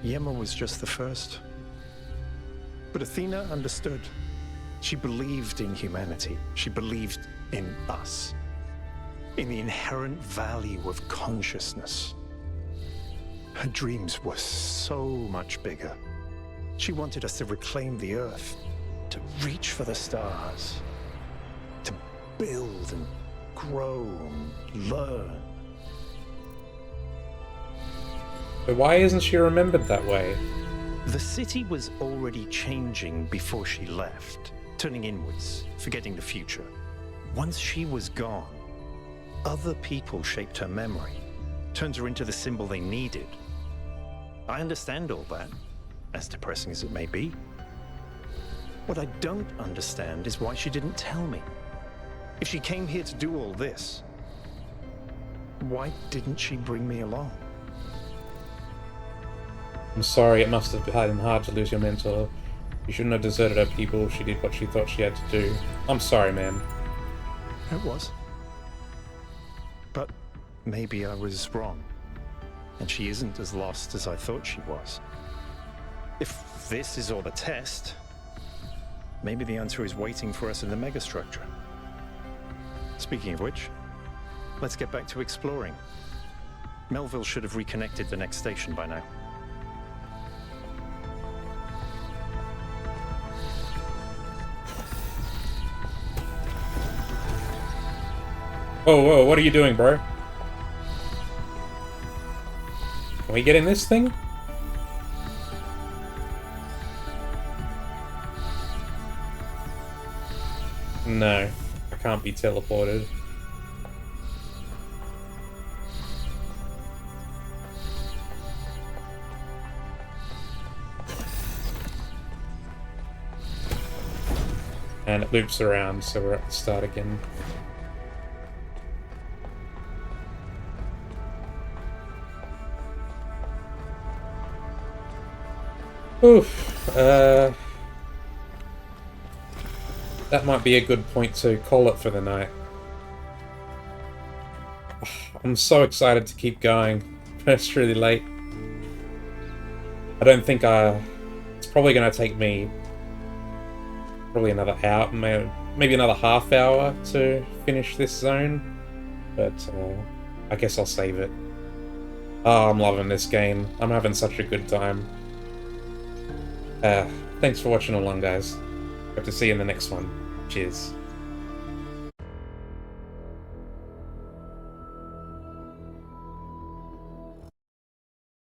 Yema was just the first. But Athena understood. She believed in humanity. She believed in us. In the inherent value of consciousness. Her dreams were so much bigger. She wanted us to reclaim the Earth, to reach for the stars, to build and grow and learn. But why isn't she remembered that way? The city was already changing before she left, turning inwards, forgetting the future. Once she was gone, other people shaped her memory, turned her into the symbol they needed. I understand all that, as depressing as it may be. What I don't understand is why she didn't tell me. If she came here to do all this, why didn't she bring me along? I'm sorry, it must have been hard to lose your mentor. You shouldn't have deserted her people. She did what she thought she had to do. I'm sorry, man. It was. But maybe I was wrong. And she isn't as lost as I thought she was. If this is all a test, maybe the answer is waiting for us in the Megastructure. Speaking of which, let's get back to exploring. Melville should have reconnected the next station by now. Whoa, whoa, what are you doing, bro? Can we get in this thing? No, I can't be teleported. And it loops around, so we're at the start again. Oof. That might be a good point to call it for the night. I'm so excited to keep going. It's really late. I don't think it's probably going to take me probably another hour, maybe another half hour to finish this zone, but I guess I'll save it. Oh, I'm loving this game. I'm having such a good time. Thanks for watching along, guys. Hope to see you in the next one. Cheers.